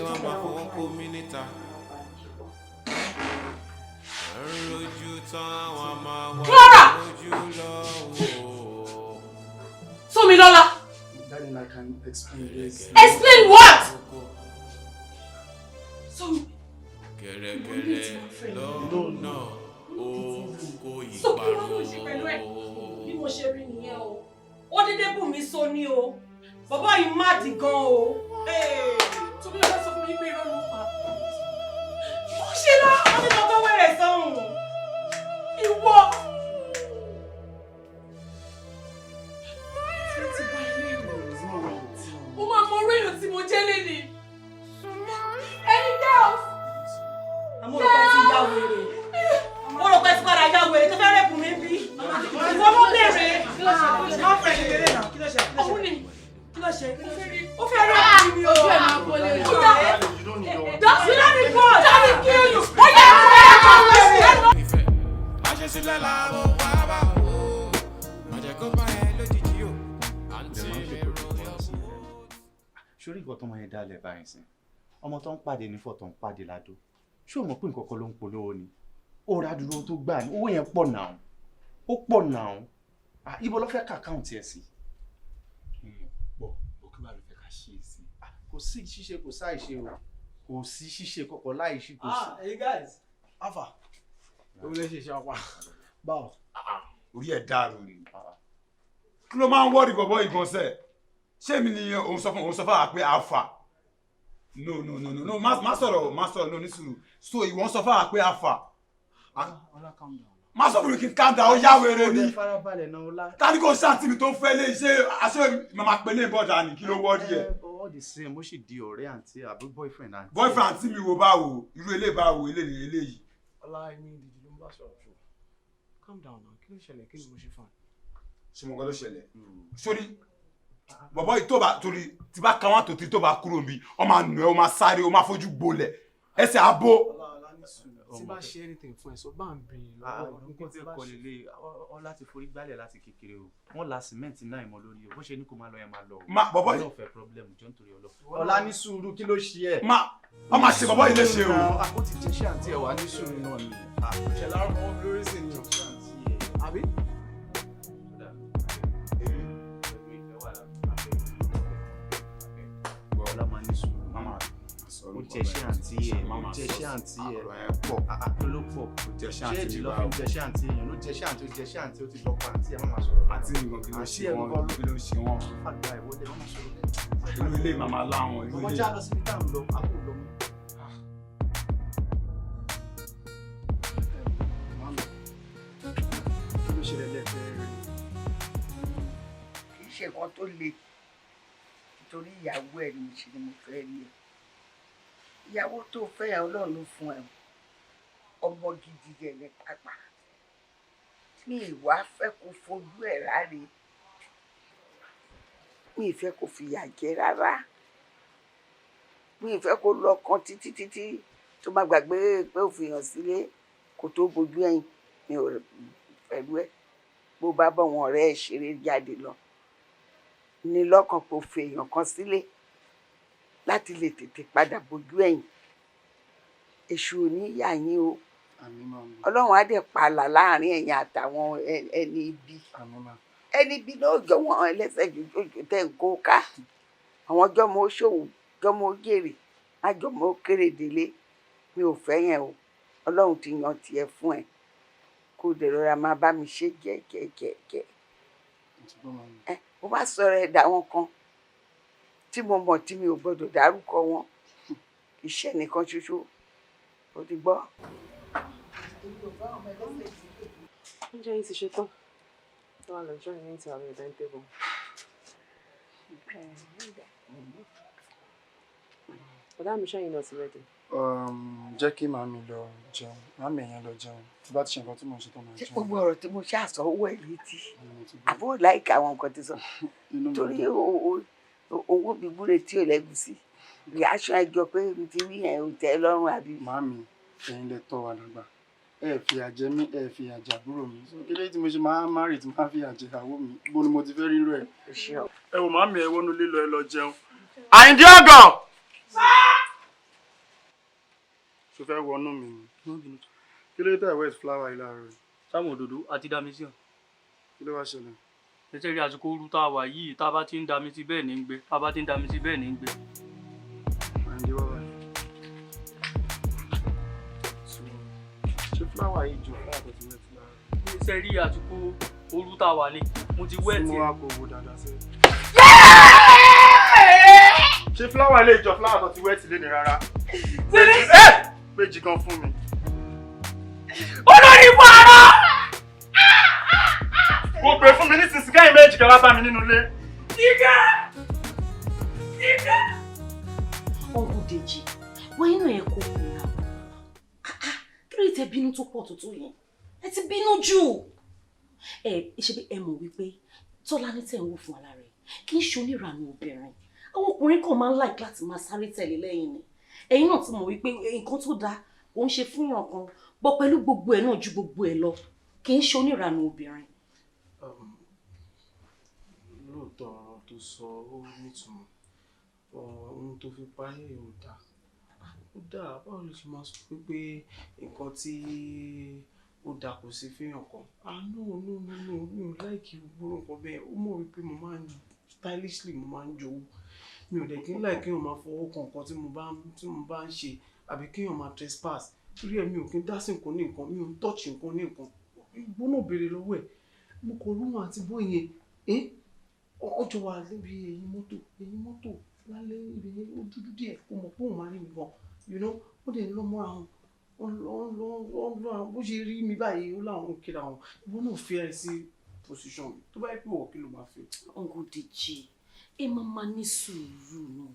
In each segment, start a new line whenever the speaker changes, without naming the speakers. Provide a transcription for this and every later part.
wọ́n máa fọwọ́ kó mi níta. Rojú tán wọ́n máa wá ojú lọ wò.
Tomilola!
Darling, I can explain this.
Explain what? So,
gẹ̀rẹ́gẹ̀rẹ́ lọ́nà oko
ìparun. Bí mo ṣe rí nìyẹn o. Ó dédé bù mí so ní o. Bàbá yìí má dì gan o. Tomilola sọ fún mi pé irọ́ ló pa. Ó ṣe lọ, ó ní lọ́tọ́ wẹ̀rẹ̀ sọ́hùn. Ìwọ. Ó máa mọ orí èèyàn tí mo jẹ́ léni. Any girls? Àmọ́ òrùka ti yá wèrè. Òrùka ti padà yá wèrè tó fẹ́ rẹ̀pù mi bí. Ìwọ ló bèrè. Kí ló ṣe? Má fẹ́ ṣe kéré náà. Kí ló ṣe? Òun ni. Kí ló ṣe? Ó fẹ́ rẹ̀pù mi o. Ojú ẹ̀ máa bọ́ lé. Don't you let me go. Let me kill you. Ó yẹ kó ẹ̀
má ṣe sílẹ̀ làwọn wá bá wò. Má jẹ́ kó bá ẹ lójijì o.
Ṣorí nǹkan tó máa yẹn dálẹ̀ báyìí sí ọmọ tó ń pàdé ní fọ̀ tó ń pàdé ládó ṣé o mọ̀ pé nǹkan kan ló ń polówó ni ó ra dúró tó gbà ní owó yẹn pọ̀ náà ó pọ̀ náà ibo ló fẹ́ ká àkáǹtì ẹ̀ sí.
bọ̀ kí wàá ló fẹ́ ká ṣe é sí.
kò sí ṣíṣe kò sáì ṣe o kò sí ṣíṣe kọ̀kọ̀ láì ṣe kò sí.
Hey guys afa o lè ṣe iṣẹ́ ọ̀pá báwo.
orí ẹ̀ dàrú ni kí ló máa ń wọ́ọ̀dì bọ̀bọ̀ ìgbọ̀nsẹ̀ ṣé mi ni òun sọ fún wa pé alpha no má sọ̀rọ̀ no ní sùúrù so ìwọ ń sọ fún wa pé alpha má sọ fún mi kí n calm down ó yá wèrè ni tani kò ṣáàtì mi tó fẹ́ lé ṣé aṣọ màmá pẹ̀lẹ́ bọ́dà ni kí ló wọ́ọ̀dì ẹ̀.
all the same ó sì di ọ̀rẹ́ àǹtí àbí boyfriend
àǹtí mi wo báwo irú eléyìí báwo eléyìí.
ọláìní ìdíje ló ń bá sọ̀rọ̀ jù calm down now kí ló ṣẹlẹ̀ kí ni mo ṣe fún ẹ.
ṣé mo kọ́ ló ṣẹlẹ̀ sórí bọ̀bọ̀ yìí tó bá torí tí bá ka wọn tó ti tó bá kúrò níbi ọ máa nù ẹ ọ máa sáré ọ máa fojú gbolẹ̀ ẹsẹ̀ abo.
tí bá ṣe anything fún ẹ sọ bá ń bè lọ́wọ́
nǹkan tí kò lè lé ọ láti forí gbálẹ̀ láti kékeré o wọ́n la sìmẹ́ǹtì náà ìmọ̀ lórí o bó ṣe ní kó máa lọ ẹ máa lọ o.
má bọ̀bọ̀ yìí
ọlọ́fẹ́ problem jọ nítorí ọlọ́. ọlá ní sùúrù kí ló ṣe ẹ.
ọ máa ṣe bọ̀bọ̀ yìí lè ṣe o.
ó ti jẹ́ ṣé àǹtí ẹ̀ wá ní sùúrù náà ni.
ṣẹlẹ̀ àrùn ọmọ lórí sí ni àbí.
ọlá máa ní sùúrù ó jẹṣẹ́ àǹtí ẹ̀ ó jẹṣẹ́ àǹtí ẹ̀ pọ̀ ló pọ̀ ṣé èjì lọ́ fi ń jẹṣẹ́ àǹtí èèyàn ló jẹṣẹ́ àǹtí ó jẹṣẹ́ àǹtí ó ti lọ pa àǹtí ẹ̀ má máa sọ̀rọ̀.
àǹtí nǹkan kí ló ṣe wọn kí ló ṣe wọn.
àgbà ìwọlé má máa sọ̀rọ̀.
inú ilé màmá láwọn inú ilé.
ọmọ já lọ síbi táwọn lọ àpò lọ mú.
kí ló ṣẹlẹ̀ lẹ́ẹ̀fẹ́ rẹ̀.
kì í ṣe nǹkan tó le nítorí ìyàwó ẹ̀ ni ṣe ni mo fẹ́ rí ẹ ìyàwó tó fẹ́ yà Ọlọ́run ló fún ẹ ọmọ gidi rẹ̀ ní pápá mi ìwà fẹ́ kó fojú ẹ̀ ráre mi ìfẹ́ kó fìyà jẹ rárá mi ìfẹ́ kó lọ kan títí tó má gbàgbé pé ó fi hàn sílé kó tó bójú ẹ̀yìn mi ò pẹ̀lú ẹ bó bá bọ̀ wọn ọ̀rẹ́ ẹ̀ ṣeré jáde lọ ní lọ́kàn kó fi èèyàn kan sílé láti lè tètè padà bójú ẹ̀yìn èṣù ò ní yà yín o Ọlọ́run á dẹ̀ pààlà láàrin ẹ̀yin àtàwọn ẹni ibi ẹni ibi náà jọ wọn ẹlẹ́sẹ̀ jòjòjò tẹ̀ ń kó ká àwọn jọmọ ṣòwò jọmọ jèrè ájọmọ kéré délé mi ò fẹ́ yẹn o Ọlọ́run ti yan tiẹ̀ fún ẹ kó dẹ̀ rọra máa bá mi ṣe jẹ́jẹ́jẹ́jẹ́ mo bá sọ̀rọ̀ ẹ̀dá wọn kan tí mo mọ̀ tí mi ò gbọ́dọ̀ dárúkọ wọn iṣẹ́ nìkan ṣoṣo ó ti gbọ́.
oúnjẹ yìí ti ṣe tán tó wà lọ́jọ́ yìí ní ti àwọn ẹ̀dá ń tẹ́bọ̀. ọ̀dà mi ṣẹ́yìn náà ti rẹ́dì.
jẹ́ kí màmí lọ jẹun màmí yẹn lọ jẹun tí bá ti ṣe nǹkan tí mo ṣe tó máa jẹun.
gbogbo ọ̀rọ̀ tí mo ṣàṣọ owó ẹ̀ létí àbúrò láìka àwọn nǹkan tí sọ torí owó bíbúre tí ò lẹ́gùsí reaction ẹjọ́ pé mi ti rí yẹn ò tẹ́ lọ́rùn àbí.
màmí ẹ̀yin lè tọ́ wa dàgbà ẹ fi àjẹ mí ẹ fi àjẹ àbúrò mi kí lè tí mo ṣe máa má rì tí máa fi àjẹ ìyàwó mi bó ni mo ti fẹ́ rírọ ẹ. ẹ wò màmí ẹ wọnú lílọ ẹ lọ jẹun. Àyìndé ọgàn. ṣo fẹ́ wọnú mi ni. Kí ló tẹ̀ wet flower yìí láàárọ̀ yìí?
Sáwọn òdòdó àti dami sí ọ.
Kí ló wá ṣẹlẹ̀?
Ẹsẹ̀ rí àsìkò ooru tá a wà yìí tá a bá ti ń dami sí bẹ́ẹ̀ ní ń gbẹ. Tá a bá ti ń dami sí bẹ́ẹ̀ ní ń gbẹ.
Àǹdí wá wáyé. Ṣé flower yìí ju flower tó ti wet láàárọ̀?
Ẹsẹ̀ rí àsìkò ooru tá a wà ní. Mo ti wet.
Mo wá kó owó dáadáa sí. Ṣé flower lè jọ flower tó ti wet léni rárá? Méjì kan fún mi.
Olórí wàrà!
Mo pè fún mi nísinsìnyí kẹ́yìn méjì kan wá bá mi nínú ilé.
Nígà!
Uncle Deji, wọ́n inú ẹ̀ kò kù náà. Kí ló tẹ bínú tó pọ̀ tó tó yẹn? Ẹ ti bínú jù. Ṣe bí ẹ mọ̀ wípé Tọ́lání tẹ̀ ń wò fún ara rẹ̀ kì í ṣe oníranú obìnrin. Àwọn ọkùnrin kan máa ń like láti máa sáré tẹ̀lé lẹ́yìn ni. Ẹ̀yin náà ti mọ̀ wípé nǹkan tó dáa kò ń ṣe fún yàn kan, bọ́ pẹ̀lú gbogbo ẹ̀ náà ju gbogbo ẹ̀ lọ. Kì í ṣe oníranú obìnrin.
Lóòótọ́ ọ̀rọ̀ tó sọ ó nítumọ̀. Ohun tó fi parí ò dáa. Ó dáa, báwo ló ṣe máa sọ pé nǹkan tí ó dáa kò sí fẹ́yàn kan? No, mi ò láìkí gbogbo nǹkan bẹ́ẹ̀. Ó mọ̀ wípé mo máa ń stylishly mo máa ń jowú. Mi ò dẹ̀ kí n láì kéèyàn máa fọwọ́ kan nǹkan tí mo bá ń ṣe àbí kéèyàn máa trespass. Torí ẹ̀ mi ò kí n dá sí nǹkan ní nǹkan, mi ò ń touch nǹkan ní nǹkan. Ìgbó náà béèrè lọ́wọ́ ẹ̀. Mo kò rú wọn àti bóyá ọjọ́ wa níbi ẹ̀yìn mọ́tò lálẹ́ ibi yẹn ó dúdú díẹ̀ kó mọ̀ pé òun máa rí mi gan, ó dẹ̀ ń lọ mọ́ra wọn bó ṣe rí mi báyìí ó láwọn kíra wọn. Ìwọ náà fi ẹ sí position mi tó bá yẹ pé wọ́n kí ló máa fi.
Uncle Deji, ẹ máa ní sùúrù náà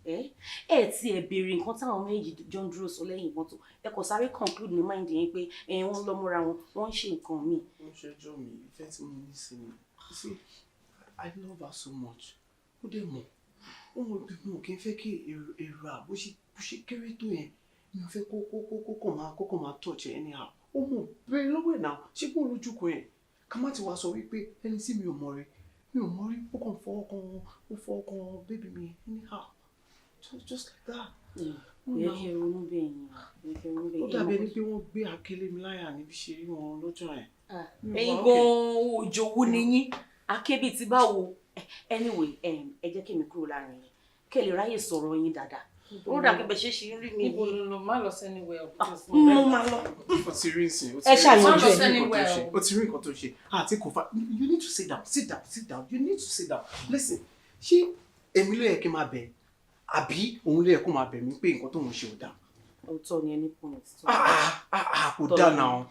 ni. Ẹ ti ẹ béèrè nǹkan táwọn méjì jọ ń dúró sọ lẹ́yìn mọ́tò. Ẹ kò sáré conclude ní mind yẹn pé wọ́n lọ mọ́ra wọn, wọ́n ń ṣe nǹkan míì.
Wọ́n ṣẹjọ́ mi, ìfẹ́ tí mo ní sí mi. See, I love her so much. Ó dẹ̀ mọ̀. Ó mọ̀ pé mo kì í fẹ́ kí èrò àbó ṣe kéré tó yẹn. Mi ò fẹ́ kókò máa touch anyhow. Ó mọ̀ bẹ́ẹ̀ lọ́wọ́ ẹ̀ náà. Ṣé kó lójú kan yẹn? Ká má ti wá sọ wípé ẹni tí mi ò mọ̀ rí. Ó kàn fọwọ́ kan baby mi anyhow. Just like that.
Yẹ kí ronú bẹ́ẹ̀ yẹn.
Ó dàbí ẹni pé wọ́n gbé akélé mi láyà níbi ṣe rí wọn lọ́jọ́ yẹn.
Ẹ̀yin gan-an òjòwú ni yín. Akébí ti báwo? Anyway, ẹ jẹ́ kí mi kúrò láàrin yín. Kẹ́ lè ráyè sọ̀rọ̀ yín dáadáa. Ó dà kí bẹ ṣe ṣe rí mi.
Ibo ló má lọ anywhere.
Mo máa lọ.
Ó ti rí nsìn.
Ẹ ṣàyànjú
ẹ̀.
Ó ti rí nǹkan tó ṣe. Àti kò fa. You need to sit down. You need to sit down. Listen, ṣé èmi ló yẹ kí n máa bẹ̀ àbí òun ló yẹ kó máa bẹ̀ mí pé nǹkan tó ń ṣe ò dáa?
Òótọ́ ni ẹni point.
Kò dáa náà.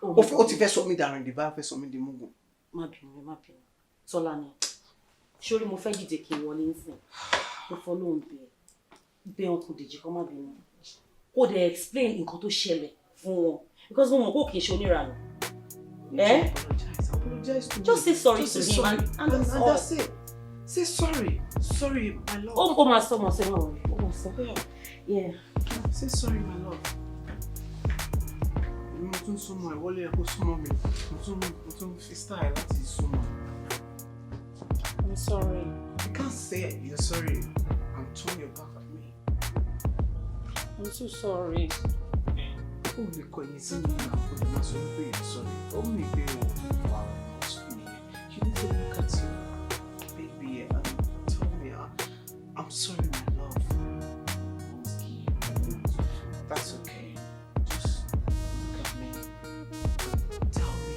Ó ti fẹ́ sọ mí dàrin dìbà, fẹ́ sọ mí di mugun.
Má bínú. Tọ́lání, sórí mo fẹ́ dìde kí n wọlé nísìn. Mo fọ́ lóhùn bẹ́ẹ̀ Uncle Deji kọ́ má bínú. Kó dẹ̀ explain nǹkan tó ṣẹlẹ̀ fún wọn. Because mo mọ̀ kó kì í ṣe oníranù.
Apologize to me.
Just say sorry to him and
that's it. Say sorry. Sorry, my love.
Ó máa sọ, ó máa sọ. Yeah.
Say sorry, my love. Mo tún súnmọ́ ẹ̀ wọlé ẹ̀ kó súnmọ́ mi. Mo tún fi style láti súnmọ́.
I'm sorry.
You can't say you're sorry and turn your back at me.
I'm so sorry.
Ó lè kọ ẹyin sí mi náà kó lè máa sọ wípé you're sorry. Ó mú ìgbé wà ọ̀sùn nìyẹn. You need to look at you, baby, and tell me I'm sorry, my love. That's okay. Just look at me. Tell me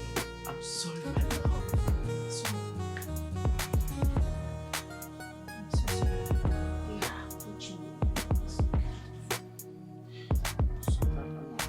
I'm sorry, my love. That's all. I'm so sorry. Yeah, what you mean? It's okay. So that I know.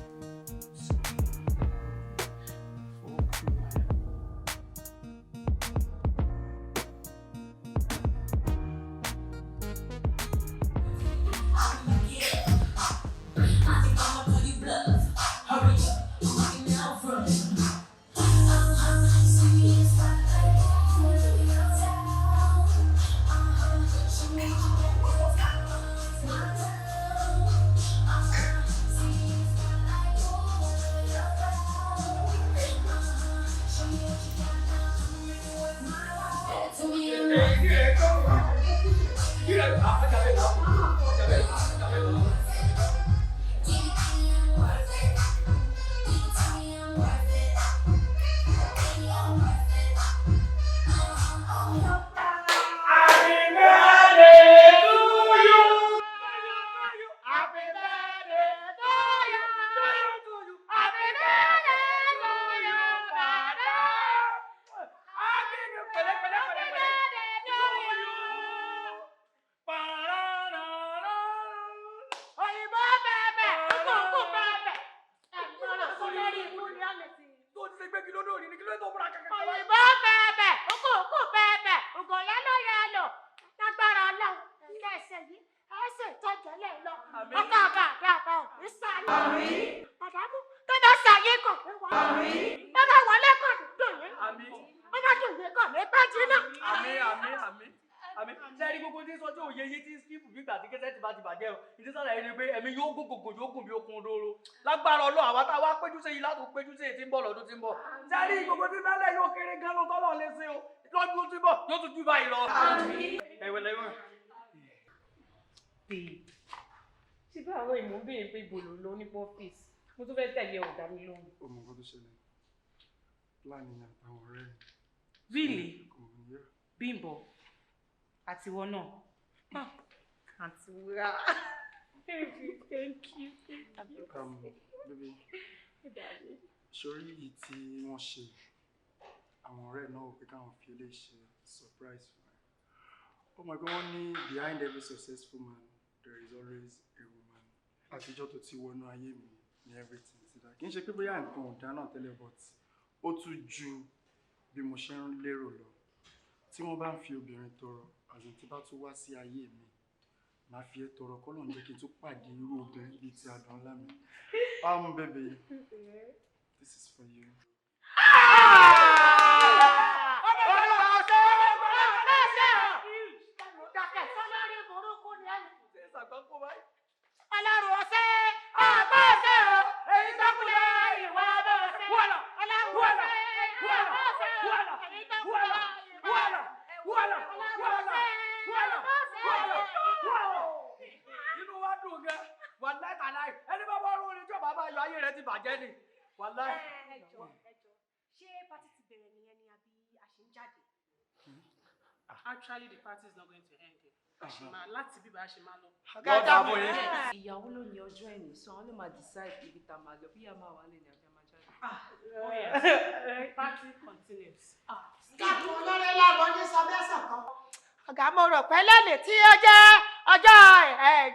ẹni gbogbo tí ń sọ tí òye yé tí ń skip bí ìgbà tí kẹsẹ̀ ti bá ti bàjẹ́ o ìdí sàlàyé ni pé ẹ̀mí yóò gògògò yóò gùn bí okun dóró lágbára Ọlọ́run àwa tá a wá péjú sí yìí láti péjú sí èyí tí ń bọ̀ lọ́dún tí ń bọ̀ sẹ́ni gbogbo tí mẹ́lẹ̀ yóò kéré gan ló tọ́lọ̀ lé sí o lọ́dún tí ń bọ̀ yóò tún jù báyìí lọ. ẹ̀wẹ̀ lẹ́wọ̀n.
ṣé bí àwọn ìmọ̀ bèèrè pé ìbò ló lọ ní ọ́fíìsì mo tún fẹ́ tẹ̀lé ọ̀gá mi lóhùn.
ó mọ nǹkan tó ṣẹlẹ̀ láàrin àtàwọn ọ̀rẹ́ rẹ̀.
Really? Bimbo àtiwọ náà. Àǹtí Wúrà. Thank you.
Baby, sórí yìí tí wọ́n ṣe àwọn ọ̀rẹ́ náà ò pé káwọn fi lè ṣe surprise fún ẹ. Ó mọ̀ pé wọ́n ní behind every successful man there is always a woman. Àtijọ́ tó ti wọnú ayé mi ní everything ti dá. Kì í ṣe pé bóyá nǹkan ò dá náà tẹ́lẹ̀ but ó tún ju bí mo ṣe ń lérò lọ. Tí wọ́n bá ń fi obìnrin tọrọ àti tí bá tún wá sí ayé mi máa fi ẹ́ tọrọ kọ́ lóun jẹ́ kí n tún pàdé irú obìnrin bíi ti Adunla mi. Baby, this is for you.
Ọlọ́run ọ̀sẹ̀ ọ̀pọ̀ ọ̀sẹ̀ o èyí tó kúlẹ̀ ìwà ọ̀bọ̀ ọ̀sẹ̀ ọlọ́run ọ̀sẹ̀ ọ̀pọ̀ ọ̀sẹ̀ o èyí tó kúlẹ̀ ìwà
inú wa dùn gan wàláì tàláì ẹni bá bọ́ ọrùn oníjọ́ bàbá ayọ̀ ayé rẹ ti bàjẹ́ ni wàláì.
ẹjọ́ ṣé pátí ti bẹ̀rẹ̀ nìyẹn ni àbí a ṣe ń jáde.
Actually, the party is not going to end here. Àṣìmá láti bíbá àṣìmá lọ.
Ìyàwó ló ní ọjọ́ ẹ̀yìn sọ wọn ló máa decide ibi tá a máa lọ bí a máa wà lè ní àbí a máa jáde.
Oh yes, party continues.
káàkiri olórí láwọn ní sọdẹ́sàn kan. Ọ̀gá mo rò pé lẹ́nìí tí ó jẹ́ ọjọ́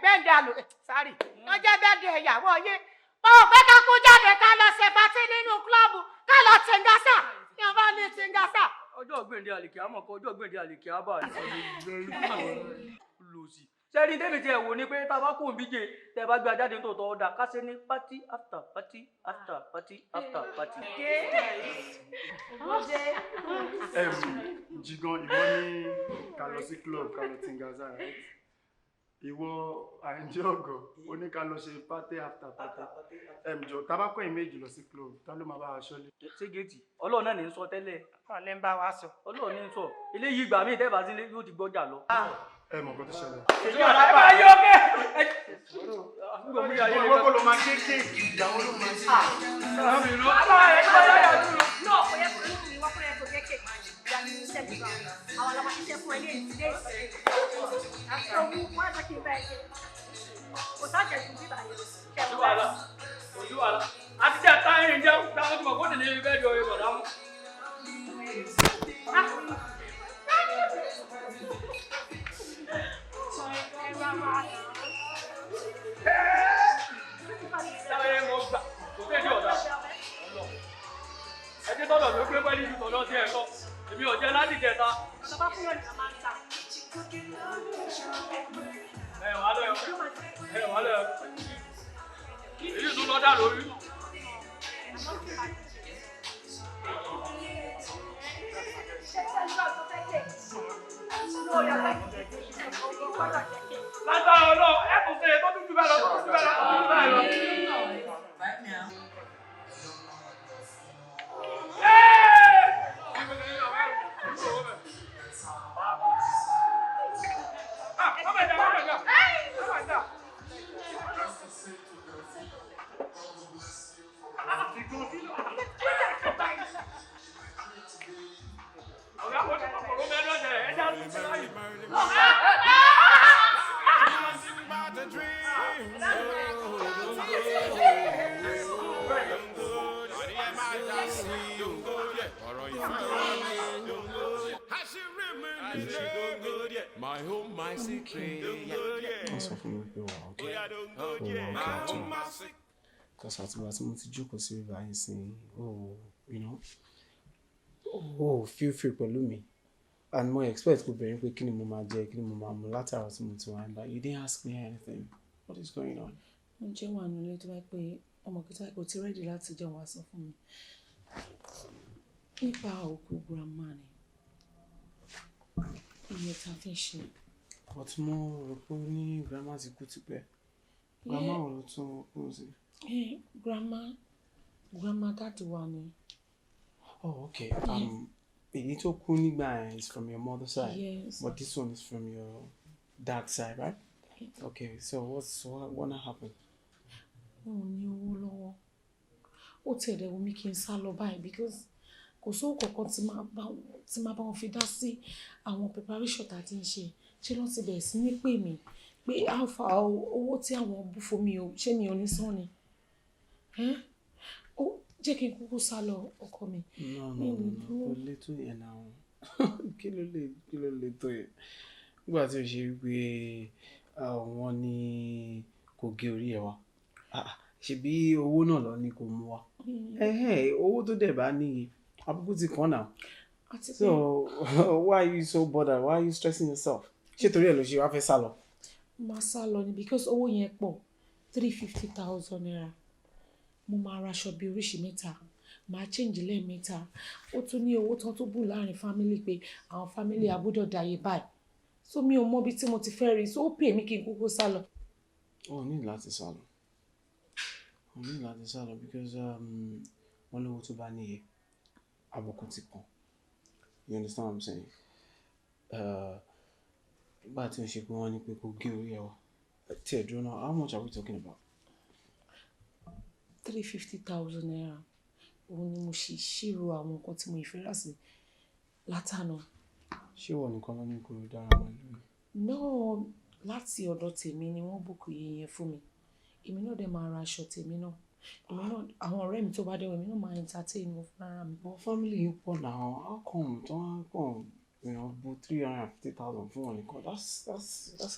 gbẹ̀ǹdẹ̀ àlò sáré ó jẹ́ gbẹ̀ǹdẹ̀ ìyàwó yín mo rò pé ká kú jáde ká lọ ṣe pátí nínú kílọ̀bù ká lọ tìǹgàṣà ní ọba ní tìǹgàṣà.
ọjọ́ ògbéǹde àlèkè àmọ́ kan ọjọ́ ògbéǹde àlèkè àbá lòsì sẹ́ni tẹ́lẹ̀ tí ẹ̀ wò ni pé tá a bá kó òbí jẹ tẹ́ bá gbé ajáde tó tọ́ ọ̀dà ká ṣe ní party after party after party after party.
Jigan ìwọ ní ká lọ sí club ká lọ tìǹgàṣà right? Ìwọ àìjẹ ọgọ ó ní ká lọ ṣe party after party. Jọ tá bá kọ́ ìméjì lọ sí club tá ló máa bá wa ṣọ́lé.
ṣé géètì Ọlọ́run náà ní sọ tẹ́lẹ̀.
Ọ̀lẹ́ ń bá wa sọ.
Ọlọ́run ní sọ eléyìí ìgbà míì tẹ́ bá sílé yóò ti gbọ́jà lọ.
Mọ̀ nǹkan tó ṣẹlẹ̀.
ẹ bá yí ókè.
Gbogbo ló máa kéèké ìyàwó ló máa ṣe.
Náà kò yẹ kó lù mí wọ́n kó yẹ kó kéèké ìyá mi ní sẹ́ẹ̀tì gan. Àwọn ọlọ́mọ ṣiṣẹ́ fún ẹ ní èyí sílé ìsìn. Owó wọ́n á jẹ́ kí n bá ẹ ṣe. Kò sáàjẹ̀ fún bíbá yẹn.
Ojú wàhálà ojú wàhálà àti jẹ́ táyìn jẹ́ dáhùn tí mo kó tẹ̀lé bẹ́ẹ̀ di oye bọ̀dá mú. Sáwẹ́rẹ́ mo gbà kò tẹ́ di ọ̀dà. Ẹ ti tọ́lọ̀ ló gbé pẹ́lú ju tọ̀lọ́ sí ẹ̀kọ́. Èmi ò jẹ́ láti jẹta.
Bàbá fún yóò ní a máa ń ta.
Wà lẹ́ èyí tún lọ́dà lórí. Látàrí ọlọ́ ẹ kò ṣe tó tún jù bẹ́ẹ̀ lọ tó tún jù bẹ́ẹ̀ lọ tó tún jù bẹ́ẹ̀ lọ.
My home, my secret.
Sọ fún mi pé wà ókè àtọ kọsà àtìgbà tí mo ti jókòó sí rìbá yìí sí feel free pẹ̀lú mi and mo expect kò bẹ̀rẹ̀ pé kí ni mo máa jẹ kí ni mo máa mu látara tí mo ti wá ń bá you didn't ask me anything what is going on.
Mo jẹ́ wà nílé tó bá pé ọmọ kìtà kò ti rẹ́dì láti jẹun wá sọ fún mi nípa òkú grandma ni iye tá a fi ṣe
But mo rò pé ní grandma ti kú tipẹ́. Grandma ò lọ tún kú sí.
Grandma dáàdì wa ni.
Oh, okay. Èyí tó kú nígbà is from your mother's side.
Yes.
But this one is from your dad's side, right? Okay, so what happened?
Mo ní owó lọ́wọ́. Ó tẹ̀lé wù mí kí n sá lọ báyìí because kò sówó kankan tí máa bá wọn fi dá sí àwọn preparation tá a ti ń ṣe. Ṣé lọ́n ti bẹ̀rẹ̀ sí ní pè mí pé alpha owó tí àwọn bú fún mi o ṣé mi ò ní san ni? Ó jẹ́ kí n kúkú sá lọ ọkọ mi.
No, kò lè tó yẹn náà. Kí ló lè tó yẹn? Nígbà tí o ṣe pé wọ́n ní kò gé orí ẹ̀ wá. Ṣebí owó náà lọ ní kò mú wá. Owó tó dẹ̀ bá níye àbùkù ti kàn náà. So why are you so bothered? Why are you stressing yourself? Ṣé torí ẹ̀ ló ṣe wá fẹ́ sá lọ?
Máa sá lọ ni because owó yẹn pọ̀ 350,000 naira. Mo máa ra aṣọ bí oríṣi mẹ́ta, máa change lẹ́ẹ̀mẹ́ta. Ó tún ní owó tán tó bù láàrin family pé àwọn family àbúdọ̀ dàyè báyìí. So mi ò mọ ibi tí mo ti fẹ́ rí, so ó pè mí kí n kúkú sá lọ.
O ní láti sá lọ. Because wọ́n lówó tó bá níye àbùkù ti kàn. You understand what I'm saying? Nígbà tí o ṣe pé wọ́n ní pé kò gé orí ẹ̀ wá. Tí ẹ̀ dúró náà, how much are we talking about?
350,000 naira. Òun ni mo ṣe ṣírò àwọn nǹkan tí mo ìfẹ́ rà sí látànà.
Ṣé wọ́n nìkan ló ní kó dára wọn lónìí?
No, láti ọ̀dọ̀ tèmi ni wọ́n bùkù yẹn fún mi. Èmi náà dẹ̀ máa ra aṣọ tèmi náà. Àwọn ọ̀rẹ́ mi tó bá dé wọ̀, èmi náà máa entertain wọn fún ara mi.
But family yìí pọ̀ náà. How come tó wá kàn bú 350,000 fún wọn nìkan? That's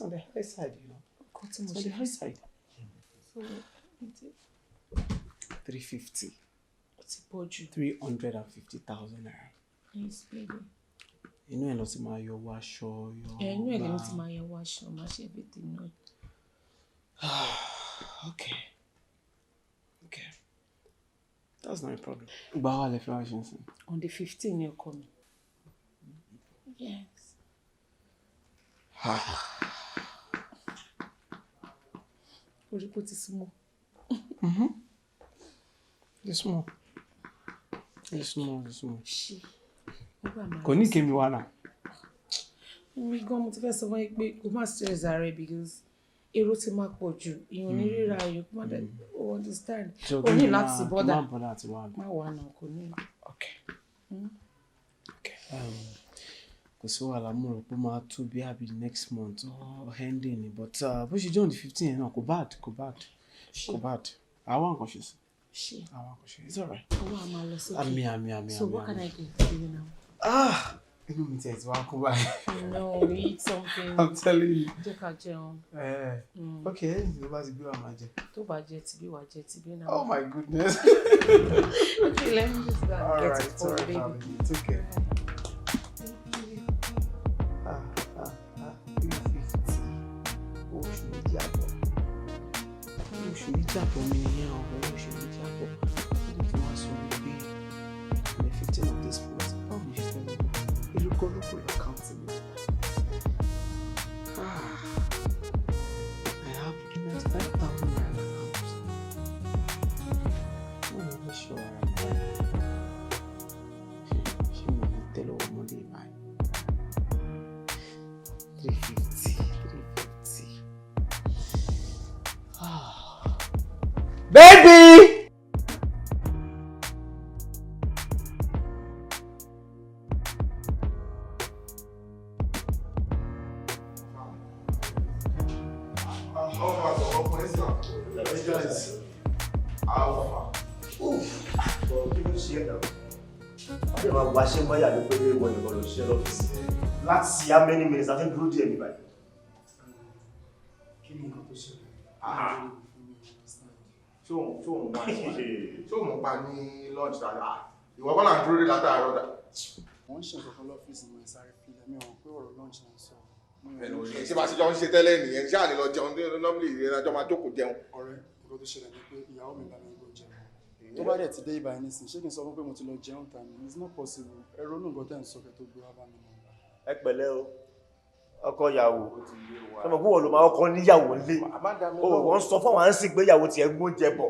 on the high side, you know. It's on the high side.
So,
350.
Ó ti pọ̀ jù.
350,000 naira.
Yes, baby.
Inú ẹ̀ lọ ti máa yọ owó aṣọ yọ.
Inú ẹ̀ lèmi ti máa yọ owó aṣọ, máa ṣe everything náà.
Okay. That's not a problem. Ìgbà wo lẹ fẹ́ wá ṣe nsìn?
On the 15th ni ọkọ mi. Yes. Orí kò ti súnmọ́.
It's small.
Ṣé.
Kò ní kí mi wá náà.
Mi gan mo ti fẹ́ sọ fún yín pé kò má stress ara ẹ because èrò ti máa pọ̀ jù. Ìyẹn ní ríra ayò kó má dẹ̀ understand. O ní láti bọ́dà. Má wà náà kò ní.
Okay. Kò sí wàhálà mo rò pé máa tó bí àbí next month or ending ni but bó ṣe jẹ́ on the 15th yẹn náà kò bad. Àwọn nǹkan ṣe sí. It's all right.
Owó a máa lọ sókè.
Àmì.
So what can I do for you now?
Inú mi tiẹ̀ ti wá kú báyìí.
No, we eat something.
I'm telling you.
Jẹ́ ká jẹun.
Okay, ló bá ti gbé wa máa jẹ.
Tó bá jẹ tìbí wá jẹ tìbí náà.
Oh my goodness.
Okay, let me just go and get it for you, baby.
It's okay. 350. Oṣù méjì àbọ̀ mi nìyẹn ọ̀hún oṣù méjì àbọ̀. Ó ti wá sọ wípé the 15th of this month báwo ni ṣe fẹ́ lọ? Ìlú kọ́ ló kọ́ àkáǹtì mi. I have 95,000 naira account. I'm not sure I'm right. Ṣé mo lè tẹ́lẹ̀ ọmọdé báyìí? 350. Baby!
Wá ṣe ń báyà ní pé ìwọ nìkan ló ṣiṣẹ́ lọ́fíìsì láti how many minutes àti dúró díẹ̀ mi báyìí.
Kí ni nǹkan tó ṣẹlẹ̀?
Ṣé o mọ̀ pa ní lunch dáadáa? Ìwọ kọ́ là ń dúró dé látàárọ̀ dà.
Wọ́n ń ṣe nǹkan lọ́fíìsì mi sáré fílẹ̀ mi ò pé ọ̀rọ̀ lunch náà sọ.
Ẹnu òye ṣé bá ṣe jọ ń ṣe tẹ́lẹ̀ nìyẹn ṣáà ní lọ jẹun normally ìrìnàjò máa jókòó jẹun.
Ọ̀rẹ́ nǹkan tó ṣẹlẹ̀ ni pé ìyàwó mi bá mi gbọ́ jẹun. Tó bá dẹ̀ ti dé ibà ẹni sìn ṣé kí n sọ fún pé mo ti lọ jẹun tà ní it's not possible. Ẹ ronú nǹkan tẹ́ ń sọ kẹ́ tó gbé wá bá mi náà.
Ẹ pẹ̀lẹ́ o ọkọ ìyàwó ọmọ púpọ̀ ló máa ọkọ níyàwó lé o wọ́n sọ fún àwọn sì pé ìyàwó ti ẹgbọ́n jẹ bọ̀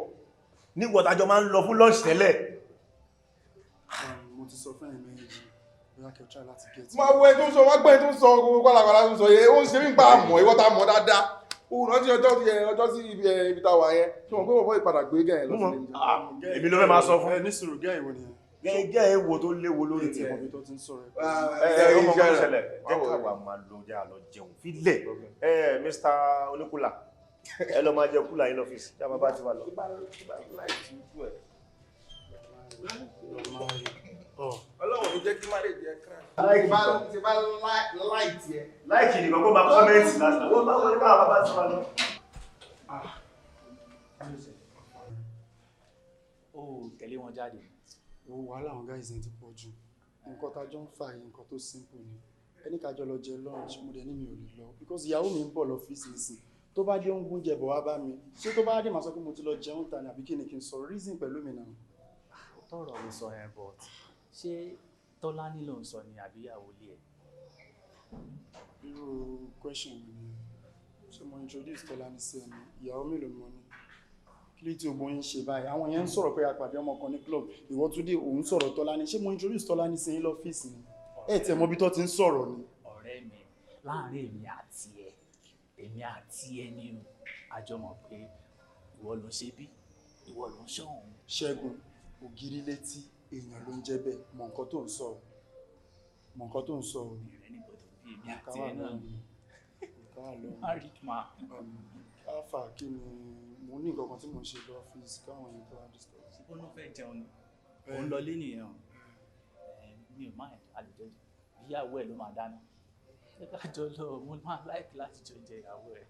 ní ìwọ̀tajọ máa ń lọ fún lunch tẹ́lẹ̀.
mo ti sọ fún ẹ̀mí ìyá kẹtọ́ láti gẹ̀ẹ́tì.
máa wo ẹtún sọ wá gbé ẹtún sọ gbogbo pàlàpàlà tó sọ yẹ ó ń ṣe mí pa àmọ́ ìwọ ta mọ̀ dáadáa ó rántí ọjọ́ sí ibi tá wà yẹn tí wọ́n pé wọ́n ìpadà gbé gẹ̀ẹ́ lọ sí
èmi ló fẹ́ máa sọ fún.
ẹ ní sùúrù gẹ́ẹ̀ ìwọ nìyẹn.
gẹ́gẹ́ èwo tó léwo lórí tiẹ̀.
ọmọ tó ti ń sọ̀rọ̀
ẹ̀ ọmọ kan ṣẹlẹ̀ jẹ́ káwa máa lọ jẹ́ àlọ́ jẹun fílẹ̀ Mr. Oníkúlà ẹ lọ máa jẹ kúlà yín lọ́fíìsì tí a máa bá ti wà lọ.
Ọlọ́run ló jẹ́ kí má lè jẹ kán. Ti bá láìtì ẹ.
Láìkì nìkan kó máa kọ́mẹ́ǹtì lásán. Wọ́n máa wọlé káwọn bá ti wà lọ.
Ó tẹ̀lé wọn jáde.
Wo wàhálà àwọn guys yẹn ti pọ̀ jù. Nǹkan tájọ́ ń fà yìí nǹkan tó simple ni. Ẹni kájọ lọ jẹ lunch mo dẹ̀ ní mi ò lè lọ because ìyàwó mi ń bọ̀ lọ́fíìsì nísìn. Tó bá dé oúnjẹ jẹ bọ̀ wá bá mi. Ṣé tó bá dé màá sọ pé mo ti lọ jẹun ta ni àbí kí ni kí n sọ reason pẹ̀lú mi náà.
Tọ́rọ̀ ló sọ yẹn but ṣé Tọ́lání ló ń sọ ni àbí ìyàwó ilé ẹ̀?
Irú question wo ni ṣé mo introduce Tọ́lání sí ẹni ìyàwó mélòó ni mo ní kí ló tí ogbó yín ṣe báyìí àwọn yẹn ń sọ̀rọ̀ pé àpàdé ọmọ kan ní club ìwọ tún dé òun sọ̀rọ̀ Tọ́lání ṣé mo introduce Tọ́lání sí yín lọ́fíìsì ni ẹ̀ tẹ̀ mọ́ bí tó ti ń sọ̀rọ̀ ni.
Ọ̀rẹ́ mi láàrin èmi àti ẹ ni o àjọ mọ̀ pé ìwọ ló ń ṣe bí ìwọ ló ń ṣọ̀hún.
Ṣẹ́gun ògiri létí èèyàn ló ń jẹ́ bẹ́ẹ̀ mọ̀ nǹkan tó ń sọ mọ̀ nǹkan tó ń sọ o.
Èmi àti ẹ náà ni married man.
Alpha kí ni mo ní nǹkan kan tí mo ń ṣe lọ́fíìsì káwọn èèyàn tó wá disturb.
Ó ló fẹ́ jẹun ni òun lọ lé nìyẹn mi ò máa àlejò ìyàwó ẹ̀ ló máa dáná ṣé ká jọ lọ mo máa láìpẹ́ láti jọ jẹ ìyàwó ẹ̀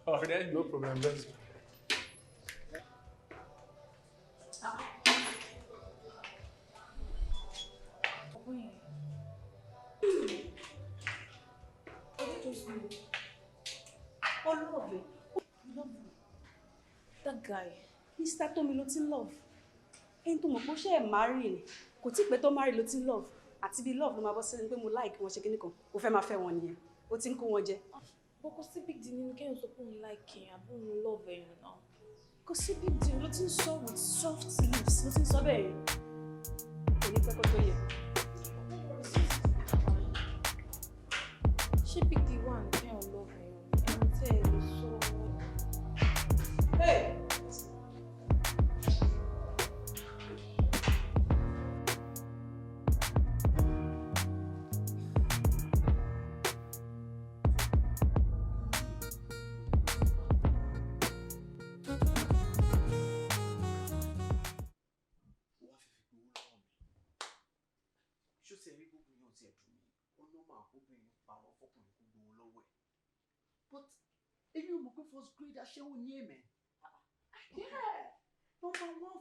ọ̀rẹ́ mi.
No problem, let's go.
That guy, Mr. Tomi ló ti ń love. Ẹni tó mọ̀ pé ó ṣe ẹ̀ marry ni. Kò tí pé tó marry ló ti ń love. Àti bí love ló máa bọ́ sílẹ̀ pé mo like wọn ṣe kíní kan. Ó fẹ́ máa fẹ́ wọn nìyẹn. Ó ti ń kó wọn jẹ.
Bó kò sí big deal nínú kéèyàn sọ pé òun like ẹ̀ àbí òun love ẹ̀yàn náà.
Kò sí big deal ló ti ń sọ with soft lips ló ti ń sọ bẹ́ẹ̀ yẹn. Kò ní pẹ́ kó tó yẹ.
Ṣé big deal wà ní kéèyàn love ẹ̀yàn ẹni tẹ́ ẹ lè sọ.
Hey!
But if you look first grade, I shall name it. Yeah, #1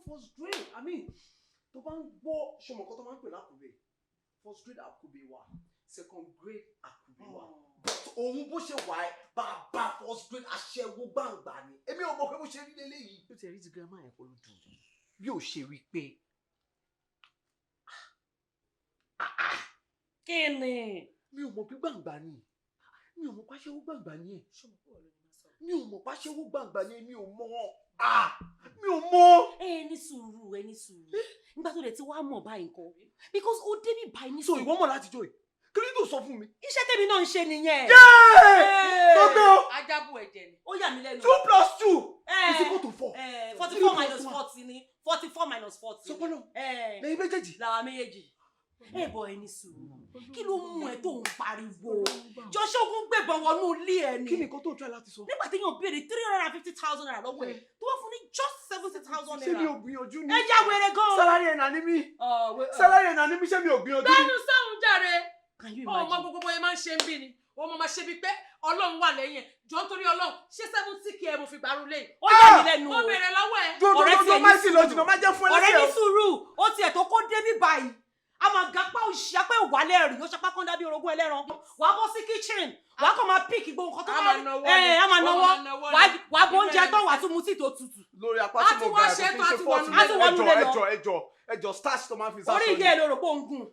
first grade. I mean, to ban bo shomo ko to man pe l'Akube. First grade Akube wa, second grade Akube wa. But ohun bó ṣe wà bàbá first grade aṣẹ́wó gbangba ni. Èmi ò mọ̀ pé bó ṣe rí lélẹ́yìí. Ó ti rí ti grandma yẹn kó ló dùn. Bí ó ṣe rí pé
Kí ni?
Mi ò mọ̀ pé gbangba ni. Mi ò mọ̀ pé aṣẹ́wó gbangba ni ẹ̀. Mi ò mọ̀ pé aṣẹ́wó gbangba ni mi ò mọ̀. Mi ò mọ̀.
Ẹ ní sùúrù. Nígbà tó lè ti wá mọ̀ báyìí nǹkan. Because ó débi báyìí ní
So ìwọ mọ̀ láti jọ́ ẹ̀. Kí ló tó sọ fún mi?
Iṣẹ́ tèmi náà ń ṣe nìyẹn.
Gbogbo.
Ajábù ẹ̀jẹ̀ ni. Ó yà mí lẹ́nu.
2 + 2 is equal to 4.
44 minus 40 ni. 44 minus 40.
Sọ pọ́nà. Lẹ́yìn méjèèjì.
Làwa méjèèjì. Bọ̀ ẹni sùúrù. Kí ló mú ẹ tó ń pariwo? Jọ́ṣọ́gun gbẹ̀bọ̀n wọnú ilé ẹ ni.
Kí ni nǹkan tó ń try láti sọ?
Nígbà tí yóò béèrè 350,000 naira lọ́wọ́ ẹ̀, tó wá fún ní just 70,000 naira.
Ṣé mi ò gbìyànjú ni?
Ẹ já wèrè gan-an.
Sálárì ẹ̀ nà ní mí. Sálárì ẹ̀ nà ní mí ṣé mi ò gbìyànjú ni?
Bẹ́ẹ̀ni sọ́hun jàre.
Can you imagine?
Ọmọ gbogbo yẹn máa ń ṣe ń bí ni. O máa ṣe bíi pé Ọlọ́run wà lẹ́yìn ẹ̀. Jọ nítorí Ọlọ́run ṣé 70k ẹ mo fi gbàrú lé.
Ó yà mí lẹ́nu.
Mo bèrè lọ́wọ́ ẹ̀.
Dòdòdòdò má sì lọ jìnnà má jẹ́ fún ẹ lẹ́sẹ̀.
Ọ̀rẹ́ ní sùúrù, ó tiẹ̀ tó kó débí báyìí. A máa gapá òṣì apẹ́ ìwálẹ̀ rí, ó ṣapá kan dábí orogún ẹlẹ́ran. Wà á bọ́ sí kitchen, wà á kàn máa pick gbogbo nǹkan tó bá rí. A máa náwó. Wà á bọ́ oúnjẹ tán, wà á tún mu tíì tó tutù.
Lórí apá tí mo ga ẹ̀ kí n ṣe fọ́ọ̀tì ẹjọ́ starch tó máa fi sáṣọ ni.
Orí ìyá ẹ̀ ló rò pé ó ń gùn.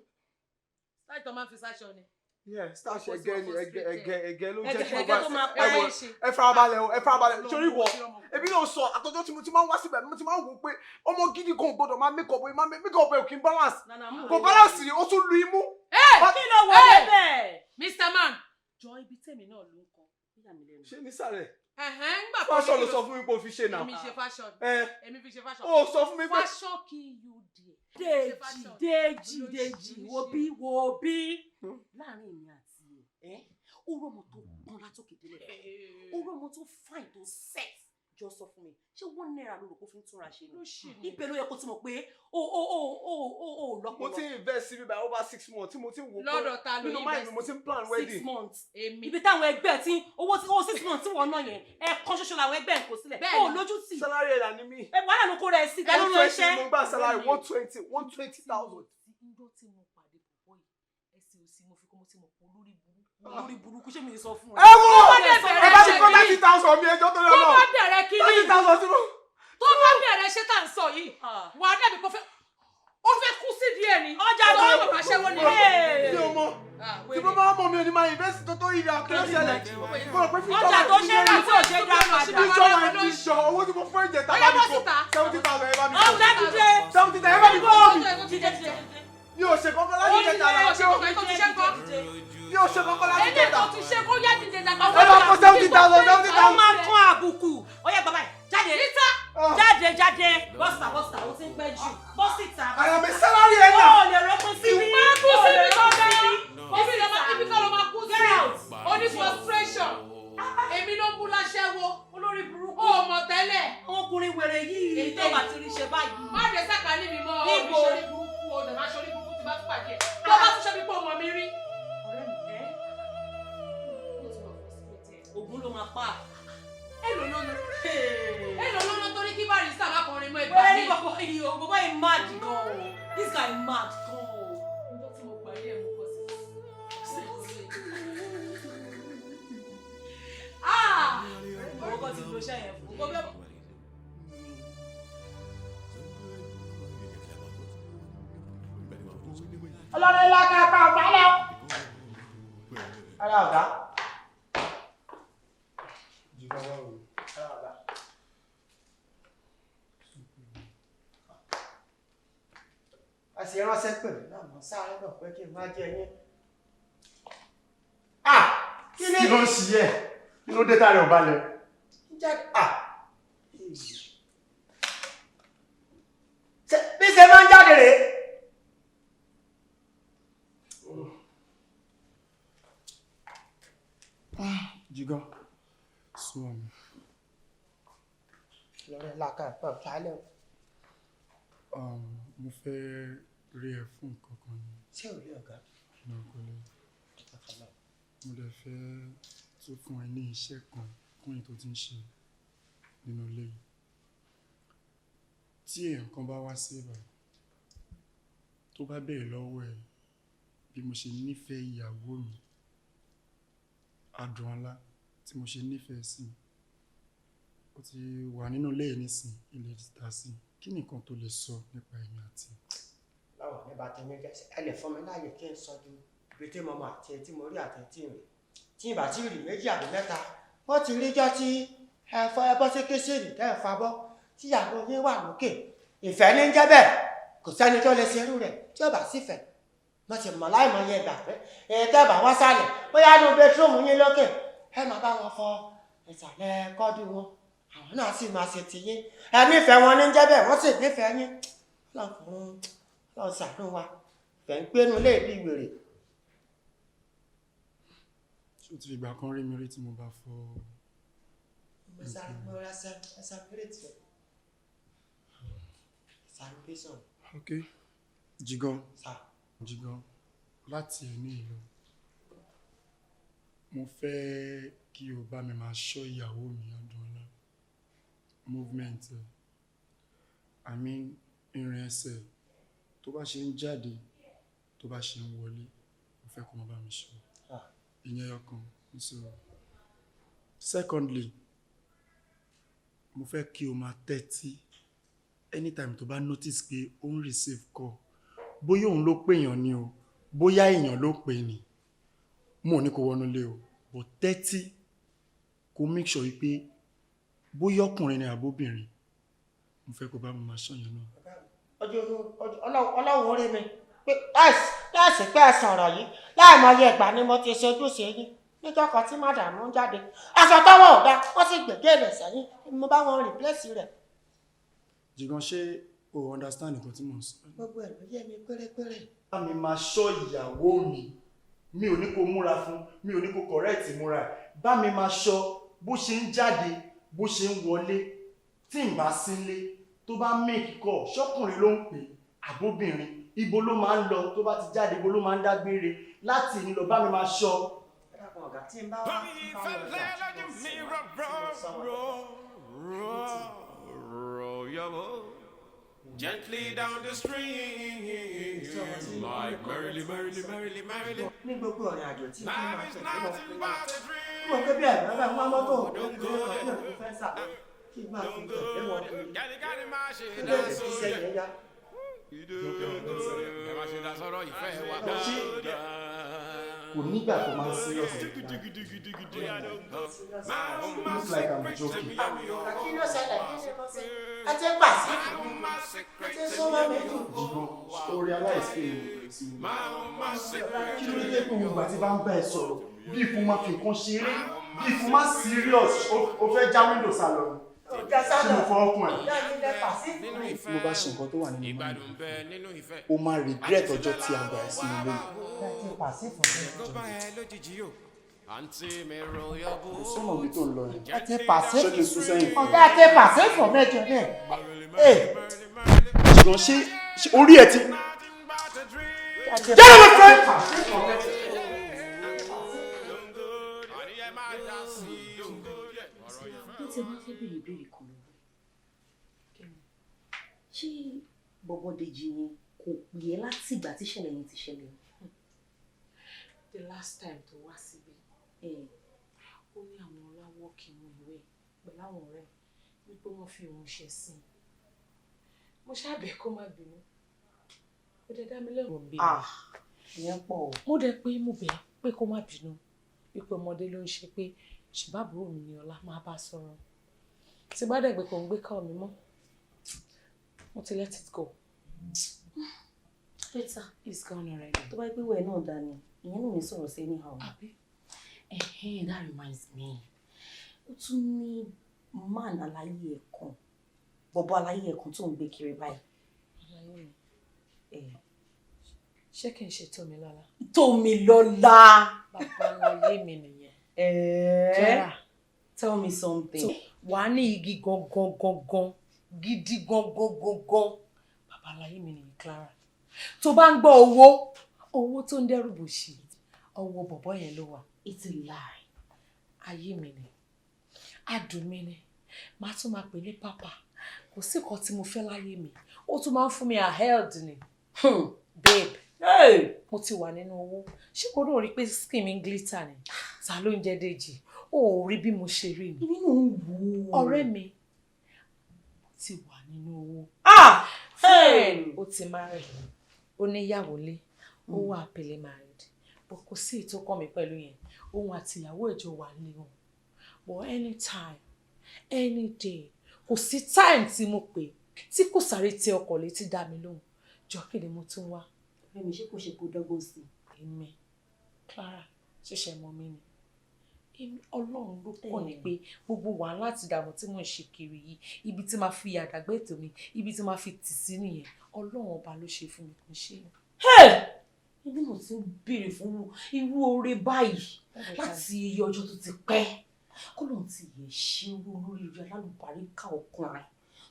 Starch tó máa fi sáṣọ ni.
Yeah, starch again ló jẹ́ kí mo
ẹ farabalẹ̀ sórí ìwọ ebi náà sọ àtọjọ́ tí mo ti máa ń wá síbẹ̀ mo ti máa ń wò pé ọmọ gidi kan gbọ́dọ̀ máa make up ẹ̀ kì í balance kò balance rí ó tún lu imú.
kí ló wọ bẹ́ẹ̀.
Mr. Man.
jọ ibi tèmi náà ló ń kọ nígbà mi lẹ́nu.
ṣé nísàlẹ̀
Ngbà tó
fashion ló sọ fún mi pé o fi ṣe náà.
èmi ṣe fashion. èmi fi ṣe fashion.
o sọ fún mi pé.
fashion kí you dey.
Dèjì wo bí láàrin èmi àti ẹ ó rọmọ tó pọn látòkè délẹ̀ ó rọmọ tó fine tó sex jọ sọ fún mi ṣé £1 ló rò kó fi ń túnra ṣe ni ibẹ̀ ló yẹ kó ti mọ̀ pé o lọ́pọ̀lọ́.
mo ti invest síbi by over 6 months tí mo ti wò pé
lọ́dọ̀ ta ló
nínú mind mo ti ń plan wedding.
6 months ibi táwọn ẹgbẹ́ tí owó 6 months tí wọ́n ná yẹn ẹ̀ẹ̀kan ṣoṣo làwọn ẹgbẹ́ ẹ̀ kò sílẹ̀ ó lójú tì.
salary ẹ̀dà ni mí.
wàhálà ló kó rẹ̀ sí ìdáná ló ń ṣe.
120 mo gbà salary 120,000.
njọ́ tí mo pàdé pọ̀ yìí ẹsẹ̀ òsì mo fi kọ́ mo ti mọ̀ pé olórí burúkú ṣé mi lè sọ fún ẹ.
ẹ bá ti kọ́ 30,000 mi ẹjọ́ tó lọ náà.
tó bá bẹ̀rẹ̀ kí ni
30,000 tí mo.
tó bá bẹ̀rẹ̀ ṣé tá à ń sọ yìí wà á dàbí kó fẹ́ ó fẹ́ kú sí díẹ̀ ni.
ọjà
tó wà bàbá ṣẹ́wó ni.
mi ò mọ̀ tí mo bá mọ̀ mi ò ní máa invest tó yìí ra kí ló ṣẹlẹ̀.
ọjà tó ṣe rà tí ò ṣe dá padà.
ìṣọ owó tí mo fún ìjẹta bá mi kó 70,000 ẹ bá mi kó.
ọ̀gá dídé
70,000 ẹ bá mi kó. mi ò ṣe kankan láti jẹta la.
mi ò ṣe kankan láti
jẹta.
ẹni tó ti ṣe kó yá dìde dàgbà.
ẹ bá kó 70,000.
ó máa kún àbùkù ó yẹ bàbá yìí jáde bọ́sítà ó ti ń pẹ́ jù bọ́sítà.
àyà mi sálárì ẹ̀ náà.
ó lè rọ́pò síbí.
máa kú síbí kankan. ibi kan ló máa kú sí. ó ní frustration. èmi ló ń bú láṣẹ́wó.
olórí burúkú.
ó mọ̀ tẹ́lẹ̀.
ọkùnrin wèrè yìí. èyí tó bá ti rí ṣe báyìí.
má dé sàkà ní mi mọ́ oríṣiríṣi burúkú o dẹ̀ máa ṣorí burúkú tí bá tún pàdé ẹ̀. tó bá tún ṣe bí pé o mọ̀ mi rí.
ògún ló máa pa.
èlò lónà torí kí barista má kọrin mọ́ ẹgbàá mi.
bàbá yìí mad gan o this guy mad gan o.
ọjọ́ tí mo gbà ilé ẹ̀ mú kọ́ sí.
àwọn kan ti lo iṣẹ́ yẹn fún un.
ọlọ́run ńlá ká pa àbálẹ̀. ara ọ̀gá. a sì ránṣẹ́ pẹ̀lú náà mọ̀ sáré náà pé kí n má jẹ yín.
kí ló ń ṣí ẹ kí ló dé tá rẹ ò balẹ̀.
bí ṣe máa ń jáde rèé.
Jigan, sún mi.
lọ́rẹ́ làkà pọ̀ sálẹ̀.
Mo fẹ́ rí ẹ fún nǹkan kan ni.
ṣé ò rí ọ̀gá?
Náà kò lè. Mo lè fẹ́ tó fún ẹ ní iṣẹ́ kan fún èyí tó ti ń ṣe nínú ilé yìí. Tí èèyàn kan bá wá sí ìbàdàn tó bá béèrè lọ́wọ́ ẹ bí mo ṣe nífẹ̀ẹ́ ìyàwó mi Adunla tí mo ṣe nífẹ̀ẹ́ sí ó ti wà nínú ilé nísìn ilé ìta sí kí nìkan tó lè sọ nípa ẹ̀yin àti.
láwọn ní bàtà mi jẹ́ ẹ lè fún mi láàyè kí n sọ ju ibi tí mo mọ̀ àti tí mo rí àti tí mi tí ìbá tí rí méjì àbí mẹ́ta wọ́n ti ríjọ́ tí ẹ̀fọ́ ẹbọ́ sí kéṣèrì tẹ́ ẹ̀ fa bọ́ tíyàwó yín wà lókè ìfẹ́ ní jẹ́ bẹ́ẹ̀ kò sẹ́ni tó lè ṣe irú rẹ̀ tí ó bá sì fẹ́ mo sì mọ̀ láì mọ̀ yẹn gbà pé tẹ́ bá wá sálẹ̀ bóyá inú bẹ́tírọ̀mù yín lókè ẹ máa bá wọn fọ ìsàlẹ̀ kọ́dù wọn àwọn náà sì máa ṣe ti yín ẹ nífẹ̀ẹ́ wọn ní jẹ́ bẹ́ẹ̀ wọ́n sì nífẹ̀ẹ́ yín lọ́n ṣàánú wa fẹ́ ń gbénu lé ìlú ìwèrè.
ṣé o ti ìgbà kan rí mi rí tí mo bá fọ.
mo ra ṣàmúrètì rẹ̀ ṣàmúrèsàn.
ok Jigan láti ẹni ìlú mo fẹ́ kí o bá mi máa ṣọ́ ìyàwó mi Adunla movement ìrìn ẹsẹ̀ tó bá ṣe ń jáde tó bá ṣe ń wọlé mo fẹ́ kó máa bá mi ṣọ́ ìyẹn ọkàn nísòro. Secondly mo fẹ́ kí o máa tẹ́tí anytime tó bá notice pé ó ń receive call bóyá òun ló pèèyàn ni o bóyá èèyàn ló pè ní mo ní kó wọnú ilé o but 30 kó make sure pé bóyá ọkùnrin ni àbóbìnrin mo fẹ́ kó bá mi máa ṣọyàn náà.
Ọlọ́run rí mi pé láìsí pé ẹ sọ̀rọ̀ yìí láìmọye ìgbà ni mo ti ṣe ojúṣe yín níjọ́ kan tí mádàmú ń jáde aṣọ tọ́wọ́ ọ̀gá wọ́n sì gbèdé rẹ̀ sẹ́yìn mo bá wọn replace rẹ̀.
Jìgan ṣé o understand nǹkan tí mo ń sọ.
Gbogbo ẹ̀ ló yé mi pérépéré.
Bá mi máa ṣọ́ ìyàwó mi ò ní kó múra fún mi ò ní kó correct múra bá mi máa ṣọ́ bó ṣe ń jáde bó ṣe ń wọlé tí ń bá sílé tó bá make call ṣọ́kùnrin ló ń pè àbóbìnrin ibo ló máa ń lọ tó bá ti jáde ibo ló máa ń dágbére láti ní lọ bá mi máa ṣọ́.
Gently down the stream, like merrily, merrily, merrily, merrily.
Ní gbogbo ọ̀rìn àjò tí
Life is nothing but a dream.
mo gbé bí àgbà bá wọn mọ́tò fẹ́ sà kí n máa fi gbẹ̀gbẹ́ wọn kú. Ilé ìfẹ́ sẹ́yìn ẹ̀yà. Kò nígbà tó máa ń serious.
Looks like I'm joking.
Kí ló ṣẹlẹ̀ kí ṣe kọ́ sí? Ẹ ti pàṣẹ. Ẹ ti súnmọ́ méjì.
O realize pé kí ló dé pé gbogbo àti bá ń bá ẹ sọ̀rọ̀ bí ìfún máa fi nǹkan ṣeré bí ìfún máa serious o fẹ́ já window sálọ ni. Ṣé mo fọ́ ọkùn ẹ̀? Mo bá ṣe nǹkan tó wà nínú mind o máa regret ọjọ́ tí a gbà ẹ́ sí ilé yìí. Kò sọ́nà bí tó ń lọ yẹn.
Ẹ ti pàṣẹ.
Ṣé kí n sún sẹ́yìn?
Ọ̀gá ẹ ti pàṣẹ fún mẹ́jọ náà.
Ṣùgbọ́n ṣé orí ẹ ti.
Get away from me!
Tí wọ́n fẹ́ béèrè ìbéèrè kan lọ́wọ́ ṣé bọ̀bọ̀ Dèjì yẹn kò pè é láti ìgbà tí ìṣẹ̀lẹ̀ yẹn ti ṣẹlẹ̀?
The last time tó wá síbi ó ní àwọn ọláwọ́ kì í mú ìwé pẹ̀lú àwọn ọ̀rẹ́ wípé wọ́n fi òun ṣe sí i. Mo ṣàbẹ̀ kó má bínú ó dẹ̀ dá mi lẹ́rù bí i.
Ìyẹn pọ̀ o.
Mo dẹ̀ pé mo bẹ̀ pé kó má bínú wípé ọmọdé ló ń ṣe pé ṣùgbọ́n àbúrò mi ni ọlá máa bá sọ̀rọ̀ tí bá dẹ̀ gbé kò ń gbé kọ́ mi mọ́ mo ti let it go.
Later
it's gone already.
tó bá gbé wẹ̀ náà dání ìyẹn náà ní sọ̀rọ̀ sí anyhow. That reminds me ó tún ní man aláyé ẹ̀kan bọ̀bọ̀ aláyé ẹ̀kan tó ń gbé kiri báyìí.
Ṣé kí n ṣe Tómilọ́lá?
Tómilọ́lá.
Bàbá aláyé mi nìyẹn.
Tell me something.
So, wà á ní igi gangan gidi gangan bàbá aláyé mi nìyẹn Clara. Tó bá ń gbọ́ owó tó ń dẹ́rù bòṣì ọwọ́ bọ̀bọ́ yẹn ló wà.
It's a lie.
Ayé mi ni adùn mi ni màá tún máa pè ní pápá kò sí nǹkan tí mo fẹ́ láyé mi ó tún máa ń fún mi ahead ni. Babe. Mo ti wà nínú owó ṣé kò náà rí pé skin mi ń glitter ni ta ló ń jẹ́ Dèjì ó rí bí mo ṣe rí ni.
Nínú wo
ọ̀rẹ́ mi mo ti wà nínú owó. Ó ti marry ó níyàwó lé ó wà happily married but kò sí ètò kàn mí pẹ̀lú yẹn òun àti ìyàwó ẹ̀jọ̀ wà ní wọn but anytime any day kò sí time tí mo pè tí kò sáré tẹ ọkọ̀ létí dá mi lóhùn jọ kí ni mo tún wá.
Èmi ṣé kò ṣe kó dọ́gbọ́n sí.
Èmi Clara ṣẹ̀ṣẹ̀ mọ̀ mí ni èmi Ọlọ́run ló kàn ní pé gbogbo wàhálà àti ìdààmú tí mò ń ṣe kiri yìí ibi tí máa fi àdàgbé ètò mi ibi tí máa fi tì sí nìyẹn Ọlọ́run ọba ló ṣe fún mi kò ṣe é.
Ibi náà ti ń béèrè fún irú oore báyìí láti iye ọjọ́ tó ti pẹ́ kó lóun ti yẹ ṣe owó lórí ìrìn alálùbáríkà ọkùnrin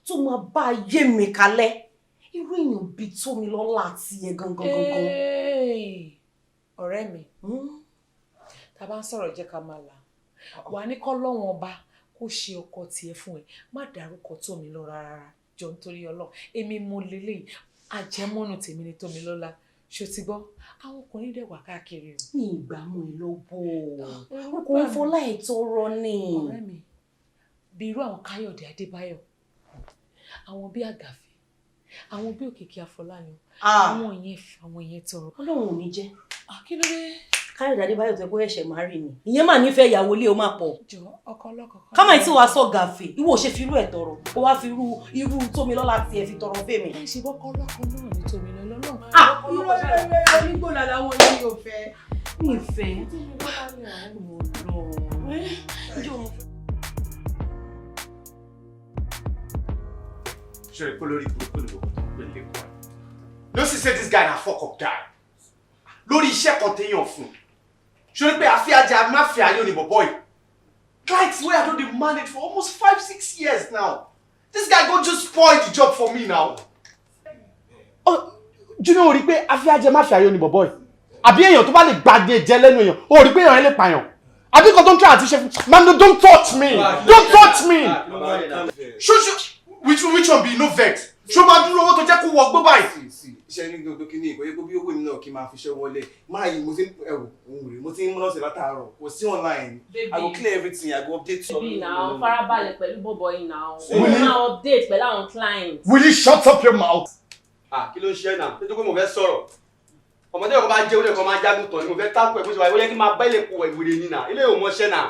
tó máa bá ayé mi kalẹ̀ irú èèyàn bíi Tómilọ́lá àti ẹ gangan.
Ọ̀rẹ́ mi tá a bá ń sọ̀rọ̀ jẹ́ ká máa là wà ní kọ́ lọ́wọ́n ọba kó ṣe ọkọ tiẹ̀ fún ẹ má dárúkọ Tómilọ́lá rárá jọ nítorí Ọlọ́run èmi mo lélẹ̀ àjẹmọ́nù tèmi ni Tómilọ́lá ṣó ti gbọ́ àwọn ọkùnrin dẹ̀ wà káàkiri o.
Ní ìgbàmú ẹ ló bò ó kò ń fọlá ìtọrọ ni.
Ọ̀rẹ́ mi bí irú àwọn Káyọ̀dé Adébáyọ̀ àwọn bí Àgàfẹ́ àwọn bí Òkìkí Afọláyan àwọn yẹn tọrọ.
Ọlọ́run ò ní jẹ́.
Kí ló dé
Kayode Adébáyọ̀ tó kó ẹ̀ṣẹ̀ máa rí ni. Ìyẹn máa nífẹ̀ẹ́ ìyàwó ilé o máa pọ̀.
Jọ ọkọ lọ́kọ.
Ká máa tí wàá sọ gàfè, ìwọ ò ṣe fi irú ẹ̀ tọrọ. Ó wá fi irú Tómilọ́lá tiẹ̀ fi tọrọ fèmí.
Ẹ ṣe bọ́kọ lọ́kọ náà ní Tómilọ́lá náà.
Irọ́ onígbò làlá wọn ní òfẹ́.
Mi ìfẹ́.
Sure, Kolori no, she said this guy na fuck up guy. Lórí iṣẹ́ kan téèyàn fún. Sure pé àfíàjà mafia yóò ní boy. Clients where I don't demand it for almost 5-6 years now. This guy go just spoil the job for me now. Oh, do you know rí pé àfíàjà mafia yóò ní boy? Àbí èèyàn tó bá lè gbàgbé jẹ lẹ́nu èèyàn. Ó rí pé èèyàn lè pààyàn. Àbí kan tó ń try àti ṣe man, no, don't touch me. Don't touch me. Which one be no vex? Ṣó máa dúró owó tó jẹ́ kó wọ gbó báyìí.
Iṣẹ́ ní gbogbo kìíní ìkọ́yé gbogbo owó mi náà kí n máa fi ṣẹ́ wọlé. Máa yìí mo ti ń múná sí látàárọ̀. Kò sí online. I go clear everything. I go update you.
Baby now, farabalẹ̀ pẹ̀lú bọ̀bọ̀ yìí now. Mo máa update pẹ̀lú àwọn clients.
Will you shut up your mouth?
Kí ló ń ṣe náà? Nítorí pé mo fẹ́ sọ̀rọ̀. Ọmọdé ọkọ̀ máa jẹ́ orí ẹ̀kọ́ máa jágùn tán ni mo fẹ́ tákù ẹ̀ bó ṣe wà ìwé kí n máa bá ilé kó ìwúre ní náà. Ilé ò mọṣẹ́ náà.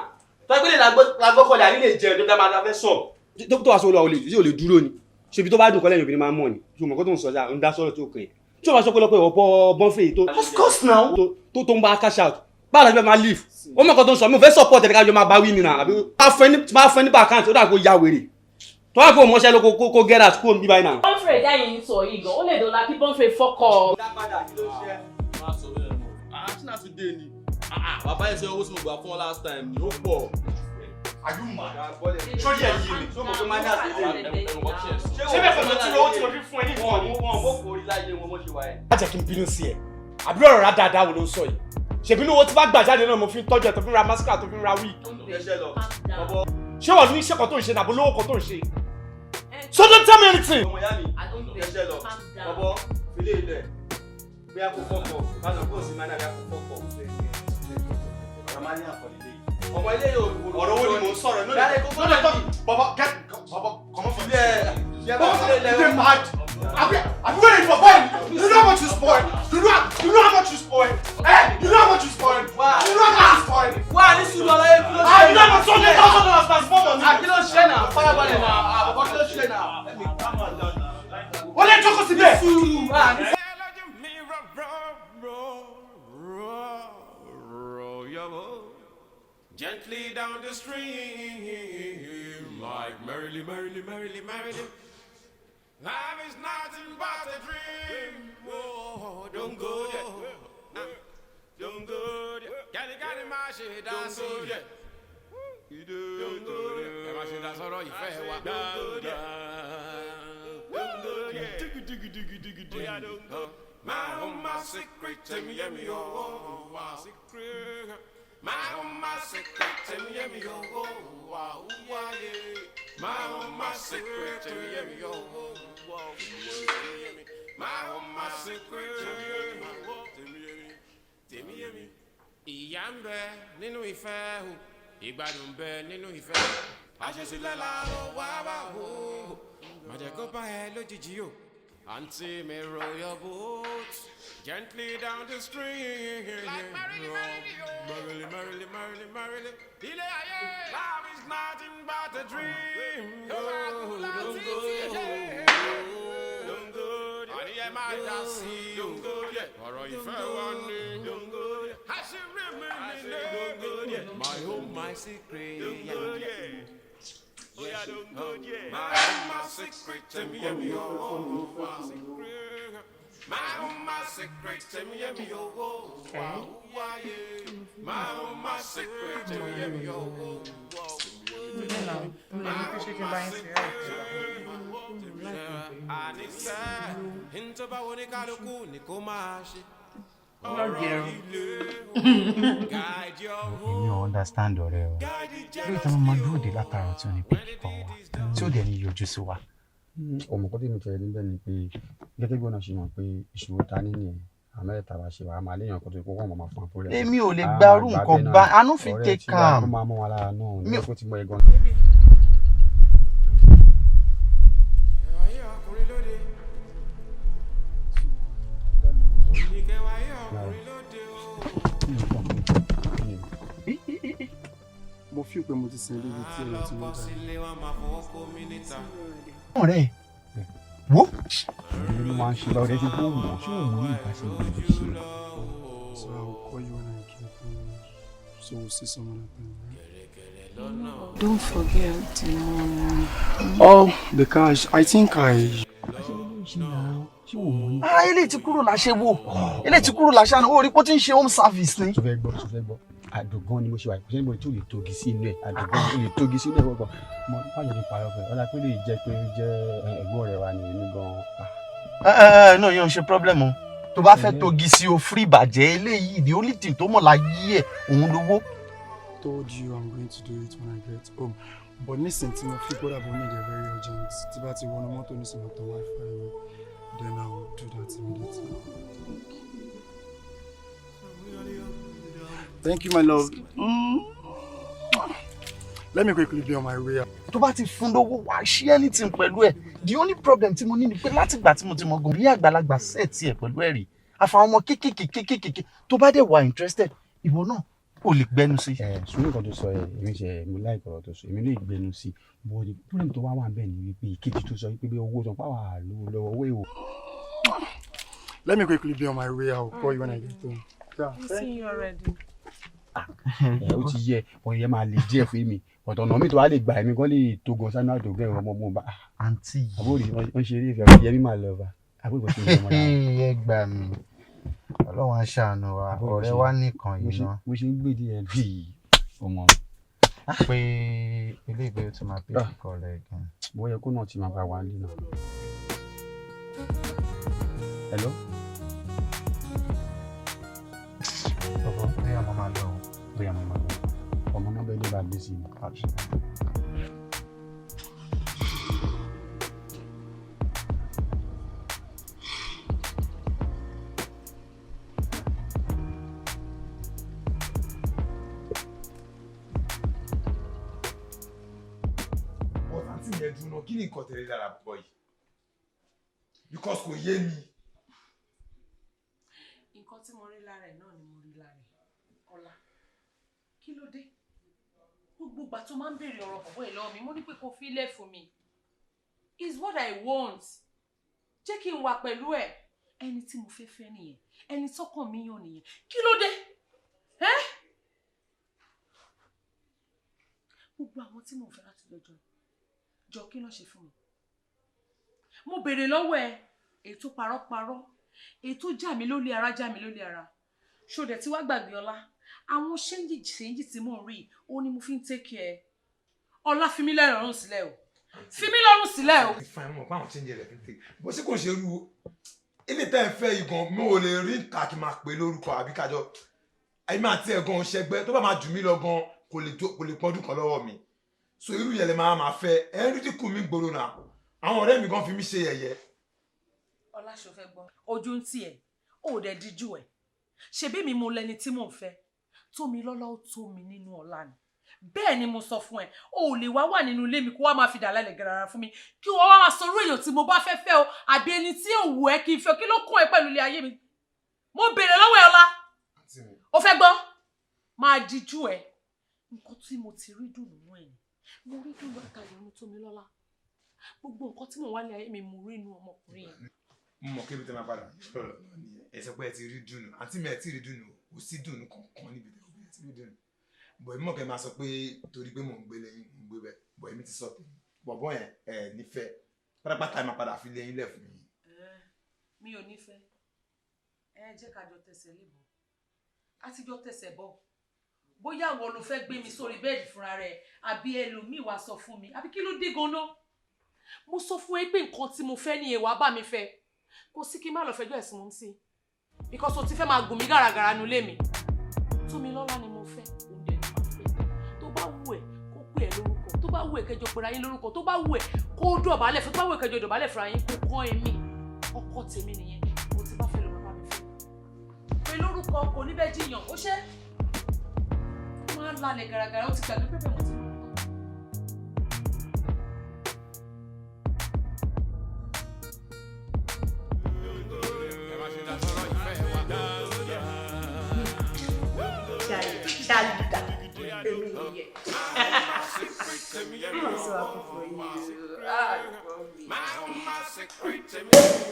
Tọ́gbélé lágbọ́kọ̀lẹ̀ àní lè jẹun tó dá máa fẹ́ sọ̀. Dókítà wa sọ olú àwọn olè dúró ni. Ṣebí tó bá dùn kọ́lẹ̀ obìnrin máa mọ̀ ni. Ṣùgbọ́n kó tó ń sọjá ń dá sọ̀rọ̀ tó kàn. Tí o bá sọ pé lọ́pọ̀ ìwọ̀pọ̀ bọ́nfẹ̀ tó.
Of course now.
Tó ń bá cash out. Báwo la ṣe fẹ́ máa leave? Ó mọ̀ kó tó ń sọ mi ò fẹ́ support ẹ̀ kájọ máa bá wí ni náà. Àbí máa fẹ́ nípa account ó dà kó ya wèrè. Tó wá kó mọṣẹ́ ló kó get out kó ń bí báyìí náà.
Bọ́nfẹ̀ dáyìn sọ yìí gan, ó lè dọ̀la kí bọ́nfẹ̀ fọ́kọ̀.
Bàbá yẹn ṣe owó tí mo gbà fún ọ last time ni ó pọ̀.
Are you mad? Ṣó yẹ yìí ni?
Ṣé mo fi máa ń dà sí ilé?
Ṣé bẹ́ẹ̀ fẹ́ tí owó tí mo fi fún ẹ ní ìfọ̀n ni?
Wọ́n bó kórìí láyé wọn mọ́ ṣe wáyé.
Má jẹ́ kí n bínú sí ẹ. Àbí ọ̀rọ̀ rá dáadáa wo ló ń sọ yìí? Ṣèbínú owó tí bá gbà jáde náà mo fi ń tọ́jú ẹ̀ tó fi ń ra mascara tó fi ń ra wig. Ṣé wọ́n ní iṣẹ́ kan tó ń ṣe nàbó lówó kan tó ń ṣe? So don't tell me anything.
Ọmọ ìyá mi, ẹṣẹ́ lọ, bọ́bọ́, filé ilẹ̀, bí a kò fọ́kọ̀, bá lọ kó o sì máa náà bí a kò fọ́kọ̀. Ọmọ ilé àkọlẹ̀ ọmọ ilé yóò
ọ̀rọ̀ wo ni mò ń sọ̀rọ̀ lónìí? Lọ́dọ̀ tó bàbá kọ́mọ́ fún mi. You're mad. I'm waiting for boy. You know how much you spoil. You know how much you spoil. You know how much you spoil. You know how much you spoil.
Wá ní sùúrù ọlọ́yẹ kí ló ṣe?
You know how much $100,000 transform on me.
Kí ló ṣe náà? Farabalẹ̀ náà, àbọ̀bọ̀ kí ló ṣe náà?
Ó lè jókòó síbẹ̀.
Sùúrù.
Gently down the stream, like merrily, merrily, merrily, merrily. Life is nothing but a dream. Oh, don't go there. Don't go there. Got it, my shit, that's so yeah. Don't go there. My shit, that's all you fair. Don't go there. Don't go there. Diggy, don't go. My secret, tell me, oh, my secret. My secret, tell me, oh, wow, yeah. My secret, tell me, oh, wow, my secret, tell me. Ìyà ń bẹ nínú ìfẹ́ o, ìgbádùn ń bẹ nínú ìfẹ́. Àṣesílẹ̀ la ó wá bá o, má jẹ́ kó bá ẹ lójijì o. Auntie, me row your boat gently down the stream. Like merrily, merrily, merrily, merrily, merrily. Love is nothing but a dream. Don't go. Honey, I might just see. Don't go yet. Or if I want it. Don't go yet. I should remember. My home, my secret. Don't go yet. Yeah, don't go yet. My secret, tell me, oh, my secret. My secret, tell me, oh, wow, yeah. My secret, tell me, oh, wow.
Èmi ò understand ọ̀rẹ́ o. Lórí tí wọ́n máa dúró de látara tí wọ́n ní pèkì kan wá tí ó dẹ̀ ní yọjú sí wa.
Ọmọ kan tí mi tẹ̀lé níbẹ̀ ni pé gẹ́gẹ́ bí ọ̀nà ṣe mọ̀ pé ìṣòro ta ní nìyẹn àmẹ́ta bá ṣe wà á máa léèyàn kan tó kó wọ́n máa fún àpòrẹ́.
Èmi ò lè gba irú nǹkan bá I no fit take calm.
Ọ̀rẹ́ tí wọ́n máa mọ́ wa lára náà ní ọkọ̀ tí mo ẹ̀gbọ́n.
fi pé mo ti sìn débi tí ẹ̀rọ ti mọ́ dáa.
ọ̀rẹ́ ẹ̀ wo èmi ló máa ń ṣe lọ́rẹ́ tí kò mọ̀ ṣé òun ní ìbáṣe ìgbìmọ̀ ṣe.
So I will call you when I get home. So we'll see someone at time, right?
Don't forget the money.
Oh, the cash. I think I.
Ilé tí kúrò láṣẹ wo. Ilé tí kúrò láṣẹ àná. Ó rí pé ó ti ń ṣe home service ni.
Tó fẹ́ gbọ́. Àdògán ni mo ṣe wà kò sẹ́ni tó lè togi sí inú ẹ̀ àdògán tó lè togi sí inú ẹ̀ gbọ́gbọ́ mo báyọ̀ ní parọ́ fẹ́ ọ̀la pé lè jẹ́ pé ó jẹ́ ẹ̀gbọ́n rẹ̀ wà ní èmi gan-an.
No, yóò ṣe problem o. Tó bá fẹ́ togi sí o free bàjẹ́ eléyìí the only thing tó mọ̀ láyé ẹ̀ òun lówó.
Told you I'm going to do it when I get home. But listen to me, people that need it very urgent. Tí bá ti wọnú mọ́tò ní sinmi tó Wi-Fi mi, then I will do that immediately. Thank you, my love. Let me quickly be on my way.
Tó bá ti fún lówó wá ṣe anything pẹ̀lú ẹ̀. The only problem tí mo ní ni pé láti ìgbà tí mo ti mọ̀ gan rí àgbàlagbà set ẹ̀ pẹ̀lú ẹ̀rí. Àfàwọn ọmọ kéékèèké tó bá dẹ̀ wà interested ìwọ náà o lè gbẹnu sí.
Sùn nǹkan tó sọ èmi ṣe mo láì kọ̀rọ̀ tó sọ èmi lè gbẹnu sí but the problem tó wá wà bẹ́ẹ̀ ni wípé ìkejì tó sọ wípé bí owó sọ pàwọ́ lọ́wọ́ owó èèwọ̀.
Let me quickly be on my way. I will call you when I get home. Yeah.
I'll see you already.
Ó ti yẹ ọ̀yẹ́ máa lè díẹ̀ fún mi ọ̀tọ̀ ọ̀nà mi tó wá lè gbà mí kọ́ lè tó gan sánú àdògún ẹ̀rọ ọmọ ọmọ bá.
Àǹtí
àbúrò wọ́n ṣe eré ìfẹ́ ọ̀rọ̀ yẹmí máa lọ bá àbúrò bó ṣe ń lọ
ẹ gbà mí Ọlọ́run á ṣàánú wa ọ̀rẹ́ wa nìkan yìí náà.
Mo ṣe ń gbé díẹ̀ bí ọmọ
pé ilé ìgbé tó máa pè kíkọ rẹ̀ gan.
Bó yẹ kó náà ti máa bá wa nílò. Hello.
Bóyá mo máa lọ.
Bóyá mo máa lọ. Ọmọ náà bẹ́ẹ̀ ló bá gbé sí i.
Kí ni nǹkan tẹ̀lé lára bọ̀ yìí? Because kò yé mi.
Nǹkan tí mo rí lára ẹ̀ náà ni mo rí lára ẹ̀. Ọlá, kí ló dé? Gbogbo ìgbà tó máa ń béèrè ọ̀rọ̀ bọ̀bọ̀ ẹ̀ lọ́wọ́ mi, mo ní pé kó fi lẹ̀ fún mi. It's what I want. Jẹ́ kí n wà pẹ̀lú ẹ̀. Ẹni tí mo fẹ́ fẹ́ nìyẹn. Ẹni tọ́kàn mi yàn nìyẹn. Kí ló dé? Gbogbo àwọn tí mo fẹ́ láti lọ́jọ́ jọ kí ló ṣe fún mi. Mo béèrè lọ́wọ́ ẹ ètò parọ́parọ́ ètò já mi lólé ara ṣó dẹ̀ tí wá gbàgbé Ọlá àwọn ṣéǹjì tí mò ń rí ó ní mo fi ń take care Ọlá fi mí lọ́rùn sílẹ̀ o fi mí lọ́rùn sílẹ̀ o.
ìfàyàn mọ̀ pé àwọn ṣéǹjì rẹ̀ fi ń take bó ṣe kò ṣe rú ilé tẹ́ ẹ fẹ́ igan mi ò lè rí nǹkan kí n máa pè lórúkọ àbí kájọ ẹ̀yin máa tí ẹ̀ gan ṣẹgbẹ́ tó bá máa jù mí lọ gan kò lè pọ́dún kan lọ́wọ́ mi so irú yẹn lè máa fẹ́ ẹ̀ ń rí dínkù mi gbòòrò náà àwọn ọ̀rẹ́ mi gan fi mí ṣe yẹ̀yẹ́.
Ọlá ṣo fẹ́ gbọ́ ojú ń tì ẹ́ ó dẹ̀ díjú ẹ̀ ṣebí mi mo lẹni tí mò ń fẹ́ tómi lọ́lá ó tó mi nínú ọlá ni bẹ́ẹ̀ ni mo sọ fún ẹ o ò lè wá nínú ilé mi kó wá máa fi dà lálẹ́ gẹ̀rẹ́ra fún mi kí wọ́n wá máa sọ̀rọ̀ èèyàn tí mo bá fẹ́ fẹ́ o àbí ẹni tí ò wù ẹ́ kí n fẹ́ kí ló kún ẹ pẹ̀lú ilé ayé mi mo béèrè lọ́wọ́ ẹ Ọlá o fẹ́ gbọ́ máa díjú ẹ nǹkan tí mo ti rí dùn nínú ẹ mo rí dùn látàrí ohun tómi lọ́lá gbogbo nǹkan tí mo wá ní ayé mi mo rí inú ọmọkùnrin yẹn.
mo mọ̀ kébi tẹ́ máa padà sọ̀rọ̀ nìyẹn ẹ sọ pé ẹ ti rí dùnú àǹtí mi ẹ ti rí dùnú kò sí dùnú kankan níbi tẹ́ ẹ ti rí dùnú bọ̀ èmi mọ̀ kẹ́ máa sọ pé torí pé mò ń gbé lẹ́yìn mò ń gbé bẹ́ẹ̀ bọ̀ èmi ti sọ tèmi bọ̀bọ̀ yẹn ẹ nífẹ̀ẹ́ pátápátá máa padà fi lẹ́yìn lẹ̀ fún mi.
mi ò nífẹ̀ẹ́ ẹ jẹ́ ká jọ tẹsẹ̀ lébọ̀ á ti jọ tẹsẹ̀ bọ̀ bóyá wo ló fẹ́ gbé mi sórí bẹ́ẹ̀dì fúnra rẹ̀ àbí ẹlòmíì wá sọ fún mi àbí kí ló dé gan-an mo sọ fún ẹ pé nǹkan tí mo fẹ́ ní ẹwà bá mi fẹ́ kò sí kí n má lọ fẹjọ́ ẹ̀sùn mọ́ sí because o ti fẹ́ máa gùn mí gàràgàrà nu lé mi tómi lọ́lá ni mo fẹ́ òun dẹ̀ ní máa fẹ́ tó bá wù ẹ́ kó pè ẹ́ lórúkọ tó bá wù ẹ́ kẹjọ pera yín lórúkọ tó bá wù ẹ́ kó dọ̀bálẹ̀ fún tó bá wù ẹ́ kẹjọ dọ̀bálẹ̀ fúnra yín kó kán èmi ọkọ tèmi nìyẹn o ti bá fẹ́ lọ bá mi fẹ́ pé lórúkọ kò ní bẹ́ẹ̀ jiyàn ó ṣe máa ń lálẹ́ gàràgàrà ó ti gbàgbé pépè mo ti mọ̀.
I'm
so happy for you.
My secret.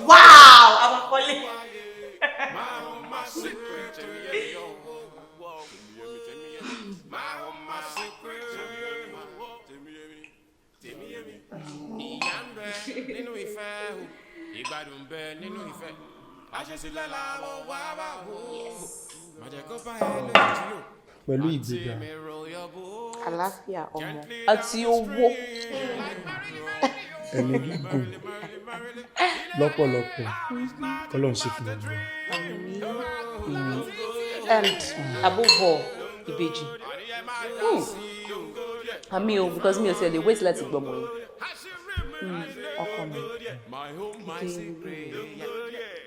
Wow! I'm a colleague.
My secret. My secret. Ìyà ń bẹ nínú ìfẹ́ o, ìgbádùn ń bẹ nínú ìfẹ́. Àṣesílẹ̀ làwọn wá bá wò. Má jẹ́ kó bá ẹ lójijì o.
Pẹ̀lú ìgbéga.
Àlàáfíà ọmọ àti owó.
Ẹ̀mí gígùn lọ́pọ̀lọpọ̀ Ọlọ́run ṣe fún mi.
And above all, ìbejì.
Àmì o, because mi ò ṣe lè wait láti gbọ́mọ yìí.
Ọkọ mi,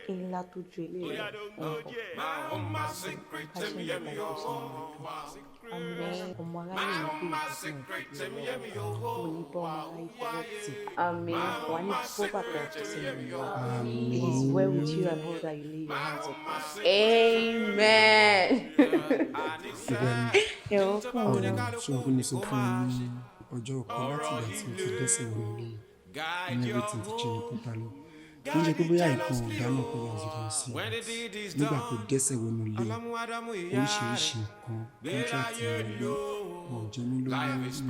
ńlá tó ju ilé rẹ̀ ọmọ aláyé ń gbé ìdílé mo ní bọ́ ọmọ aláyé fọwọ́ tì. Àmín. Wà ní bó bàtà ọ̀tún sí mi wá. It is well with you and all that you lay your hands upon. Amen.
Àwọn tí wọ́n ní sọ fún mi ní ọjọ́ ọ̀pọ̀ láti ìgbà tí o ti dẹ́sẹ̀ wọnú ilé and everything ti change totally. Wọ́n jẹ́ pé bóyá nǹkan ọ̀gá náà kọ́ wọ́n ti lọ sí nígbà tó dẹ́sẹ̀ wọnú ilé oríṣiríṣi nǹkan contract ìrọ̀lẹ́ wọn jẹ́ mí lórí ní ìṣù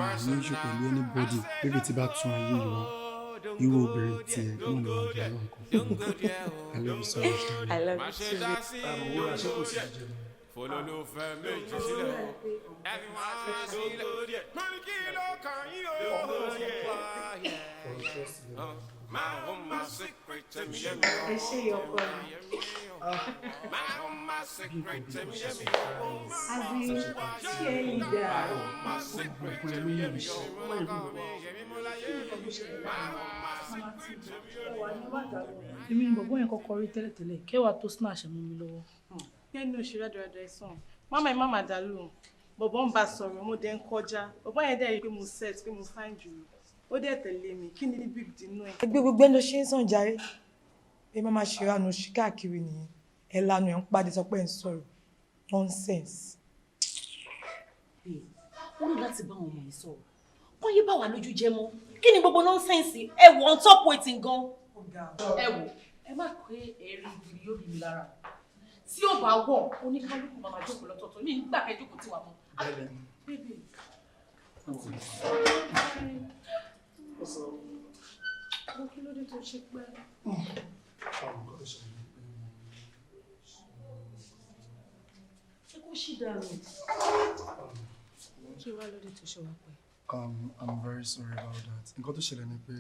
pẹ̀lú anybody bébí tí bá tún ayé ìwọ irú obìnrin tiẹ̀ náà ni wọ́n jẹ́ náà kan. I love you so much.
I love you too.
Àmọ́ àṣekò sí ìjẹ́ mi.
Folólùfẹ́ méjì sílẹ̀ o, ẹ̀fí máa ṣe sílẹ̀ o, mọ́ni kí ló kàn yín o. My secret, tell me,
I see your point.
my secret, tell me,
As in cheerleader.
Èmi ni bọ̀bọ́ yẹn kọ́kọ́ rí tẹ́lẹ̀tẹ́lẹ̀ kẹwàá tó snatch mú mi lọ́wọ́.
Nínú òṣèré dáadáa ẹ̀sán. Máma ẹ̀ máma dà lóhùn. Bọ̀bọ́ ń bá sọ̀rọ̀ mo dẹ̀ ń kọjá. Bọ̀bọ́ yẹn dẹ̀ rí pé mo set pé mo fine jù lọ. Ó dẹ̀ tẹ̀lé mi. Kí ni big dínú ẹ̀?
Ẹgbẹ́ gbogbo ẹni ló ṣe ń sàn jàre. Ẹ má máa ṣe ìranù sí káàkiri nìyẹn. Ẹ lanu ẹ̀ ń pàdé sọ pé ẹ̀ ń sọ̀rọ̀. Nonsense.
Ó ní láti bá àwọn ọmọ yìí sọ̀rọ̀. Wọ́n yé bá wa lójú jẹ mọ́. Kí ni gbogbo nonsense? Ẹ wọ on top waiting gan. Ẹ wò, ẹ má pé ẹ̀rí ìgbìrì yóò bí mi lára. Tí ó bá wọ̀, oníkálukú máa máa jókòó lọ́tọ̀ọ̀tọ̀. Mi nígbà kẹ́ jókòó tí wà mọ́. Bébè.
Kí ló dé tó ṣe pẹ́?
Ṣé kó ṣì dànù?
Kí wá ló dé tó ṣe wá pẹ́?
I'm very sorry about that. Nǹkan tó ṣẹlẹ̀ ni pé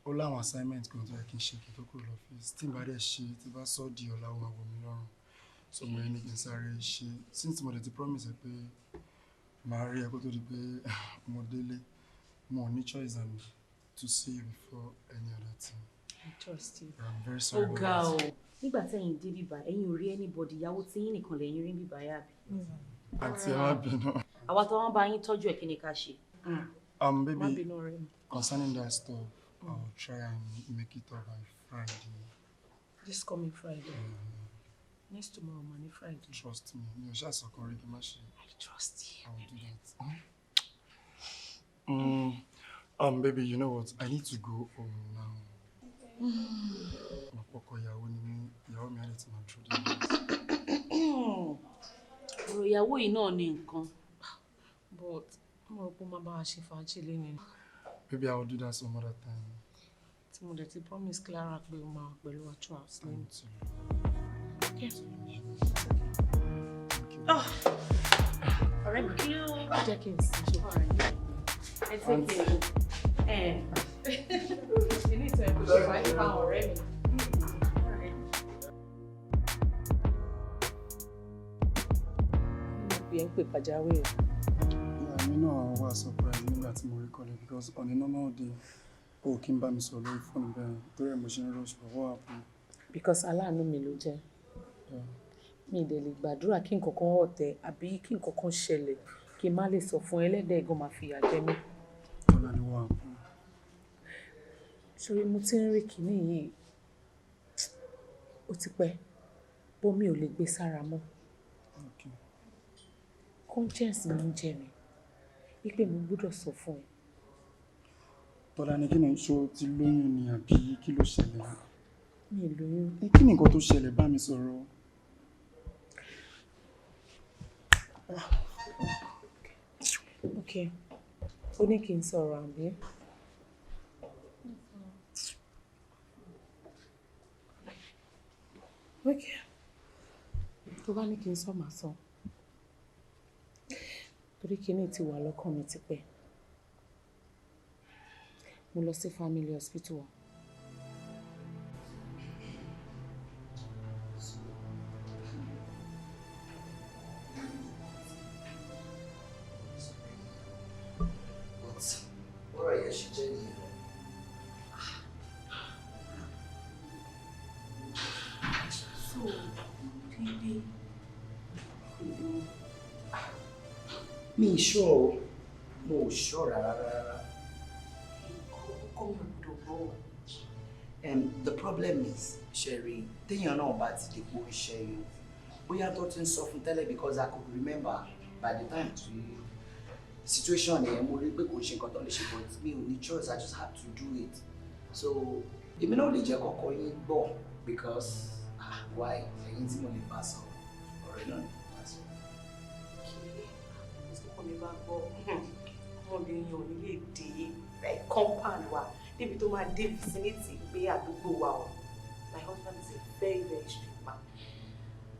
ó láwọn assignment kan tó yẹ kí n ṣe kí n tó kúrò lọ́fíìsì. Tí n bá dẹ̀ ṣe, tí bá sọ di ọ̀la ó máa wọ̀ mí lọ́rùn. So mo ní kí n sáré ṣe. Since mo dẹ̀ ti promise ẹ pé màá rí ẹ kó tó di pé mo délé, mo ní choice than to see you before any other thing.
I trust you.
I'm very sorry about
that. Ó ga o.
that.
Nígbà tẹ́yìn dé bíbá, ẹ̀yin ò rí anybody ìyàwó tí yín nìkan lẹ́yìn rí bíbá yá bí.
Àǹtí ẹ má bínú.
Àwa tó wọ́n bá yín tọ́jú ẹ̀ kí ni ká ṣe.
Baby, concerning that stuff, I'll try and make it up by Friday.
This coming Friday. Next tomorrow morning, Friday.
Trust me. You're just a correct machine.
I trust you.
I'll do that. Baby, you know what? I need to go home now.
Ọ̀rọ̀ ìyàwó yìí náà ní nǹkan.
But mo rò pé ó máa bá wa ṣe fàájì lẹ́nu.
Maybe I will do that some other time.
Tí mo dẹ̀ ti promise Clara pé ó máa pẹ̀lú wa trust lẹ́nu.
Ọ̀rẹ́ mi kí ló
jẹ́ kí n sì ṣe fún ara yìí.
Ẹ ti kí
Ilé ìtọ́ ẹ̀kọ́ ṣe fàájì fáwọn ọ̀rẹ́ mi.
Yẹn pè pàjáwìrì.
Èmi náà wà surprise nígbà tí mo rí kọ́lé because on a normal day o kí n bá mi sọ lórí fóònù bẹ́ẹ̀ torí ẹ̀ mo ṣe ń rush for what happened.
Because aláàánú mi ló jẹ́. Mi ì dẹ̀ lè gbàdúrà kí nǹkankan ọ̀tẹ̀ àbí kí nǹkankan ṣẹlẹ̀ kí n má lè sọ fún ẹlẹ́dẹ̀ẹ́ gan máa fìyà jẹ mí.
Ọ̀la ni wọ́n á.
Ṣorí mo ti ń rí kìíní yìí ó ti pẹ́ bó mi ò lè gbé sára mọ́. Conscience mi ń jẹ mi wípé mo gbọ́dọ̀ sọ fún ẹ
Tọ́lá ní kí ni ṣó ti lóyún ni àbí kí ló ṣẹlẹ̀?
Mi ò lóyún.
Kí ni nǹkan tó ṣẹlẹ̀ bá mi sọ̀rọ̀?
Okay. Ó ní kí n sọ̀rọ̀ àbí? Okay. Tó bá ní kí n sọ màá sọ. Torí kíní ti wà lọ́kàn mi tipẹ́. Mo lọ sí family hospital.
Ọ̀rọ̀ yẹn ṣe jẹ́ nìyẹn. So, baby, mi ìṣọ́ o, mo ò ṣọ́ rárá. The problem is, Sherry, téèyàn náà bá ti dìpọ̀ iṣẹ́ yìí, bóyá tó ti ń sọ fún tẹ́lẹ̀ because I could remember by the time to situation yẹn mo rí pé kò ṣe nǹkan tó lè ṣe but mi ò ní choice, I just have to do it. So èmi náà lè jẹ́ kọ́kọ́ yín gbọ́ because why ẹ̀yin tí mo lè bá sọ ọ̀rẹ́ náà lè bá sọ.
Ọkọ mi bá gbọ́ ọmọbìnrin yẹn ò ní lè dé compound wa débi tó máa dé vicinity gbé àdúgbò wa o. My husband is a very very strict man.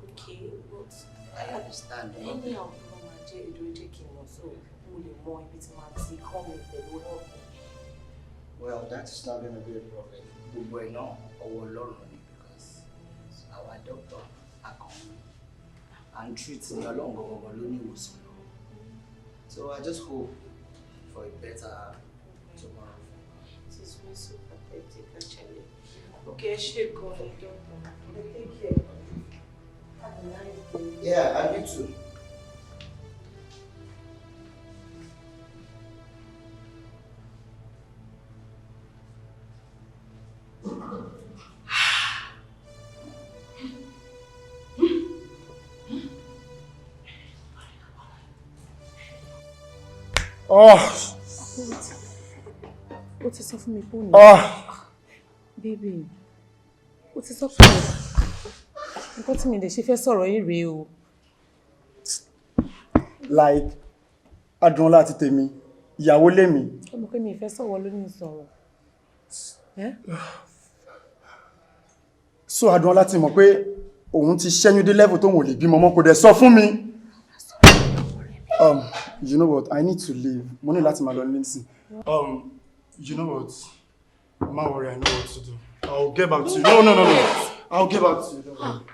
Okay, but
I understand.
Any of them máa jẹ́ ìdúró kí n lọ so mo lè mọ ibi tí máa ti kọ́ mi pẹ̀lú help.
Well, that is not going to be a problem. Gbogbo ẹ̀ náà ọwọ́ Ọlọ́run ni because our doctor akọ̀wé and treat ní Ọlọ́run gbọ̀ngàn ló ní ìwòsàn lọ. So I just hope for a better tomorrow.
It is really so pathetic actually. Okay, she go and doctor. Take care. Have a nice day.
Yeah, and you too.
Ó ti sọ fún mi pé baby, ó ti sọ fún mi. Nǹkan tí mi lè ṣe fẹ́ sọ̀rọ̀ yìí rèé o.
Like Adunla àti tèmi, ìyàwó lémi.
Ó mọ̀ pé mi fẹ́ sọ̀rọ̀ lónìí sọ̀rọ̀.
So Adunla ti mọ̀ pé òun ti ṣẹ́yún dé level tóun ò lè bímọ mọ́ kò dẹ̀ sọ fún mi. You know what? I need to leave. Mo ní láti máa lọ nísìn. You know what? Má worry, I know what to do. I'll get back to you. No. I'll get back to you. Don't worry.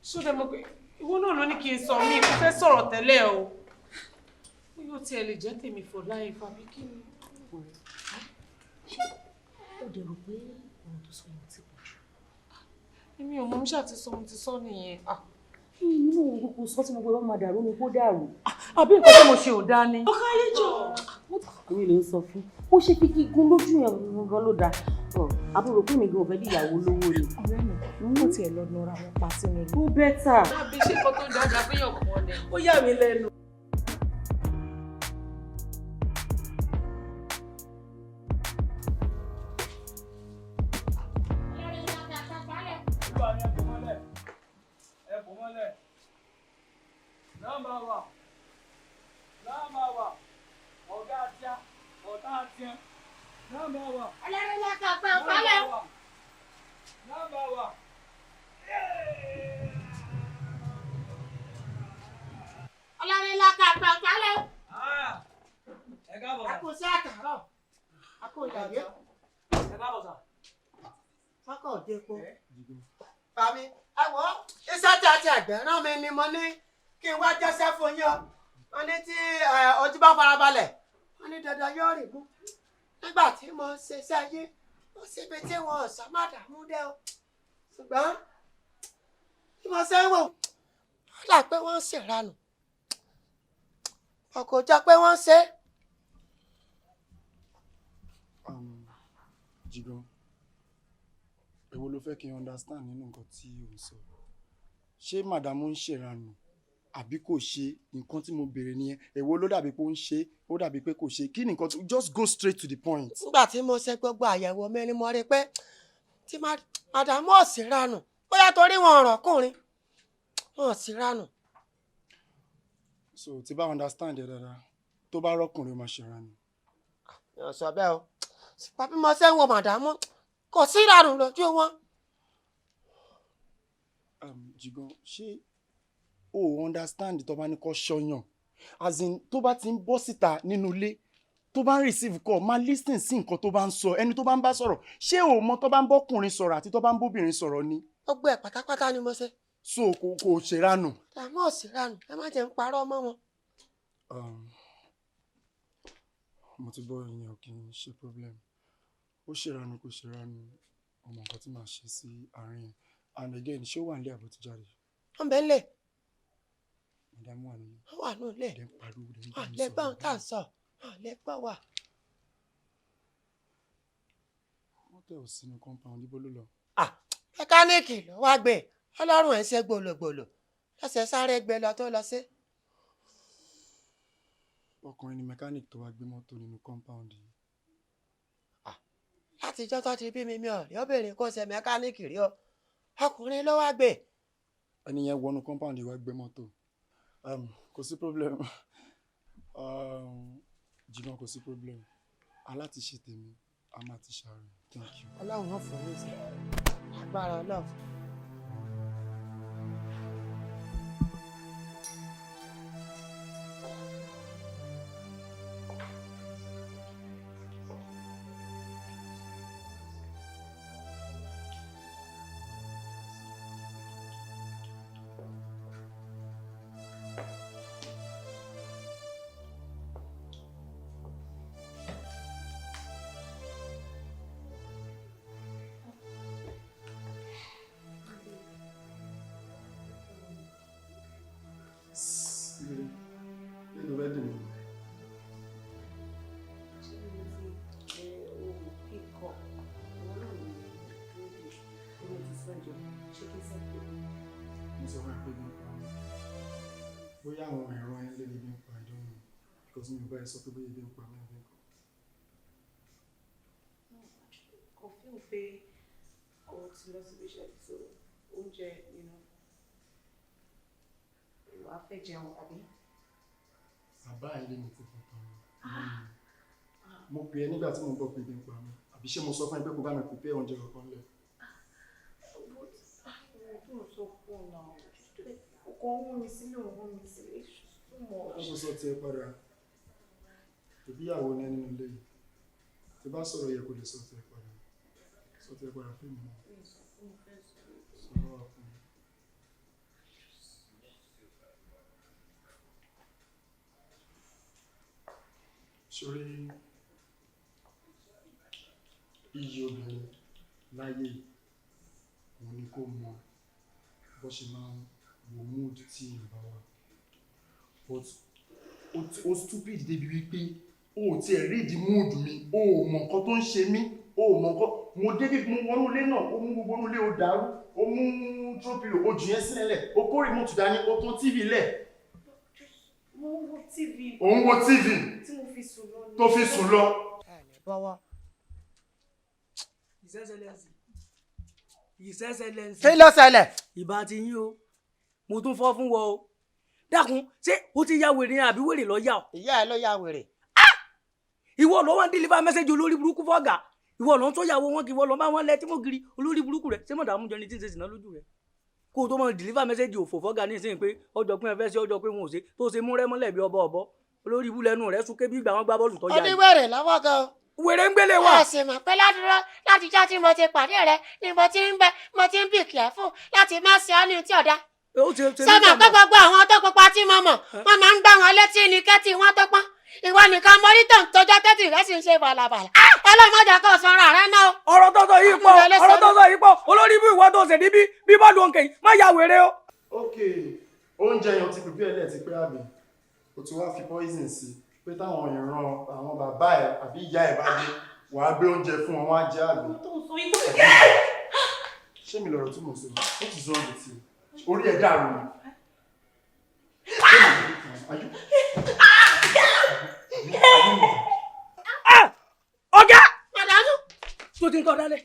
So dem pé ìwọ náà ló ní kí n sọ mi kò fẹ́ sọ̀rọ̀ tẹ́lẹ̀ o. Ó yóò tiẹ̀ lè jẹ́ tèmi for life àbí kí ni.
Ó dẹ̀ rò pé ohun tó sọ yẹn ti pọ̀ jù.
Èmi ò mọ̀ ṣáà ti sọ ohun ti sọ nìyẹn.
Inú òun kúkú sọ tí mo gbọ́dọ̀ máa dàrú ni kó dàrú. Àbí nǹkan tí mo ṣe ò dáa ni.
Ọkọ ayé jọ.
Èmi ló ń sọ fún. Ó ṣe kíkí gun lójú yẹn gan ló dáa. Àbúrò pé mi gan ò fẹ́ di ìyàwó lówó ni.
Ọ̀rẹ́ mi, wọ́n tiẹ̀ lọ nọra wọn pa sínú ilé.
Ó bẹ́tà.
Àbí ṣe nǹkan tó dáadáa fẹ́yàn kan ni. Ó yà mí lẹ́nu.
Fami, ẹ wo, iṣẹ́ tí a ti ẹ̀gbẹ́ rán mi ni mo ní kí n wá jẹ́sẹ́ fún yín o. Wọ́n ní tí ojú bá farabalẹ̀, wọ́n ní dandan yóò rí mú. Nígbà tí mo ṣiṣẹ́ yín, mo síbi tí wọn ò sọ má dààmú dé o. Ṣùgbọ́n bí mo ṣe ń wò, ó dà pé wọ́n ń ṣèranù. Kò jọ pé wọ́n ń ṣe.
Jigo, èwo ló fẹ́ kí n understand nínú nǹkan tí o ń sọ? Ṣé màdàmú ń ṣèranù àbí kò ṣe nǹkan tí mo béèrè nìyẹn èwo ló dàbí pé ó ń ṣe ó dàbí pé kò ṣe kí ni nǹkan just go straight to the point.
nígbà tí mo ṣe gbogbo àyẹ̀wò mi ni mo rí pé tí màdàmú ò sí ránù bóyá torí wọn ọ̀rọ̀ ọkùnrin wọn ò sí ránù.
so tí bá understand ẹ dáadáa tó bá rọkùnrin máa ṣe ránù.
yóò sọ bẹ́ẹ̀ o bí mo ṣe ń wo màdàmú kò sí ránù lójú wọn.
Jigan ṣé o understand tó bá ní kó ṣọyàn as in tó bá ti ń bọ́ síta nínú ilé tó bá ń receive call máa listen sí nǹkan tó bá ń sọ ẹni tó bá ń bá sọ̀rọ̀ ṣé o mọ tó bá ń bọ́kùnrin sọ̀rọ̀ àti tó bá ń bóbìnrin sọ̀rọ̀ ni.
gbogbo ẹ̀ pátápátá ni mo ṣe.
so kò ṣèrànù.
màdàmú ò sí ránù ẹ má jẹ́ ń parọ́ mọ́ wọn.
mo ti gbọ́ ìyẹn ò kì í ṣe problem ó ṣèrànù kò ṣèrànù ọmọ nǹkan tí màá ṣe sí àárín yẹn and again ṣé ó wà nílé àbò ti jáde.
wọ́n bẹ́ẹ̀ lè.
màdàmú wà nílé.
wọ́n wà nílé. lẹ́gbọ́n tá à ń sọ lẹ́gbọ́n wà.
wọ́n tẹ̀ ọ́ sínú compound ibo ló lọ.
mẹkáníìkì ló wá gbé ọlọ́run ẹ̀ ń ṣe gbòlògbòlò lọ́sẹ̀ sáré gbé lọ tó lọ sí.
ọkùnrin ni mẹkáníìkì tó wá gbé mọ́tò nínú compound yìí.
látijọ́ tó ti bí mi ò rí obìnrin kó ṣe mẹkáníìkì rí o ọkùnrin ló wá gbé.
ẹni yẹn wọnú compound yìí wá gbé mọ́tò kò sí problem Jigan kò sí problem aláti ṣe tèmi a máa ti ṣàárẹ̀ thank you.
ọlọ́run ò fún mi sí agbára ọlọ́run.
Nínú wedding mi. Mo sọ fún ẹ pé bí n pa mí. Bóyá àwọn ẹ̀rọ ẹ̀ lè bí n pa I don't know because mi ò bá ẹ sọ pé bóyá bí n pa mí àbí nǹkan.
Kò fún un pé o ti lọ síbi iṣẹ́ tó oúnjẹ wà á fẹ́ jẹun àbí.
Bàbá ilé mi ti pọ̀ tán. Mo pè ẹ́ nígbà tí mo gbọ́ pé bí n pa mí. Àbí ṣé mo sọ fún ẹ pé kò bá mi prepare oúnjẹ kankan lẹ̀?
Mo sọ fún ọ náà. Ọkọ ohun mi sílẹ̀ ohun mi sílẹ̀ súnmọ́.
Ó sọ tí ẹ padà. Ìbíyàwó ní ẹni nílé yìí. Tí bá sọ̀rọ̀ yẹ kò lè sọ tí ẹ padà. Sọ tí ẹ padà fún mi náà. Sọ̀rọ̀ wà fún mi. Sórí iye obìnrin láyé òun ni kò mọ bó ṣe máa ń wo mood tí èèyàn bá wà but ó stupid débi wípé o ò tiẹ̀ read mood mi o ò mọ nǹkan tó ń ṣe mí o ò mọ nǹkan mo débi mo wọnú ilé náà ó mú gbogbo ilé ó dàrú ó mú trópìlò ó jù yẹn sílẹ̀ lẹ̀ ó kó remote dání ó tán tv lẹ̀.
Mo wo TV.
Ò ń wo TV.
Tí mo fi sùn lọ.
Tó fi sùn lọ.
bọ́wọ́.
Ìṣẹ́ṣẹlẹ̀nsì.
kí ló ṣẹlẹ̀.
ìbá ti yín o mo tún fọ́ fún wọ o dákun ṣé o ti ya wèrè àbí wèrè lọ yà o.
ìyá ẹ ló ya wèrè.
ìwọ ló wá ń deliver message olórí burúkú fọ́gà ìwọ ló ń tó yàwó wọn kì ìwọ ló bá wọn lẹ tí mo giri olórí burúkú rẹ ṣé mọ̀dàmú jọ ni tí ń ṣe sìnà lójú rẹ kó o tó mọ deliver message òfò fọ́gà ní ìsìn pé ọjọ́ pé ẹ fẹ́ ṣe ọjọ́ pé wọn ò ṣe tó ṣe mú rẹ́mọ́lẹ̀ bí ọbọ̀ ọbọ̀ olórí ibú lẹ́nu rẹ̀ súnké bí ìgbà wọn gbá bọ́ọ̀lù tó yá.
ó ní wèrè lọ́wọ́ gan.
wèrè ń gbélé wa.
ẹ sì mọ̀ pé ládùúrà látijọ́ tí mo ti pàdé rẹ ni mo ti ń bì kẹ́fù láti má ṣe ọ́ ní tí ọ̀dá. sọ́mọ̀ pé gbogbo àwọn tó pupa tí mo mọ̀ wọ́n máa ń gbá wọn létí ní kẹ́tì wọn tó pọ́n ìwọ nìkan mọ́rítọ̀ tọjọ́ tẹ́tì rẹ sì ń ṣe bàlàbàlà ọlọ́mọdé kò sanra rẹ náà.
ọ̀rọ̀ tó sọ yìí pọ̀ olórí ibú ìwọ tó ṣe ní bí bọ́ọ̀lù òǹkè yìí má ya wèrè o.
ok oúnjẹ yẹn ti prepare lẹ́ẹ̀ ti pé àbí o ti wá fi poison sí pé táwọn ìran àwọn bàbá ẹ àbí ìyá ẹ bá dé wàá gbé oúnjẹ fún wọn wá jẹ àbí. ṣé mi lọ̀rọ̀ tí mo sọ ó ti sọ ọ́n létí orí ẹ̀ dàrú ni.
tọ́ dálẹ̀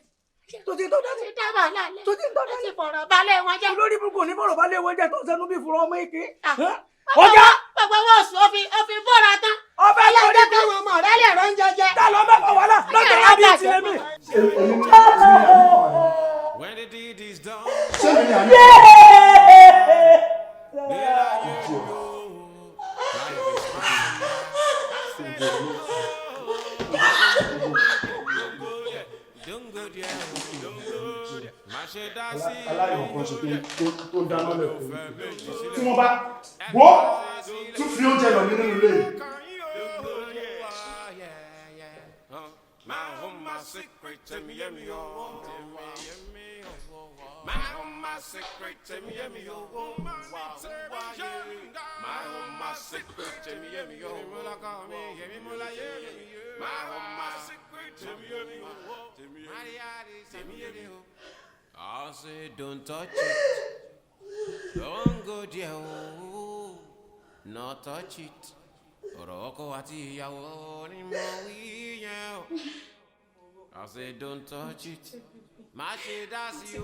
tó ti tọ́ dálẹ̀
dá wàhálà lẹ̀
tó ti tọ́ dálẹ̀
ti fọ̀rọ̀ balẹ̀ wọn jẹ́.
olórí burúkú ní fọ̀rọ̀ balẹ̀ wọn jẹ́ tó sẹ́nu bí fúnra ọmọ èké.
ọjà gbogbo wọn sùn òfin bọ́ra tán.
ọbẹ̀
ló dé kí wọn mọ̀ rẹ́lẹ̀ rọ́ ń jẹjẹ.
tá ló bẹ̀ kọ̀ wàhálà lọ́jọ́ wá bí ti lémi.
When the deed is done,
aláyọ̀ kan ṣe tó dáná lẹ́kọ̀ọ́ tí wọ́n bá wọ́ tún fi oúnjẹ lọ nínú ilé yìí.
my secret, tell me, my secret, tell me, my secret, tell me, I say, don't touch it, don't go there, oh, not touch it. Roko ati yawo ni mo wi yan. I say don't touch it. Má ṣe dá sí o.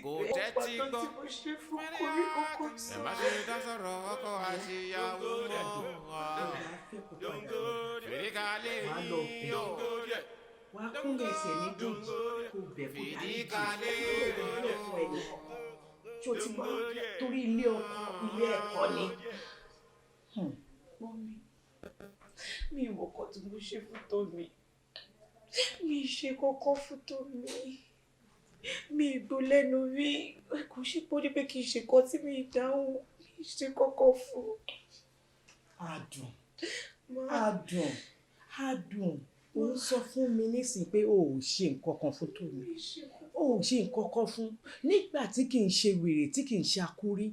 Kò tẹ́tí gbọ́. Ẹ má ṣe dá sọ̀rọ̀ ọkọ àti ìyàwó mọ́. Fìdíkàlẹ̀ yìí o.
Wà á kúnlẹ̀ ẹsẹ̀ méjèèjì kó bẹ̀ kó dárí jì fún ẹnì kan. Ṣó ti gbọ́ torí ilé ọkọ ilé ẹ̀kọ́ ni.
Mọ́mí, mi ò mọ̀kọ́ tí mo ṣe fún Tómi. Mi ṣe kọ́kọ́ fún Tómi. Mi ìgbó lẹ́nu rí. Kò ṣe pọ́ ní pé kì í ṣe kọ́ tí mi ìdáhùn. Mi ṣe kọ́kọ́ fún.
Adùn. Ó ń sọ fún mi nísìnyí pé o ò ṣe nǹkan kan fún Tómi. O ò ṣe nǹkan kan fún. Nígbà tí kì í ṣe wèrè tí kì í ṣe akúrí,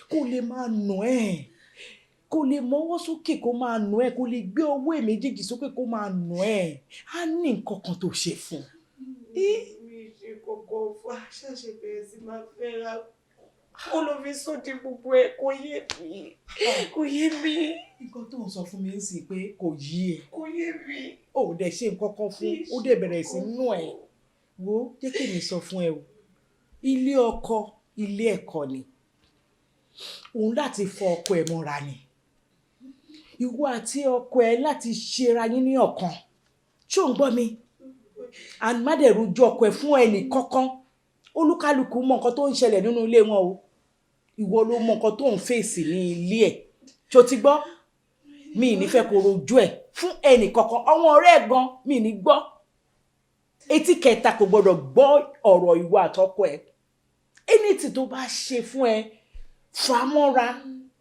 kó lè máa nà ẹ́. Kò lè mọ́wọ́ sókè kó máa nù ẹ́, kò lè gbé ọwọ́ ẹ̀ méjèèjì sókè kó máa nù ẹ́. Á ní nǹkan kan tó ṣe fún.
Mi ṣe kọ́kọ́ fún aṣáṣe bẹ̀rẹ̀ sí máa fẹ́ra. Ó ló fi sóde gbogbo ẹ̀ kò yé mi. Kò yé mi.
Nǹkan tó ń sọ fún mi ń sìn pé kò yí ẹ.
Kò yé mi.
Ó dẹ̀ ṣe nǹkan kan fún, ó dẹ̀ bẹ̀rẹ̀ sí nù ẹ̀. Wo jẹ́ kí mi sọ fún ẹ o. Ilé ọkọ, ilé ẹ̀kọ́ ni. Òun láti fọ ọkọ ẹ̀ mọ́ra ni. Ìwọ àti ọkọ ẹ láti ṣera yín ní ọ̀kan. Ṣó ń gbọ́ mi? And má dẹ̀ rújú ọkọ ẹ fún ẹnì kankan. Olúkálùkù mọ nǹkan tó ń ṣẹlẹ̀ nínú ilé wọn o. Ìwọ ló mọ nǹkan tó ń fèsì ní ilé ẹ̀. Ṣó ti gbọ́? Mi ní fẹ́ kó rojú ẹ̀ fún ẹnì kankan. Àwọn ọ̀rẹ́ ẹ̀ gan mi ní gbọ́. Etí kẹta kò gbọdọ̀ gbọ́ ọ̀rọ̀ ìwọ àtọkọ ẹ. Anything tó bá ṣe fún ẹ, fà á mọ́ra.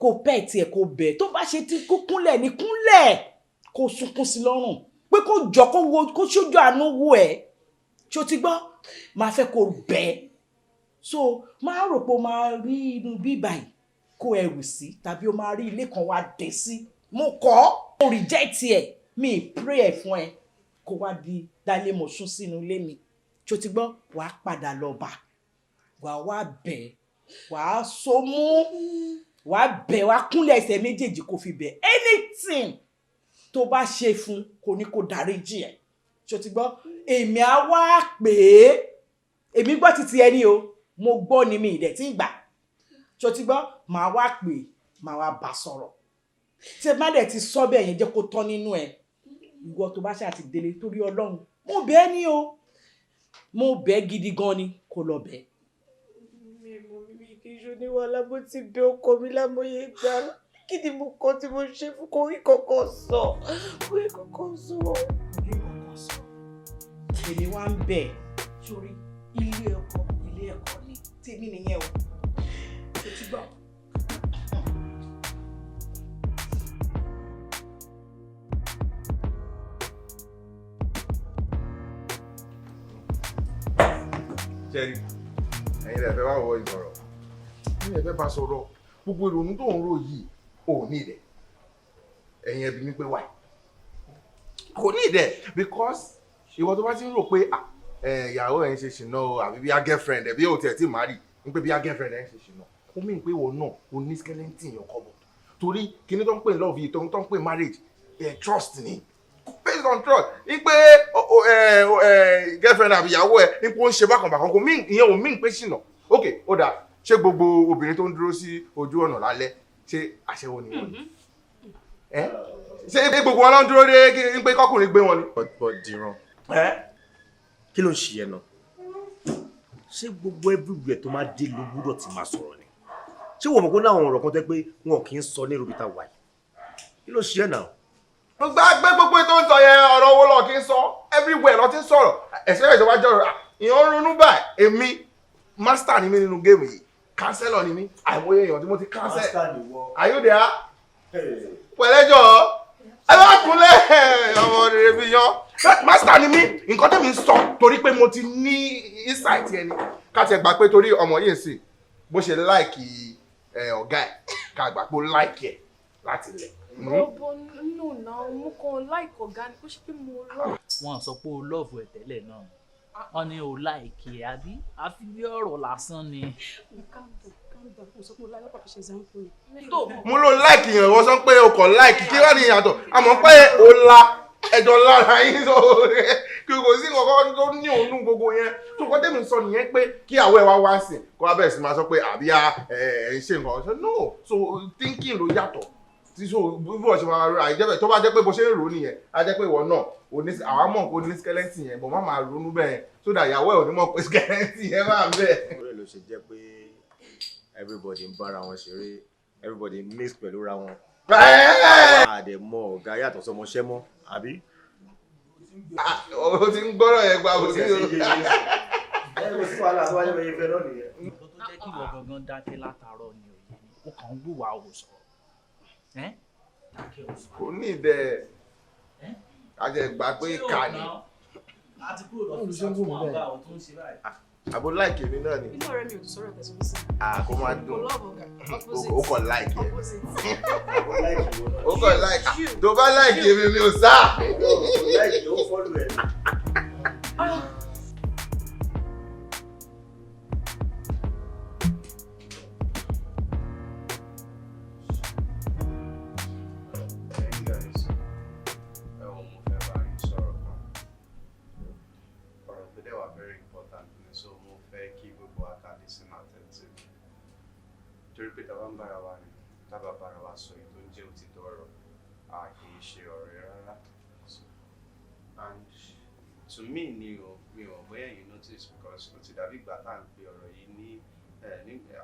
Kò pẹ́ tiẹ̀ kò bẹ̀ tó bá ṣe tí kó kúnlẹ̀ ní kúnlẹ̀ kó sunkún sí lọ́rùn pé kó jọ kó ṣojú àánú wò ẹ́ ṣó ti gbọ́ máa fẹ́ kó bẹ̀ so máa rò pé o máa rí inú bíbà yìí kó ẹrù sí tàbí o máa rí ilé kan wá dé sí mo kọ́ mo reject ẹ̀ mi pray ẹ̀ fún ẹ kó wá di dálé mo sún sínú ilé mi ṣó ti gbọ́ wàá padà lọ bá wàá wá bẹ̀ wàá so mú wàá bẹ̀ wàá kúnlẹ̀ ẹsẹ̀ méjèèjì kò fi bẹ̀ anything tó bá ṣe fún kò ní kó dáríjì ẹ̀ ṣó ti gbọ́ èmi á wá pè é èmi gbọ́ títí ẹni o mo gbọ́ ni mi ìdẹ̀ tí ń gbà ṣó ti gbọ́ màá wá pè é màá wá bá sọ̀rọ̀ tí ẹ má dẹ̀ ti sọ bẹ́ẹ̀ yẹn jẹ́ kó tán nínú ẹ̀ ìwọ tó bá ṣe àti délé torí Ọlọ́run mo bẹ̀ ẹ́ ní o mo bẹ̀ ẹ́ gidi gan ni kó lọ bẹ̀ ẹ́.
Oníwàlá bó ti bẹ ọkọ mi lámọye gbà kí ni mo kọ tí mo ṣe fún kò rí kankan sọ kò rí kankan sọ.
Èmi wá ń bẹ̀ sórí ilé ọkọ ilé ẹ̀kọ́ ni tèmi nìyẹn o ṣe ti gbọ́.
Jerry, ẹ̀yin lè fẹ́ wá wọ ìsọ̀rọ̀. Ní ẹ̀fẹ́ bá sọ̀rọ̀ gbogbo ìrònú tó ń rò yìí ò ní ìdẹ̀ ẹ̀yin ẹbí mi pé why kò ní ìdẹ̀ because ìwọ tó bá ti ń rò pé ìyàwó ẹ̀ ń ṣe ṣìnà o àbí bí a girlfriend ẹ̀ bí o tiẹ̀ tí marry ń pé bí a girlfriend ẹ̀ ń ṣe ṣìnà ó mí pé ìwọ náà o ní skeleton yàn kọ́bọ̀ torí kíní tó ń pè love yìí tó ń pè marriage trust ni based on trust ní pé girlfriend àbí ìyàwó ẹ nípò ń ṣe bákan bákan kò ìyẹn ò mí pé ṣìnà ok ó dáa ṣé gbogbo obìnrin tó ń dúró sí ojú ọ̀nà lálẹ́ ṣé aṣẹ́wó ni wọ́n ni ṣé gbogbo wọn ló ń dúró dé pé kọkùnrin gbé wọn ni.
but Dìran kí ló ń ṣe yẹn náà ṣé gbogbo everywhere tó máa dé ló gbúdọ̀ ti máa sọ̀rọ̀ ni ṣé wọ́n mọ̀ pé láwọn ọ̀rọ̀ kan tẹ́ pé wọn kì í sọ ní rubita wáyé kí ló ṣe yẹn náà.
mo gbàgbé gbogbo tó ń sọ yẹn ọ̀rọ̀ owó lọ́ọ̀ kí n sọ everywhere lọ́ọ́ ti ń sọ̀rọ̀ ẹ̀sẹ̀ ìjọba jọ̀rọ̀ ìyẹn ronú báyìí èmi master ni mí nínú géèmù yìí counselor ni mí àìmọye èèyàn tí mo ti cancel ayọ̀dẹ̀ á pẹ̀lẹ́jọ́ ẹ bá kúnlẹ̀ ọmọ rere bí yan master ni mí nǹkan tẹ́mi ń sọ torí pé mo ti ní insight yẹn ni ká tiẹ̀ gbà pé torí ọmọ yìí sì bó ṣe láìkì ọ̀gá ẹ̀ ká gbà pé ó láìkì ẹ̀ láti lẹ̀.
Bọ́bọ́ nínú náà mo kàn láìkì ọ̀gá ni kó ṣe pé mo lọ.
Wọ́n sọ pé o lọ́ọ̀fù ẹ̀ tẹ́lẹ̀ náà wọ́n ní o láìkì ẹ̀ àbí àfi bí ọ̀rọ̀ lásán ni.
mo ló láìkì yẹn wọ́n sọ pé o kò láìkì kí wọ́n ní ìyàtọ̀ àmọ́ pé o la ẹjọ́ lára yín sọ kí kò sí nǹkan tó ní òun gbogbo yẹn tó kọ́ tẹ́mi sọ nìyẹn pé kí àwọ̀ ẹ̀ wá wá sí kó wá bẹ̀rẹ̀ sí máa sọ pé àbíyá ẹ̀ ń ṣe nǹkan no so thinking ló yàtọ̀ tí so bí wọ́n ṣe máa rọ àìjẹ́bẹ̀ tó bá jẹ́ pé bó ṣe ń rò ó nìyẹn á jẹ́ pé ìwọ náà àwa mọ̀ pé o ní skeleton yẹn bọ̀ má máa ronú bẹ́ẹ̀ so that ìyàwó ẹ̀ ò ní mọ̀ pé skeleton yẹn máa ń bẹ̀.
orí ló ṣe jẹ́ pé everybody ń bára wọn ṣeré everybody mix pẹ̀lú ra wọn. àdè mọ ọ̀gá yàtọ̀ sọmọṣẹ́ mọ́ àbí.
o ti ń gbọ́rọ̀ yẹn gba òsì o.
kò sí wàhálà tó wáyé bẹ́ẹ̀ fẹ́ lọ́nìí yẹn.
nǹkan tó jẹ́ kí ìwọ gangan dákẹ́ látàárọ̀ ni òye ni ó kàn ń wùwà òwòsàn.
kò ní ìdẹ àjẹ gbà pé kà ní. àbò láìkì mi náà ni.
inú ọ̀rẹ́ mi ò tún sọ̀rọ̀ tẹ̀sán sí.
kó máa dùn ó kàn láìkì ẹ. ó
Opposite.
kàn láìkì tó bá láìkì mi ò sá.
láìkì ó fọ́lù ẹ̀.
torí pé tàbá ń bára wa ni tábà bára wa sọ èyí tó ń jẹ́ òtítọ́ ọ̀rọ̀ a kì í ṣe ọ̀rẹ́ rárá and to me mi ò bóyá you notice because ó ti dàbí ìgbà tá à ń pe ọ̀rọ̀ yìí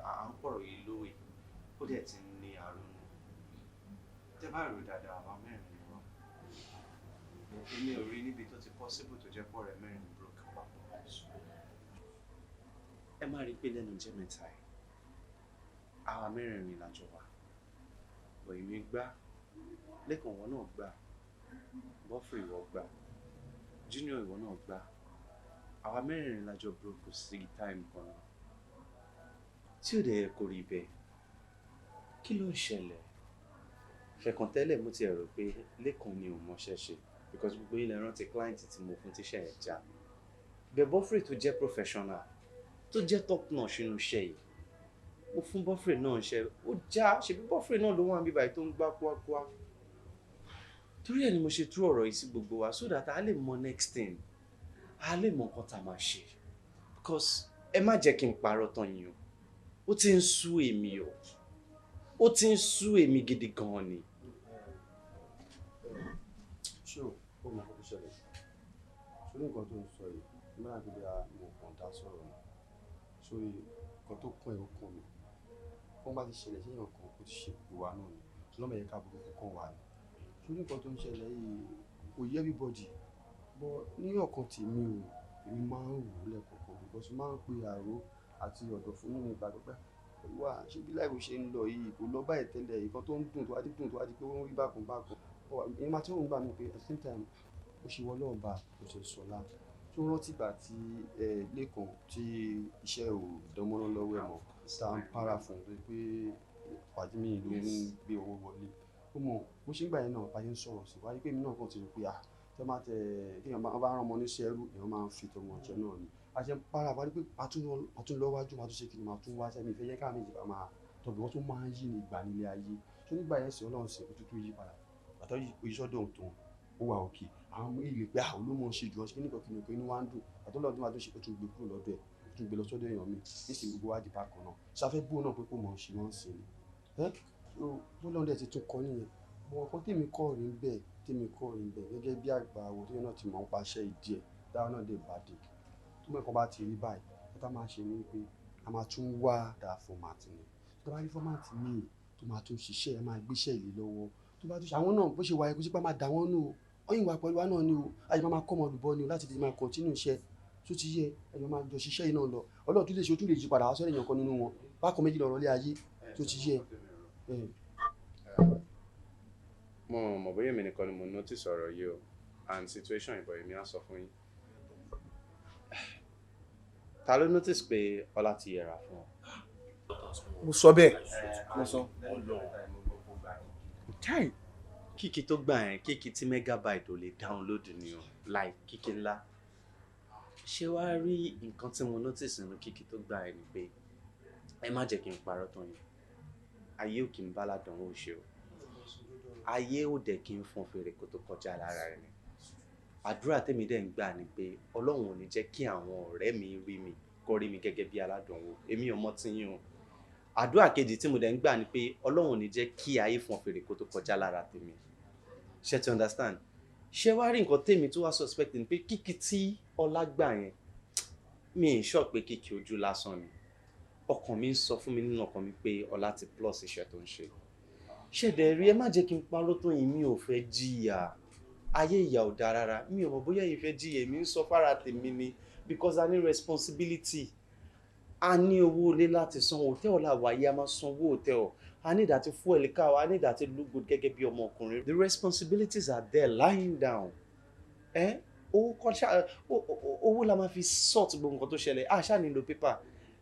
à ń pọ̀rọ̀ yìí lówe ó dẹ̀ ti ní àrùn tẹ́ bá rò dáadáa àwa mẹ́rin ni wọ́n èmi ò rí níbi tó ti possible tó jẹ́ pọ̀ rẹ̀ mẹ́rin broke papọ̀ ẹ má rí pé lẹ́nu jẹ́ mẹ́ta ẹ̀ àwa mẹ́rẹ̀ẹ̀rin lájọ wà bọ̀ èmi gbá lẹ́kàn ìwọ náà gbá bọ́frì ìwọ gbá junior ìwọ náà gbá àwa mẹ́rẹ̀ẹ̀rin lájọ broke sí time kan náà tí ò dẹ̀ kò rí bẹ́ẹ̀ kí ló ń ṣẹlẹ̀ fẹ̀kàn tẹ́lẹ̀ mo ti rò pé lẹ́kàn ni ò mọṣẹ́ ṣe because gbogbo ilẹ̀ rántí client tí mo fún tíṣẹ́ ẹ̀ já bẹ́ẹ̀ bọ́frì tó jẹ́ professional tó jẹ́ top notch nínú iṣẹ́ yìí mo fún bọ́frè náà ṣe ó já ṣebí bọ́frè náà ló wà níbí báyìí tó ń gbá kúákúá torí ẹ̀ ni mo ṣe tú ọ̀rọ̀ yìí sí gbogbo wa so that a lè mọ next thing a lè mọ nǹkan tá a máa ṣe because ẹ má jẹ́ kí n parọ́ tán yín o ó ti ń sú èmi o ó ti ń sú èmi gidi gan ni.
ṣé o mọ nǹkan tó ṣẹlẹ̀ sórí nǹkan tó ń sọ yìí nígbà tí mo kàn dá sọ̀rọ̀ ni sórí nǹkan tó kún ẹ̀ ó kún mi wọ́n bá ti ṣẹlẹ̀ sí èèyàn kan ó ti ṣe gbogbo wa náà ni lọ́mọ yẹn ká burúkú kan wà ní sórí nǹkan tó ń ṣẹlẹ̀ yìí kò yé everybody bọ́ ní ọ̀kan tèmi o èmi máa ń rò ó lẹ́kọ̀ọ̀kan because máa ń pe àrò àti ọ̀dọ̀ fún nínú ìgbà pípẹ́ wà ṣé bí láìpẹ́ ṣe ń lọ yìí kò lọ báyìí tẹ́lẹ̀ nǹkan tó ń dùn tó wá di pé ó ń rí bákan bákan èyí máa tí wọ́n ń gbà mí pé at the same time ó ṣe wọ́n lọ́ọ̀bà kò ṣe sọ̀la tó rántí ìgbà tí lẹ́kàn tí iṣẹ́ ò dánmọ́ná lọ́wọ́ ẹ̀ mọ́ tá à ń para fún un pé pàdé mi ló ń gbé owó wọlé ó mọ̀ bó ṣe ń gbà yẹn náà bá yẹn ń sọ̀rọ̀ sí wáyé pé èmi náà kàn ti rò pé tẹ́ máa tẹ kéèyàn bá rán ọmọ níṣẹ́ ẹrú èèyàn máa ń fi tọmọ ọ̀jẹ́ náà ni a ṣe ń para wáyé pé àtún lọ wájú máa tún ṣe kí ni máa tún wá sẹ́mi ìfẹ́ yẹn ká méjì bá máa tọ̀bí wọ́n tún máa ń yí ní ìgbà nílé ayé tó nígbà yẹn sì ọlọ́run sì òtútù yí padà àtọ́ yí sọ́dọ̀ tó ó wà òkè àwọn ọmọ ilé pé àwọn olómọ ṣe jù ọ ṣe nígbà kìnìún pé inú wa ń dùn àtọ́lọ́dún máa tó ṣe ó tún gbé kúrò lọ́dọ̀ ẹ̀ ó tún gbé lọ sọ́dọ̀ èèyàn mi níṣẹ́ gbogbo wa di bákan náà ṣàfẹ́ bó náà pé kò mọ̀ ṣe wọ́n sí ni bó lọ́dẹ̀ ti tún kọ́ nìyẹn bọ̀ ọ̀kan tèmi kọ́ rí bẹ́ẹ̀ gẹ́gẹ́ bí àgbà àwọ̀ tó yẹn náà ti mọ̀ ń paṣẹ ìdí ẹ̀ dáhùn náà dé bàdé tó mọ̀ ẹ̀kọ́ bá ti rí báyìí ó tá máa ṣe ní pé a máa tún wá dáa fọ́màtì ni tó bá rí fọ́màtì míì tó máa tún ṣiṣẹ́ ẹ máa gbéṣẹ́ ìlé lọ́wọ́ tó bá tún ṣe àwọn náà bó ṣe wáyé kó sípà máa dà wọ́n nù ọyìn wà pẹ̀lú wa náà ni o àyè máa kọ́ ọmọ olùbọ́ ni o láti lè máa kọ̀ntínú iṣẹ́ tó ti yẹ ẹ̀yọ́ máa jọ ṣiṣẹ́ yìí náà lọ ọlọ́run tún lè ṣe ó tún lè yí padà wá sọ́dọ̀ èèyàn kan nínú wọn bákan méjì lọ́rọ̀ lé ayé tó ti yẹ.
mo mọ̀ bóyá èmi nìkan ni mo notice ọ̀rọ̀ yìí o and situation ìbọn èmi á sọ fún yín. ta ló notice pé ọlá ti yẹra fún ọ.
mo sọ bẹ́ẹ̀ mo sọ.
Chai, kíkì tó gbà yẹn kíkì tí megabyte ò lè download ni o like kíkì ńlá. ṣé wàá rí nǹkan tí mo notice nínú kíkì tó gbà yẹn ni pé ẹ má jẹ́ kí n parọ́ tán yẹn ayé ò kì í bá ládàánwò ṣe o ayé ò dẹ̀ kí n fọn fèrè kó tó kọjá lára rẹ̀ ni àdúrà tèmi dẹ̀ ń gbà ni pé ọlọ́run ò ní jẹ́ kí àwọn ọ̀rẹ́ mi rí mi kó rí mi gẹ́gẹ́ bí aládàánwò èmi ò mọ̀ tí yín o àdúrà kejì tí mo dẹ̀ ń gbà ni pé ọlọ́run ò ní jẹ́ kí ayé fọn fèrè kó tó kọjá lára tèmi ṣé ti understand ṣé wàá rí nǹkan tèmi tó wá suspect ni pé kíkì tí ọlá gbà yẹn mi ì sọ pé kíkì ojú lásán ni ọkàn mi ń sọ fún mi nínú ọkàn mi pé ọlá ti plus iṣẹ́ tó ń ṣe ṣẹ̀dẹ̀ rí ẹ má jẹ́ kí n parọ́ tó yín mi ò fẹ́ jìyà ayé ìyà ò dáa rárá mi ò mọ̀ bóyá yìí fẹ́ jìyà èmi ń sọ fára tèmi ni because I need responsibility a ní owó ilé láti san hòtẹ́ẹ̀lì làwáyé a máa san owó hòtẹ́ẹ̀lì a ní ìdàtí fún ẹ̀lẹ́ká a ní ìdàtí look good gẹ́gẹ́ bí ọmọkùnrin the responsibilities are there lying down owó la máa fi sort gbogbo nǹkan tó ṣẹlẹ̀ àṣà nílò pépà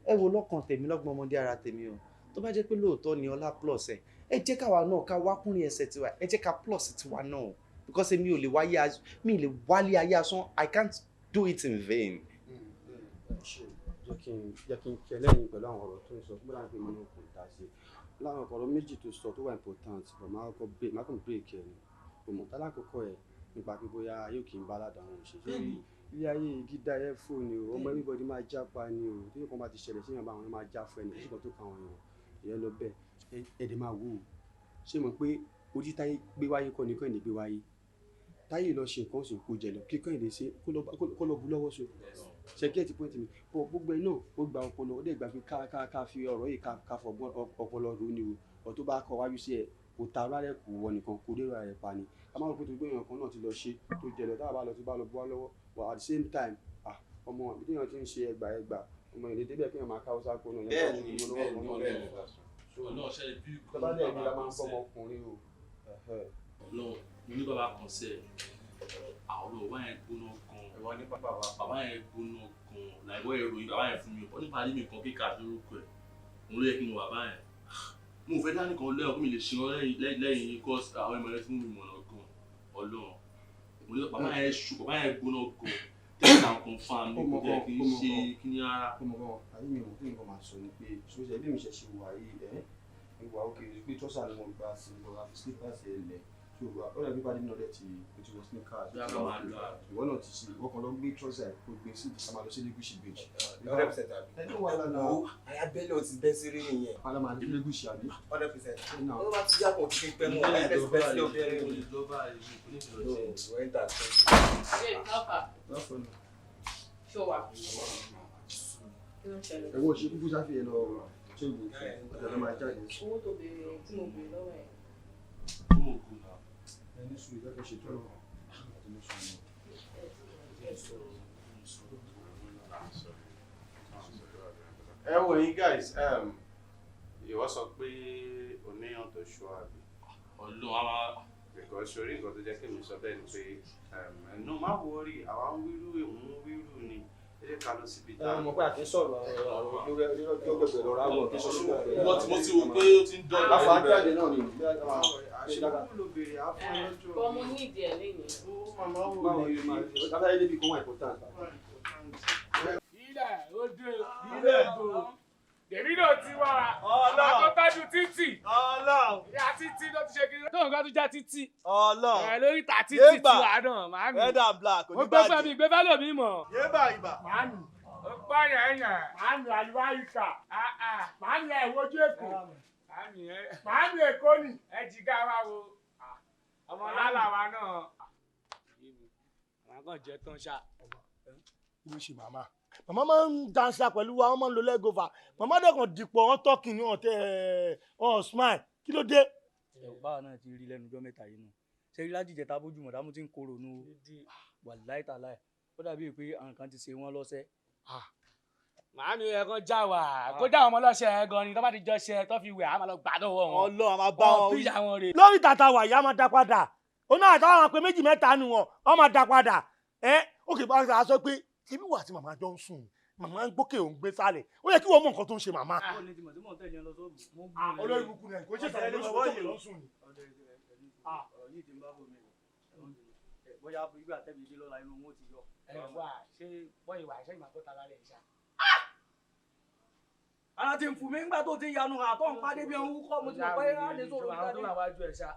ẹ wo lọ́kàn tèmi lọ́gbọ̀n ọmọdé ara tèmi o tó bá jẹ́ pé lóòótọ́ ni ọlá plus ẹ jẹ́ káwa náà ká wákùnrin ẹsẹ̀ tiwa ẹ jẹ́ ká plus tiwa náà because mi ò lè wálé ayé asán I can't do it in vain.
jẹ́ kí n kí ẹlẹ́yìn pẹ̀lú àwọn ọ̀rọ̀ tó ń sọ gbọ́dọ̀ pé mo ní kò dá sí i láwọn ọ̀rọ̀ méjì tó sọ tó wà important but máa kàn break ẹ̀ ni òmò tálákòókò ẹ̀ nípa pé bóyá ayé ò kì í bá aládàáwọn òṣèlú ilé ayé gídá ẹ̀ fò ni o ọmọ everybody máa jápa ni o tí nǹkan bá ti ṣẹlẹ̀ síyàn bá àwọn máa já fún ẹni nígbà tó kà wọ́n yàn ìyẹn lọ bẹ́ẹ̀ ẹ̀dẹ̀ máa wò ó ṣé mọ̀ pé ojú táyé gbé wáyé kọ́ ni kọ́hìndé gbé wáyé táyé lọ ṣe nǹkan sùn kó jẹ lọ kí kọ́hìndé ṣe kó lọ bu lọ́wọ́ so ṣe get the point mi bọ̀ gbogbo ẹ̀ náà ó gba ọpọlọ ó dẹ̀ gbà pé ká fi ọ̀rọ̀ yìí ká fọgbọ́n ọpọlọ rò ní o ọ̀ tó bá kọ wájú sí ẹ̀ kò ta ara rẹ̀ kù wọ nìkan kò dé ra rẹ̀ pa ni ká má rò pé tó gbé èèyàn kan náà ti lọ ṣe tó jẹ lọ táwa bá lọ tó bá lọ bọ́ lọ́wọ́ but at the same time ọmọ àbí téèyàn ti ń ṣe ẹgbà ọmọ ìdí débẹ̀ kéèyàn máa káwọ́ sáko náà yẹn
mo ní bàbá kan sẹ àwọn bàbá yẹn gbóná gan bàbá yẹn gbóná gan làìwọ ìròyìn bàbá yẹn fún mi ọ nípa ní mi kan kíkà lórúkọ ẹ òun ló yẹ kí n wà bàbá yẹn mo fẹ́ dání kan lẹ́yìn ọkùnrin mi lè ṣe wọn lẹ́yìn yín kọ́ àwọn ìmọ̀lẹ́ tí mo mọ̀ náà gan ọlọ́run mo ní bàbá yẹn gbóná gan tẹ́lẹ̀ àwọn kan fa mi kò jẹ́ kí n ṣe kí ní ara.
ayé mi ò tí nǹkan máa sọ ni pé sọ́jà bí mi ṣe ṣe wà yìí ìwà òkè pé tọ́sà ni mo gbà sí lọ àfi slippers ẹ̀ lẹ̀ tó ó dàbí bá nínú ọ̀rẹ́ ti wọ sneakers ìwọ náà ti ṣe ìwọ kan lọ gbé tọ́sà kó gbé sí ìdíkà máa lọ sí Lagos beach. ẹni wà lánàá
ayábẹ́lẹ̀ ò ti bẹ́ sí rí nìyẹn.
padà máa dé Lagos àbí.
100%. ó bá ti yàtọ̀ kí n pẹ́ mọ́ ayábẹ́lẹ̀ bẹ́ẹ̀ sí obìnrin mi.
ẹ̀wọ̀n ṣe kúkú sáfìyẹ lọ ṣé ìwò ọ̀dọ̀ ló máa jáde.
owó tó béèrè tí mo béèrè lọ́wọ́ ẹ̀.
ẹni sùn ìjọba ṣètò ọ̀rọ̀
ẹ wò yín guys ìwọ sọ pé oníyàn tó ṣọ àbí.
ọlọ́run àwa.
because sori nǹkan tó jẹ́ kí mi sọ bẹ́ẹ̀ ni pé ẹnu má wọrí àwa ń wíru ìhun wíru ni ẹ jẹ́ ká lọ síbi tá.
mo pé àti sọ̀rọ̀ àwọn olóògbé lọ́ra wọ̀ kí sọ́sọ́
wọ́n mo ti wò pé ó ti ń dọ́gba.
láfa jáde náà ni.
àṣìkò ló béèrè àfọ lọ́jọ́.
bọ́ mo ní ìdí ẹ̀ lẹ́yìn.
ó màmá wò
ní ìlú káfíńtà yé débi kan wà important.
ilẹ̀ ojú ilẹ̀ ègbò tèmi náà ti wá àkọ́tọ́jú títì àti
títí ló ti ṣe kiri. Tóun kan tún já títí.
Ọlọ́run.
Ẹ lórí ta títí tí wàá náà, màámi.
Red and black,
Mo gbé fún mi, gbé fẹ́ lòmí mọ̀.
Yébà ibà.
Màámi. Ó pọ̀ yẹn yẹn. Màámi àlùbáríkà. Màámi ẹ̀ wojú Èkó. Màámi Èkó ni. Ẹ jìgá wa wo. Ọmọ lálà wa náà. Àwọn kan jẹ tán ṣá.
Ló ṣe màmá. Màmá máa ń dansa pẹ̀lú wa, wọ́n máa ń lo lẹ́gọ̀fà. Màmá dẹ̀kan dìpọ̀ wọn tọ́kì ní ọ̀tẹ̀ smile. Kí ló dé?
Báwa náà ti rí lẹ́nu ọjọ́ mẹ́ta yìí nù. Ṣé rí lájìjẹ tá bójú mọ̀dá mo ti ń korò nù wàláhì tàláhì. Ó dàbí pé àwọn kan ti ṣe wọ́n lọ́sẹ̀. Màámi ẹ̀ kan já wà. Kó já àwọn ọmọ lọ́sẹ̀ ẹ̀ gan ni tó bá ti jọ ṣe tó fi wẹ̀ á máa lọ gbà lọ́wọ́ wọn.
Ọlọ́run a máa bá wọn
wí.
Lórí tàtà wà yá máa dá padà. Ó náà táwọn pé méjì mẹ́ta nù wọn, wọ́n máa dá padà. Ókè bá a sọ pé ibi wà tí màmá jọ ń sùn. Màmá ń gbókè òun gbé sálẹ̀. Ó yẹ kí wọ́n mọ nǹkan tó ń ṣe màmá. Olórí burúkú ni kò ṣe tẹ̀lé lọ́wọ́ yìí ló ń sùn ni.
Bóyá ìgbà tẹ́bi dé lọ́la inú wọn ti yọ. Wà ṣé bọ́yì wà ṣé ìmàgbọ́ta lálẹ́ ìṣá. Ara ti ń fún mi nígbà tó ti yanu àtọ́ ń pàdé bí ohun kọ́ mo ti mọ̀ pé á lè sọ̀rọ̀ nígbà tó wà wájú ẹ̀ ṣá.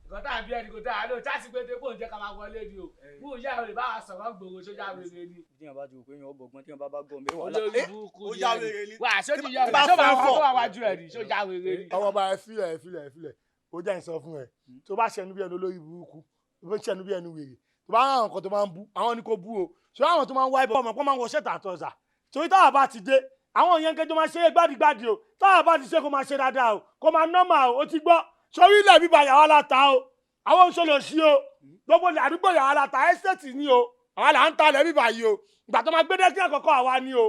Nǹkan tá à ń bí ẹni kò tá à lò táàsì pé tépò ń jẹ́ ká máa wọlé ni o. Bó ìyá ẹ̀ lè bá wa sọ̀rọ̀ gbòòrò sójà wèrè ni. Tíyàn bá ju òpin yàn ó bọ̀gbọ́n tíyàn bá gbọ́ mi. Olórí burúkú ni ẹni. Wà ṣé ti yá wèrè ṣé máa wọ́n tó wà wájú ẹ̀ ni sójà wèrè ni.
Ọmọ ọba ẹ filẹ̀. Ó jẹ́ ìsọ fún ẹ. Tó bá ṣẹnu bí ẹni olórí burúkú, tó bá ṣẹnu bí ẹni wèrè. Tó bá rán nǹkan tó máa ń bú, àwọn ni kò bú o. Ṣé àwọn tó máa ń wá ibọ̀ ọmọ pọ́n máa ń wọ ṣẹ́tà àtọ̀ọ̀sà. Torí táwa bá ti dé, àwọn èèyàn kẹjọ máa ṣe é gbádìgbádì o. Táwa bá ti ṣe kó máa ṣe dáadáa o. Kó máa nọ́mà o. Ó ti gbọ́. Sórí ilẹ̀ bíbá yàrá láta o. Àwọn òṣèlú sí o. Gbogbo àdúgbò yàrá láta ẹ́sẹ̀tì ni o. Àwa là ń ta ilẹ̀ bíbá yìí o. Ìgbà tó máa gbé dẹ́kí àkọ́kọ́ àwa ni o.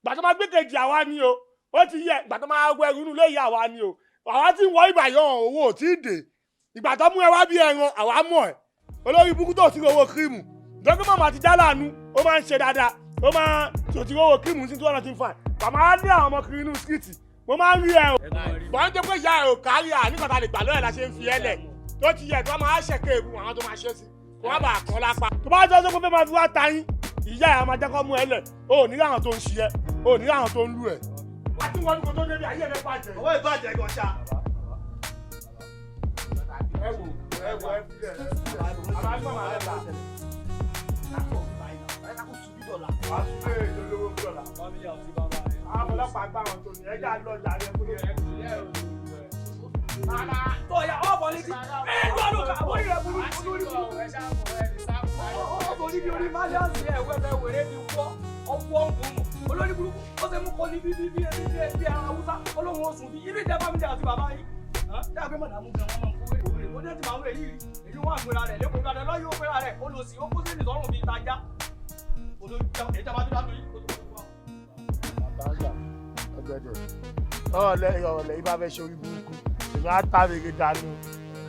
Ìgbà tó máa gbé kejì àwa ni o. Ó ti yẹ ìgbà tó máa wọ ẹrù inú ilé ìyá àwa ni o. Àwa tí ń wọ ìgbà yọ owó ò tí ì dé. Ìgbà tó mú ẹ wá bí ẹran àwa mọ̀ ẹ́. Olórí burúkú tó ti owó kírímù. Dọ́kí màmá ti já láàánú. Ó máa ń ṣe dáadáa. Ó máa tòtí owó kírímù sí 205. Bàmá á ní àwọn ọmọ kiri inú skìtì. Mo máa ń rí ẹ o. Bọ́n tó pé ìyá ẹ ò kárí à nígbà tá a lè gbà lọ́yẹ̀ la ṣe ń fi ẹ lẹ̀. Tó ti yẹ kí wọ́n máa ṣẹ̀kẹ́ ewu àwọn tó máa ṣe sí. Kó wọ́n bá kọ́ lápá. Tó bá jẹ́ sọ́kún fẹ́ máa fi wá ta yín. Ìyá ẹ̀ á máa jẹ́ kó mú ẹ lẹ̀. O ò ní láwọn tó ń ṣi ẹ. O ò ní láwọn tó ń lù ẹ. Wá tí wọ́n ní kó tó débi ayé ẹ̀ bàjẹ́. Owó ìbàjẹ́ gan ṣá. Ẹ wò àwọn ọlọ́pàá gbá wọn tó ní ẹja lọ ìyàrá ẹkúrò
Tọ́yà ọ̀bọ̀ létí. Ẹ̀ẹ́dùn àlùkà àbórí rẹ̀ burú olórí burú. Ọ̀bọ̀ níbi orí Málíọ̀sì ẹ̀wẹ̀fẹ̀ wèrè mi wọ́ ọwọ́ ọ̀gbọ̀n. Olórí burúkú ó ṣe mú kọ́ ní bí ara Haúsá olóhùn oṣù bí ibi ìjẹ́ fámìlì àti bàbá yìí. Ṣé àgbẹ̀ mọ̀dàmú gan wọn máa ń kó wèrè wèrè? Ó dé ti máa ń wèrè yìí. Èyí wọ́n àgbèrà rẹ̀ lẹ́kọ̀ọ́ ìgbàdàn lọ́yọ̀ òpèrà rẹ̀ olùsí ó kó sí ìsọ̀rùn bíi ìtajà. Ìjọba tó dájú yìí.
ọ̀lẹ́ ibà fẹ́ ṣe orí burúkú èmi á ta wèrè dànù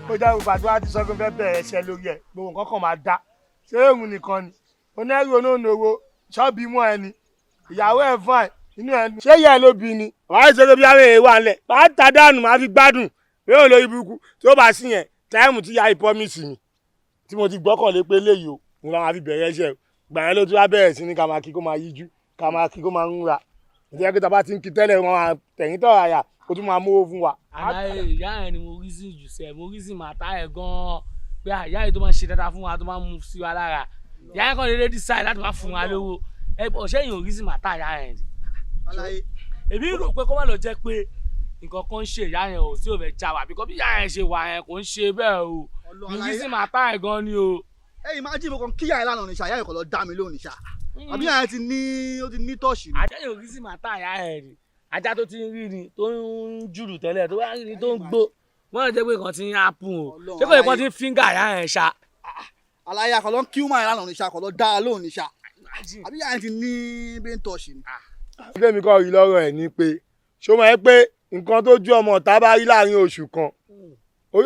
ó jẹ́ ìgbà tó wá ti sọ pé fẹ́ bẹ̀rẹ̀ ẹsẹ̀ lórí ẹ̀ gbogbo nǹkan kan máa dá ṣé èrùn nìkan ni onẹ́rù onóònòwò ṣọ́ọ̀bì mọ́ ẹni ìyàwó ẹ̀ fún ẹ̀ inú ẹ̀ ṣé ìyá ẹ̀ ló bí ni wàá ṣe pé bí àwọn èèyàn wà ńlẹ̀ máa ta dànù máa fi gbádùn yóò lórí burúkú tó bá sí yẹn táìmù tí ya ìpọ́mìsì mi tí mo ti gbọ́kànlé pé léyìí o mo máa fi bẹ̀rẹ̀ ẹsẹ̀ gbà yẹn ló tún wá bẹ̀rẹ̀ sí ní ká máa kí kó máa yíjú ká máa kí kó máa ń ra ìdíyẹ pé tá a bá ti ń kí tẹ́lẹ̀ wọn máa tẹ̀yìn tọ̀ àyà kó tún máa mówó fún wa.
Àdáyé ìyá ẹ̀ ni mo rí sí jù sẹ́ mo rí sí màtá ẹ̀ gan-an pé àyà yìí tó máa ń ṣe dáadáa fún wa tó máa ń mú sí wa lára ìyá ẹ̀ kàn lè rédí sáì láti máa fún wa lówó ọ̀ṣẹ́ yìí ò rí sí màtá ìyá ẹ̀ ni. Èmi rò pé kó má lọ jẹ́ pé nǹkan kan ń ṣe ìyá yẹn ò tí ò fẹ́ já wa bí kò bí ìyá yẹn ṣe wà yẹn kò ń ṣe bẹ́ẹ̀ o rí sí màtá ẹ̀ gan ni o.
Ẹ̀yin máa jí mo kàn kíyà ẹ̀ lánàá ní ṣá ìyá yẹn kò lọ dá mi lóhùn ní ṣá àbí ìyá yẹn ti ní tọ́ọ̀ṣì.
Ajá yóò rí sí màtá ìyá ẹ̀ ni ajá tó ti ń rí ni tó ń jùlù tẹ́lẹ̀ tó wá rí ni tó ń gbó wọ́n lè jẹ́ pé nǹkan ti ń hápùn o ṣé kò lè kàn ti ń fíńgà ìyá ẹ̀ ṣá.
Àlàyé àkọlọ́ ń kí wọ́n máa lánàá ní ṣá kò lọ dá a lóhùn ní ṣá àbí ìyá yẹn ti ní bí ń tọ́ọ̀ṣì ni.
ilé mi kọ́ rí lọ́rọ̀ ẹ̀ ni pé ṣó mọ̀ ẹ́ pé nǹkan tó ju ọmọ ọ̀tá bá rí láàrin oṣù kan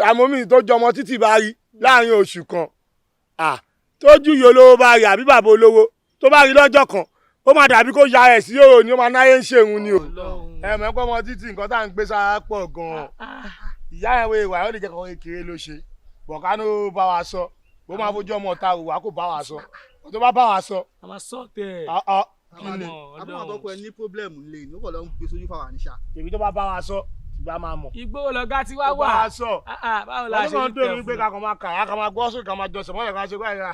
àmọ́ mi tó ju ọmọ títì bá rí láàrin oṣù kan tó ju iye olówó bá rí àbí bàbá olówó tó bá rí lọ́jọ́ kan ó máa dàbí kó ya ẹ̀ sí òòrùn ni ó máa náyé ń ṣeun ni o ẹ̀mọ́ ẹ̀kọ́ ọmọ títì nǹkan tá à ń gbé sára pọ̀ gan-an ìyá ẹ̀ wo ìwà ó lè jẹ́ kọ́ kékeré ló ṣe bọ̀kánú bá wa sọ bó máa fojú ọmọ ọ̀tá òwà kò bá wa sọ tó bá bá wa sọ.
a máa sọ tẹ
kí ni àbúrò àtọkọ ẹ ní pọ́blẹ́mù ńlẹ̀ ní ó kọ̀ lọ ń gbé sójú fáwọn àníṣà.
èmi tó bá bá wa sọ
bá máa mọ̀.
Igbó lọ̀gá tí wá wà.
Bá a sọ.
Báwo la ṣe
ń tẹ̀ fún pé ká kàn máa kàyà ká máa gbọ́ sókè ká máa jọsẹ̀ mọ́lẹ̀ ká ṣe báyìí rà.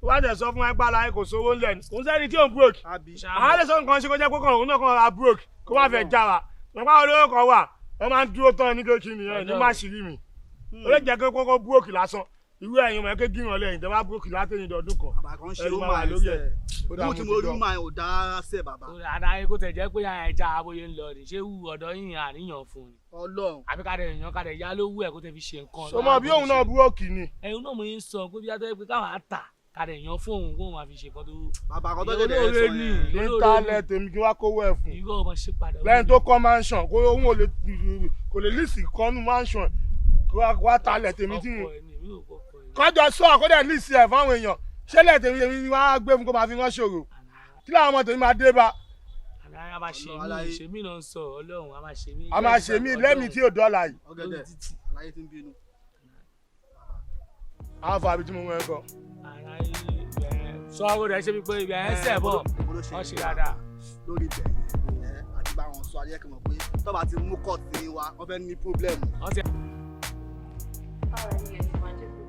Wọ́n á tẹ̀ sọ fún wa gbá láyé kò sówó ńlẹ̀ ní. Kò sẹ́ni tí ò ń broke. Àwọn lè sọ nǹkan ṣe kó jẹ́ kókàn òun náà kàn ra broke kó má fẹ́ já wa. Nípa olówó kan wà wọ́n máa ń dúró tán ní kékeré nìyẹn ní má ṣìírí mi. Ó lè jẹ́ pé kókó broke lásán. Irú ẹ̀yin ọmọ ẹ̀kẹ́ gíran lẹ́yìn tẹ́ bá broke látẹ̀yìn dọ̀dún kan.
Àbàkan ṣe ó máa lórí ẹ̀. Mo ti mo rí máa ò dára sẹ́ bàbá.
Àdáyé kó tẹ̀ jẹ́ pé ẹja aboyè ń lọ rè ṣé wù ọ̀dọ́ yìí àríyàn fún ni.
Ọlọ́run.
Àbí ká dẹ̀ èèyàn ká dẹ̀ yá lówó ẹ̀ kó tẹ̀ fi ṣe nǹkan.
Sọmọ bí òun náà broke ni.
Ẹ̀yin náà mo ń sọ pé bí atọ́ pé káwọn á tà ká dẹ̀ èèyàn fún òun kó máa fi ṣe nǹkan tó.
Bàbá kan tó dé dẹ̀ sọ yẹn.
Íńtánẹ́ẹ̀tì tèmi kí wá kówó ẹ̀ fún.
Irú ọmọ ṣe padà.
Lẹ́yìn tó kọ́ mansion kò lè lísì kọ́nú mansion wá talẹ̀ tèmi tí kọjọ sọ àkọ́dẹ̀ lísì ẹ̀ fáwọn èèyàn ṣẹlẹ̀ tèmi ni wọ́n á gbé fún kó máa fi wọ́n ṣòro kí làwọn ọmọ tèmi máa dé bá.
A máa ṣe mí náà sọ Ọlọ́run a máa ṣe mí.
A máa ṣe mí lẹ́mìí tí ò dọ́là yìí.
Ọ̀gẹ̀dẹ̀ àlàyé tí ń bínú.
Àwọn fàbí tí mo mọ ẹ kọ.
Sọ ọ́ rẹ̀ ṣe bí pé ibi ẹ̀ ń sẹ̀ bọ̀ ọ́ ṣe dáadáa.
Lórí ibẹ̀ àti bá wọn sọ ayé kẹmọ̀ pé tọ́ba ti mú kọ́ọ̀tì wa wọ́n fẹ́ ní pírọ́blẹ́mù.
Báwo ni ẹni máa jẹ́ pé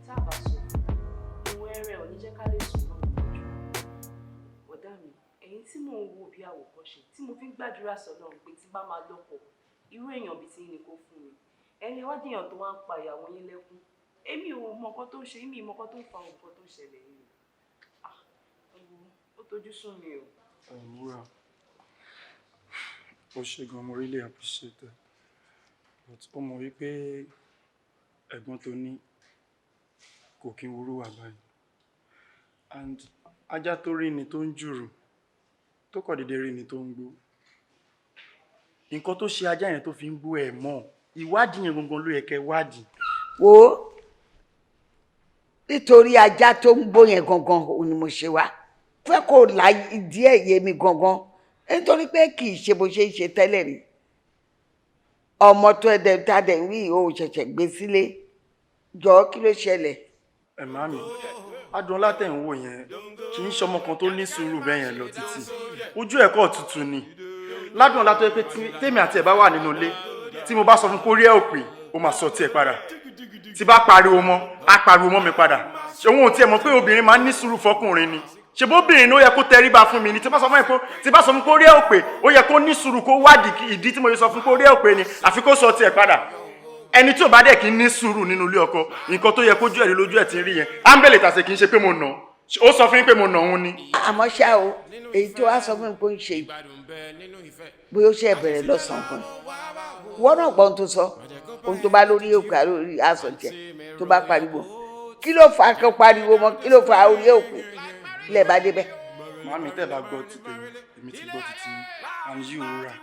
tá a bá sọ ìwọ ẹrẹ ò ní jẹ́ ká lè sùn náà lójú. Ọ̀dà mi, ẹ̀yin tí mò ń wo bí àwòkọ́ṣe tí mo fi ń gbàdúrà sọ́nà pé tí bá máa lọ́pọ̀ irú èèyàn bíi ti ní kó fún mi. Ẹni ìwádìí èèyàn tó wá ń pa ìyàwó yín lẹ́kún. Èmi ò mọ nǹkan tó ń ṣe, èmi ò mọ nǹkan tó ń fa nǹkan tó ń ṣẹlẹ̀ yìí. Ó tójú sún mi o.
Wúrà, ó ṣe gan, mo really appreciate it. But ó mọ̀ wípé ẹ̀gbọ́n tó ní kò kí ń wúrú wà báyìí. And ajá tó rí ni tó ń jùrù, tó kọ̀ dédé rí ni tó ń gbó. Nǹkan tó ṣe ajá yẹn tó fi ń gbó ẹ̀ mọ́, ìwádìí yẹn gangan ló yẹ kẹ́ wádìí.
Wo nítorí ajá tó ń gbó yẹn gangan òun ni mo ṣe wá. Fẹ́ kó láyé díẹ̀ yé mi gangan nítorí pé kì í ṣe bó ṣe ń ṣe tẹ́lẹ̀ rí. Ọmọ tó ẹ̀dẹ̀ tá dẹ̀ ń wí o ṣẹ̀ṣẹ̀ gbé sílé jọ kí ló ṣẹlẹ̀.
Ẹ màmí, Adúnlá tẹ̀ ń wò yẹn kì í ṣọmọ kan tó ní sùúrù bẹ́ẹ̀ yẹn lọ títí. Ojú ẹ̀kọ́ tutù ni. Ládùnlá tó yẹ pé tèmi àti ẹ̀ bá wà nínú ilé tí mo bá sọ fún kó rí ẹ̀ òpè ó máa sọ tiẹ̀ padà. Tí bá pariwo mọ́ á pariwo mọ́ mi padà. Òun ò tiẹ̀ mọ̀ pé obìnrin máa ń ní sùúrù fọkùnrin ni. Ṣé bóbìnrin ló yẹ kó tẹríba fún mi ni tí bá sọ fún kó rí ẹ̀ òpè ó yẹ kó ní sùúrù kó wádìí ìdí tí mo yẹ sọ fún kó rí ẹ̀ òpè ni àfi kó sọ tiẹ̀ padà. Ẹni tí ò bá dẹ̀ kí ní sùúrù nínú ilé ọkọ nǹkan tó yẹ kójú ẹ̀ lójú ẹ̀ ti rí yẹn ámbẹ̀lẹ̀ tàṣe kì í ṣe pé mo nà ó sọ fún mi pé mo nà òun ni.
Àmọ́ ṣá o èyí tó wá sọ fún mi pé ó ń ṣe bóyá ó ṣe bẹ̀rẹ̀ lọ́sàn-án kan wọ́n náà gbọ́n tó sọ ohun tó bá lórí òkè lórí àsọ̀jẹ́ tó bá pariwo kí ló fa kó pariwo mọ́ kí ló fa orí òkè ilẹ̀ bá débẹ̀.
Màmí tẹ́ bá gbọ́ ti tèmi èmi ti gbọ́ ti tiyín and you Wúrà.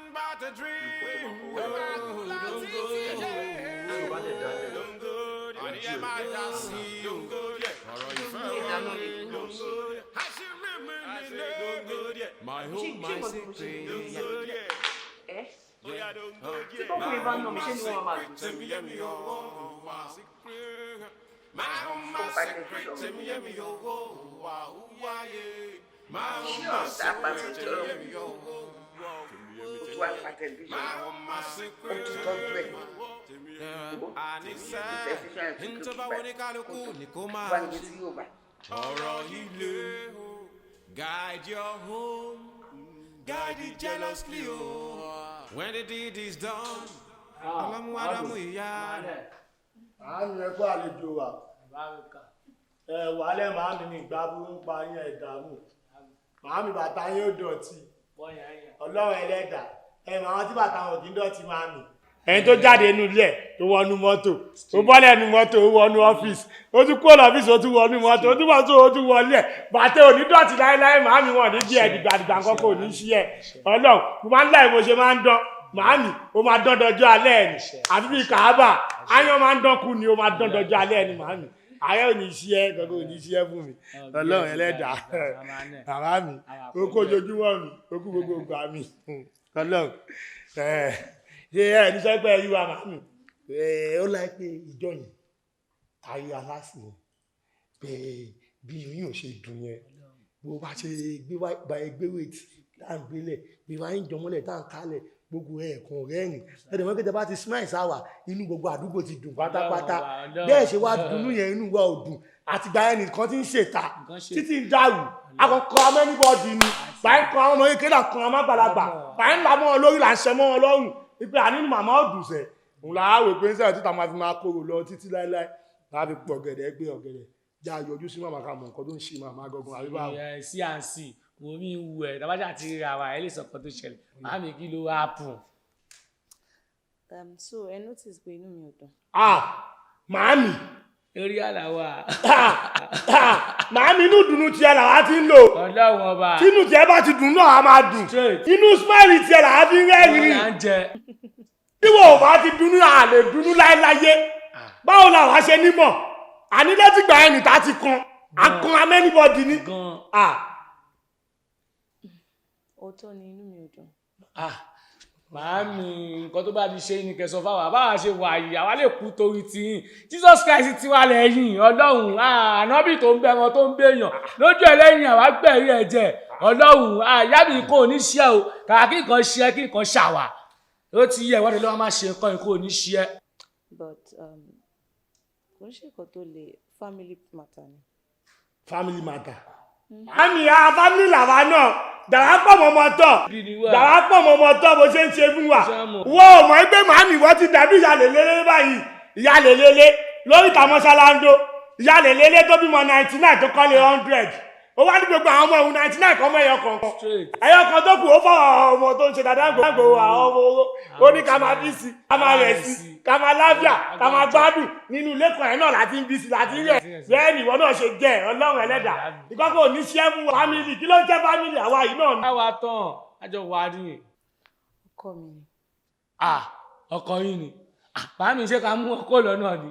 Tí bọ́kùnrin bá ń nà mí ṣé ni wọ́n máa dùn sí mi? Ṣé ọ̀sà pàṣẹjọ́ ojú àpá tẹlifíṣàn ó tún tọ́jú ẹ̀
ọ̀rọ̀ ilé guide your home guide it jealously when the deed is done ọlọ́mú ádámù ìyá rẹ̀.
Àánú ẹ̀kọ́ àlejò wa. Wàhálẹ̀ màámi ní ìgbà burú ń pa yín ẹ̀dààmú. Màámi bàtà yín ó dọ̀tí. Ọlọ́run ẹlẹ́dàá. Àwọn tí bàtà wọn kì í dọ̀tí màámi. Ẹni tó jáde nínú ilé ẹ̀ tó wọnú mọ́tò. Ó bọ́lẹ̀ nínú mọ́tò ó wọnú ọ́fíìsì. Ó tún kúrò lọ́fíìsì ó tún wọnú mọ́tò. Ó tún mọ́tò ó tún wọlé ẹ̀. Bàtà ò ní dọ̀tí láéláé màámi wọn ní díẹ̀ dìgbàdìgbà nǹkan kò ní ṣí ẹ̀. Ọlọ́run mo máa ń láì mo ṣe máa ń dán. Màámi ó máa dán dọjọ́ alẹ́ ẹ̀ ni. Àfi bíi kàábà. Áyán máa ń dán kú ni ó máa dán dọjọ́ alẹ́ ẹ̀ ni màámi. Ayé ò ní ṣiẹ́ gbogbo ò ní ṣiẹ́ fún mi. Ọlọ́run ẹlẹ́dàá. Bàbá mi ó kó ojoojúmọ́ mi ó kú gbogbo ìgbà mi. Ọlọ́run ṣe ẹ ní sẹ́gbẹ́ yìí wà màmí. Ó láì pé ìjọ yẹn ayé aláṣẹ pé bí yín ò ṣe dùn yẹn bó bá ṣe gbé wéètì tá à ń gbélẹ̀ bí wàá ń jọmọ́lẹ̀ tá à ń kálẹ̀ gbogbo ẹ̀ẹ̀kan rẹ́rìn ẹ̀dẹ̀ wọ́n kéde bá ti smile sáwà inú gbogbo àdúgbò ti dùn pátápátá bẹ́ẹ̀ ṣe wá dunú yẹn inú wa ò dùn àtìgbà yẹn nìkan ti ń ṣèta títí ń dàrú àkọ́kọ́ amẹ́nibọ́dì ni báyìí kan àwọn ọmọ yìí kéde kan amágbàlagbà báyìí ńlá mọ́ ọ lórí là ń ṣe mọ́ ọ lọ́rùn wípé àní màmá ọ̀dùn sẹ̀ òun là á rò pé ń sẹ́yìn títà máa fi máa kóró lọ títí láéláé láti pọ̀ ọ̀gẹ̀dẹ̀ gbé ọ̀gẹ̀dẹ̀ já yọjú sí màmá ká mọ̀ nǹkan tó ń ṣe màmá gangan àríwá o.
sí à ń sì mo mi ń wu ẹ̀ tábàjá ti rí àwa ẹ̀ lè sọ kan tó ṣẹlẹ̀ màmí kí ló wá pùn.
So I notice pé inú mi ò dùn.
Màámi.
Orí àlàwà.
Màámi inú dùnú tiẹ̀ làwa ti ń lò.
Ọlọ́run ọba.
Tínú tiẹ̀ bá ti dùn náà a máa dùn. Inú smile tiẹ̀ làwa fi ń rẹ́rìn.
Ọ̀la ń jẹ.
Bí wo ò bá ti dùnú a lè dùnú láéláyé. Báwo làwa ṣe nímọ̀? Àní létí gbà ẹnì tá ti kan. Àkan amẹ́nibọ́dì ni.
Òótọ́ ni inú mi ò dùn.
Màámi nǹkan tó bá ti ṣe ní kẹsàn fáwọn àbáwá ṣe wà yìí àwa lè kú torí tiyín Jesus Christ ti wà lẹ́yìn Ọlọ́run ànábì tó ń bẹ wọn tó ń béèyàn lójú ẹ lẹ́yìn àwa gbẹ̀rí ẹ̀ jẹ Ọlọ́run àyàbí kò ní ṣe o kàkà kí nǹkan ṣe kí nǹkan ṣàwà ó ti yẹ ìwádìí lọ́wọ́ máa ṣe nǹkan kò ní ṣe.
But kò ń ṣe nǹkan tó lè family matter ni.
Family matter. Àmì family làwa náà dàrápọ̀ mọ́mọ́tọ̀ dàrápọ̀ mọ́mọ́tọ̀ bó ṣe ń ṣe fún wa wọ́n ò mọ̀ ẹgbẹ́ màámi wọ́n ti dàbí ìyálélélé báyìí ìyálélélé lórí ìtàmọ́ṣáláńdó ìyálélélé tó bímọ 99 tó kọ́lé 100 ó wá ní gbogbo àwọn ọmọ ẹ̀hún 99 kọ́ mọ́ ẹyọ kan tó kù ó fọ́ ọmọ tó ń ṣe dáadáa gbogbo àwọn ọmọ owó ó ní ká máa bí sí ká máa rẹ̀ sí ká máa láfíà ká máa gbádùn nínú ilé kan ẹ̀ náà láti ń bí sí láti ń rẹ̀ bẹ́ẹ̀ ni ìwọ náà ṣe jẹ́ Ọlọ́run ẹlẹ́dàá ìkọ́kọ́ ní ṣẹ́ fún fámìlì kí ló ń jẹ́ fámìlì àwa yìí náà ni.
àwa tán àjọ wà ní.
Ọkọ mi ni.
Ọkọ yín ni bàámi ṣe ká mú ọkọ lọ́nà ni.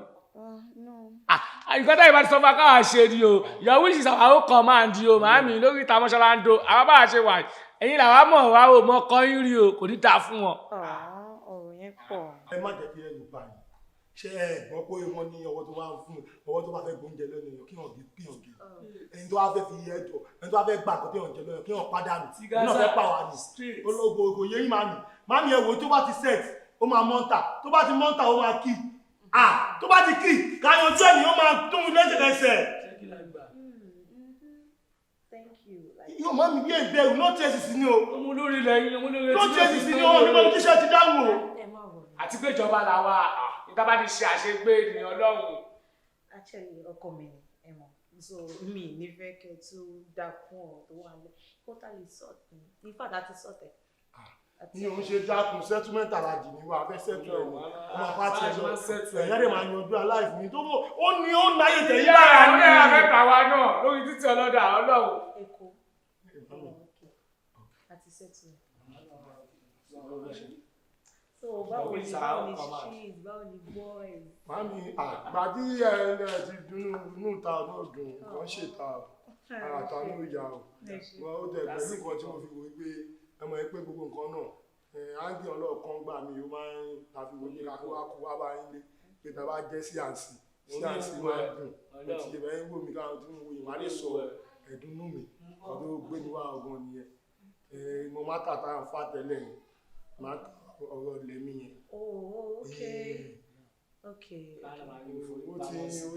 Nǹkan tó ìbá ti sọ fún akáwà ṣe ni o your wish is our own command o màámi lórí ìta mọ́ṣáláńdó àwọn bá ṣe wà ẹ̀yin làwa mọ̀ wá o mọ ọkọ yín rí o kò ní ta fún wọn.
Ọ̀rọ̀ yẹn pọ̀.
Ẹ má jẹ́ kí ẹrù bá yín ṣé ẹ gbọ́ pé wọ́n ní ọwọ́ tó bá fún ọwọ́ tó bá fẹ́ gbóúnjẹ lẹ́nu èèyàn kí wọ́n gé ẹni tó bá fẹ́ fi ẹjọ́ ẹni tó bá fẹ́ gbà kó tí wọ́n jẹ lọ́yọ̀ kí wọ́n pàdánù náà fẹ́ pà wá ní ológo ògò yẹ yín màmí ẹ̀wò tó bá ti set ó máa mọ́ńtà tó bá ti mọ́ńtà ó máa kí tó bá ti kí káyọ̀ ojú ẹ̀mí ó máa tún lẹ́sẹ̀lẹ́sẹ̀. Yóò má mi bí ẹgbẹ̀rún ló tẹ̀sí sí ní o.
Ọmọ olórí lẹ́yìn ọmọ olórí
ló tẹ̀sí sí ní o nígbà tí iṣẹ́ ti dáhùn o.
Àti pé ìjọba làwa ìta bá ti ṣe àṣegbé ní Ọlọ́run.
Actually ọkọ mi ni ẹ mọ̀ so mi nífẹ̀ẹ́ kẹ́ tó dákun ọ̀rọ̀ tó wà lẹ́ totally sort ni in fact àti sort ẹ̀.
Ní òun ṣe dákun settlement àràjì ní wa fẹ́ settle ẹ̀ ní ọmọ pàtì ẹ̀jọ́ ẹ̀yẹ́ dẹ̀ máa yanjú aláìfù ní tó ó ní ó náyè tẹ̀yí lára ní
ẹ̀yà mẹ́ta wa náà lórí títí ọlọ́dà Ọlọ́run.
Èkó àti settle. So báwo ni street báwo ni boys.
Màmí àgbàdí ẹ̀ ti dùnú ta náà dùn wọ́n ṣèta àràtà ní ìyá o wọ́n ó tẹ̀ pẹ̀lú nǹkan tí mo fi wò pé ẹmọ ẹ pé gbogbo nǹkan náà áńgì ọlọ́ọ̀kan gbà mí ó máa ń tàbí wo ní kakó wá kó wá bá yín lé pé tá a bá jẹ́ sí àǹsì máa dùn ẹ ti yẹ bẹ́ẹ̀ ń wò mí káwọn tí mo wò yìí má lè sọ ẹ̀dùnnú mi kọ́ tó gbé mi wá ọgbọ́n nìyẹn mo má tàtà ń fà tẹ́lẹ̀ yìí má ọ̀rọ̀ lẹ́mí yẹn.
ó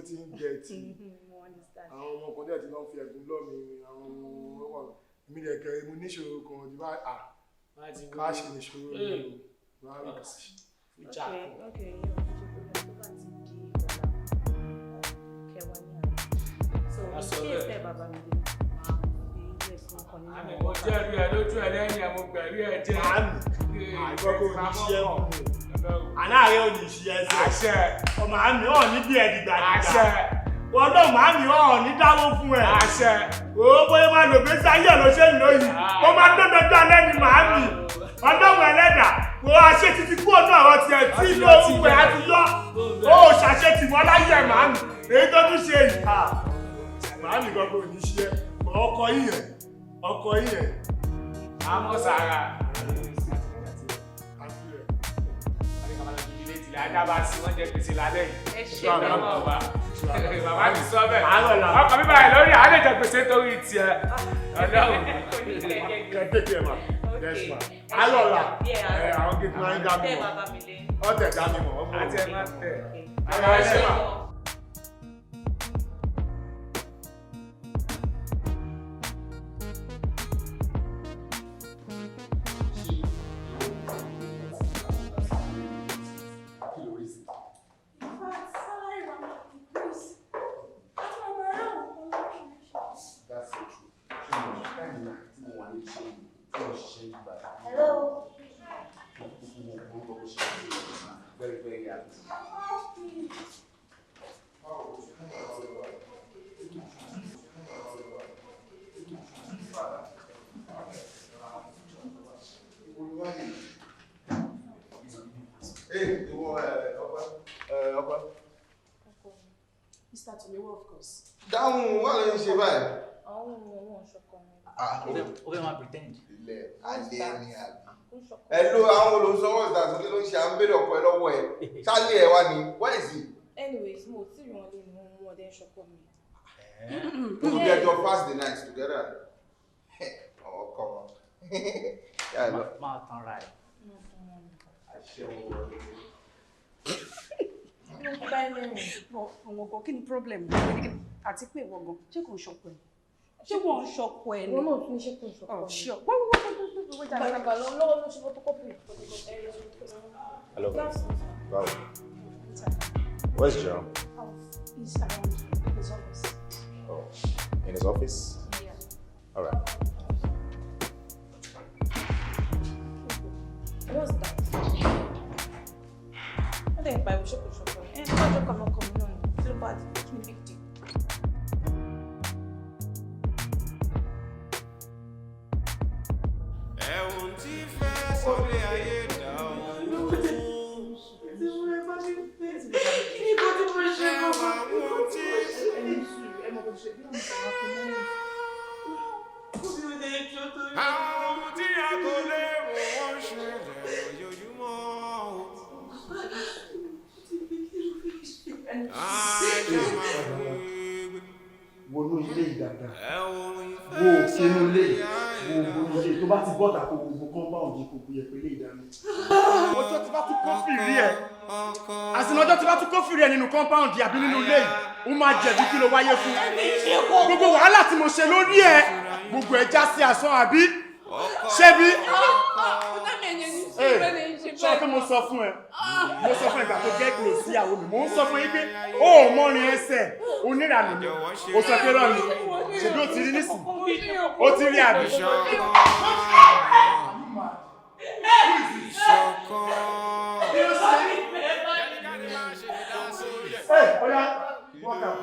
ti ń jẹ tí àwọn ọmọ kan dẹ̀ ti lọ́ọ́ fi ẹ̀gún lọ́ mi àwọn ọmọ mi lè kẹrin mo níṣòro kan ọdún bá káàṣì níṣòro rẹ̀ láàrín ìjà kan.
Mo jẹ́rìí ẹ lójú ẹ lẹ́yìn ẹ mo gbẹ̀rí ẹ jẹ́.
Àìgbọ́kọ̀ oníṣẹ́ ọ̀hún. Àláàrẹ oníṣẹ́ ẹsẹ̀. Ọmọ àmì ọ̀ ní bí ẹ̀dìgbà dìgbà. Wọ́n náà máa ní ọ̀ ní dáwó fún ẹ̀.
Àṣẹ.
Ó bóyá máa lò pé sáyé ló ṣe ń lò yìí. Ó máa dọ́dọ́dọ́ alẹ́ ni màá mì. Ọlọ́run ẹlẹ́dà wo àṣẹ títí kúrò náà àwọn tiẹ̀ tí ilé òun ẹ̀ á ti yọ. Ó ṣàṣẹ tì wọ́n láyé ẹ̀ màá mì. Èyí tó tún ṣe yìí. Màá mì gbọ́dọ̀ oníṣẹ́. Ọkọ yìnyẹn. Ọkọ yìnyẹn.
Àmọ́ sàrà. Ajábá sí wọ́n jẹ gbèsè lálẹ́ yìí.
Ẹ ṣe lọ́wọ́
wa. Bàbá mi sọ bẹ́ẹ̀. Ọkọ̀ mi báyìí lórí àálẹ̀ jẹ gbèsè torí tiẹ̀. Ọlọ́run.
Kẹ́tẹ́kẹ́ mà. Yes, ma. Alọ́la. Àwọn kìí máa ń dá mi mọ̀. Ọ̀tẹ̀ dá mi mọ̀. Àti ẹ̀ máa tẹ̀. Àwọn ẹ̀ṣẹ̀ mà.
Hello.
Very, very happy.
Hey, Ọba.
Mr. Tomiwa, of course.
Dáhùn, wà lóyún ṣe báyìí.
Àwọn ọmọ ṣọkọ mi.
Ó fẹ́ máa pretend.
Ilẹ̀ alẹ́ ni àbí. Hello, àwọn olùsọ́wọ́ ìdásùn kí ló ń ṣe à ń béèrè ọ̀pọ̀ ẹ lọ́wọ́ ẹ. Ṣálí ẹ wá ní, where is he?
Anyways, mo tí wọn lé ní wọn ọdẹ ṣọkọ mi.
You get your fast the night together. Oh, come on.
Máa tán ra ẹ̀.
Àwọn ọkọ kí ni problem? Àti pé ìwọ gan, ṣé kò ń ṣọkọ ẹ̀? Ṣé wọ́n ń ṣọkọ ẹ̀ ni?
Wọ́n náà tún ṣe kò ń ṣọkọ ẹ̀.
Sure.
Gbàgbà lọ́wọ́ ló ṣe photocopy.
Hello. Wow. Where's Jerome?
He's around his office.
Oh, in his office?
Yeah.
All right.
What's that? I think by we should shop. And why you come on? Feel bad. It's me big deal.
Wọnú ilé ìdàgbà. Wo sínú ilé. Wo ilé tó bá ti bọ́ta kó gbogbo compound yìí kò bu yẹ pé ilé ìdáná.
Ọjọ́ tí bá tún kó fìrí ẹ̀. Àsìn ọjọ́ tí bá tún kó fìrí ẹ̀ nínú compound àbí nínú ilé yìí, ó máa jẹ̀bi kí ló wáyé fún. Gbogbo wàhálà tí mo ṣe lórí ẹ̀, gbogbo ẹ̀ já sí asán àbí? Ṣé bí? Sọ pé mo sọ fún ẹ. Mo sọ fún ìgbà tó jẹ́ close sí ìyàwó mi. Mo ń sọ fún yín pé ó mọ́rin ẹsẹ̀ onírànà mi. Ó sọ pé rán mi. Ṣèbí ó ti rí nísìn. Ó ti rí àbí. Oya, walk out.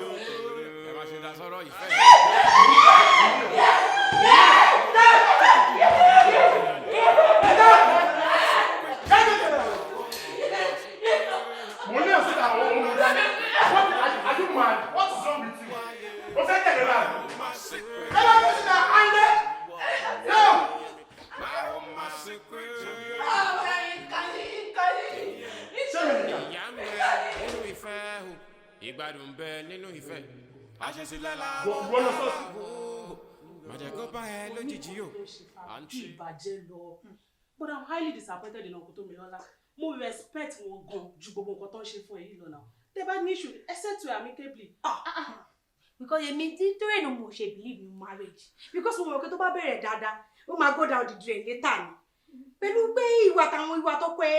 What is wrong with you? What's that?
Ìgbádùn bẹ nínú ìfẹ́. Àṣesílẹ̀ la
wọ́n lọ sọ́ọ̀sì.
Màjẹ̀kọ́ bá ẹ lójijì yóò.
Ìbàjẹ́ lọ. But I'm highly disappointed in Uncle Tomilola. Mo respect wọn gan ju gbogbo nǹkan tó ń ṣe fún ẹ yìí lọ náà. Tẹ́ bá ní issue, except to amicably.
Because èmi nítorí ẹ̀nà mo ṣe believe in marriage. Because mo mọ̀ pé tó bá bẹ̀rẹ̀ dáadáa, ó máa go down the drain later ni. Pẹ̀lú pé ìwà táwọn ìwà tó pẹ́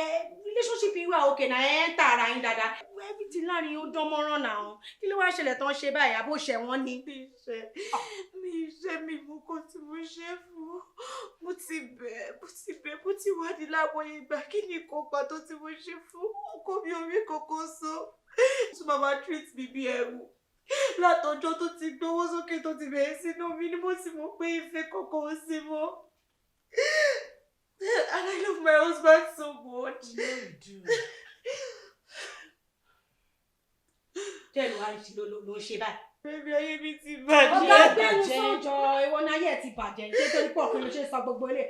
relationship ìwà òkè náà ẹ̀ ń ta ara yín dáadáa. Everything láàrin ó dán mọ́rán náà. Kí ló wá ṣẹlẹ̀ tán ṣe báyìí? Àbó ṣẹ̀ wọ́n ni.
Mi mú kó tí mo ṣe fún. Mo ti bẹ̀, mo ti wádìí láwọn ìgbà. Kí ni kò pàtó tí mo ṣe fún? Ọkọ mi ò rí kankan sọ. Tí màmá treat mi bí ẹrù. Látọjọ́ tó ti gbówó sókè tó ti bẹ̀rẹ̀ sínú mi ni mo ti mọ̀ pé ìfẹ́ kankan ò sí mọ́. And I love my husband so much.
You know you do. Tell why she ló ṣe báyìí.
Baby, ayé mi ti bàjẹ́.
Ọ̀gá gbẹ́nu sọ́jọ́ ìwọ náà ayé ẹ̀ ti bàjẹ́. Ṣé torí pọ̀ kí ló ṣe sọ gbogbo ilé?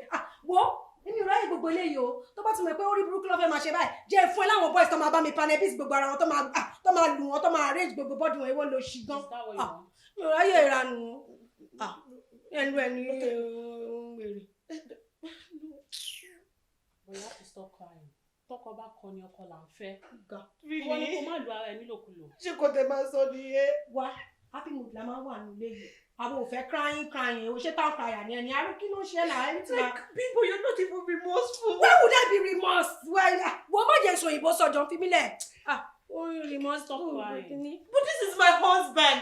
Wo èmi ò ráyè gbogbo ilé yìí o. Tó bá ti mọ̀ pé orí burúkú ló fẹ́ máa ṣe báyìí. Jẹ́ fún ẹ láwọn boys tó máa bá mi panebis gbogbo ara wọn tó máa lù wọn tó máa arrange gbogbo bọ́ọ̀dù wọn ìwọ ló ṣì gan. Mi ò ráyè ìranù. Ẹnu ẹni wèrè.
But you have to stop crying. Tọkọ bá kọ ni ọkọ là ń fẹ́.
Really?
Wọ́n ní kó má lu ara ẹ̀ nílòkulò.
Ṣé kò tẹ máa sọ nìyẹn?
Wá, happy mood la máa wà nílé yìí. Àwọn ò fẹ́ crying. O ṣe tán crying ni ẹni. Àrùn kí ló ń ṣe náà?
People, you're not even remorseful.
Why would I be remorse? Why? Wọ́n má jẹ́ sòyìnbó sọ̀jọ̀ fi mí lẹ̀. Remorse, stop crying.
But this is my husband.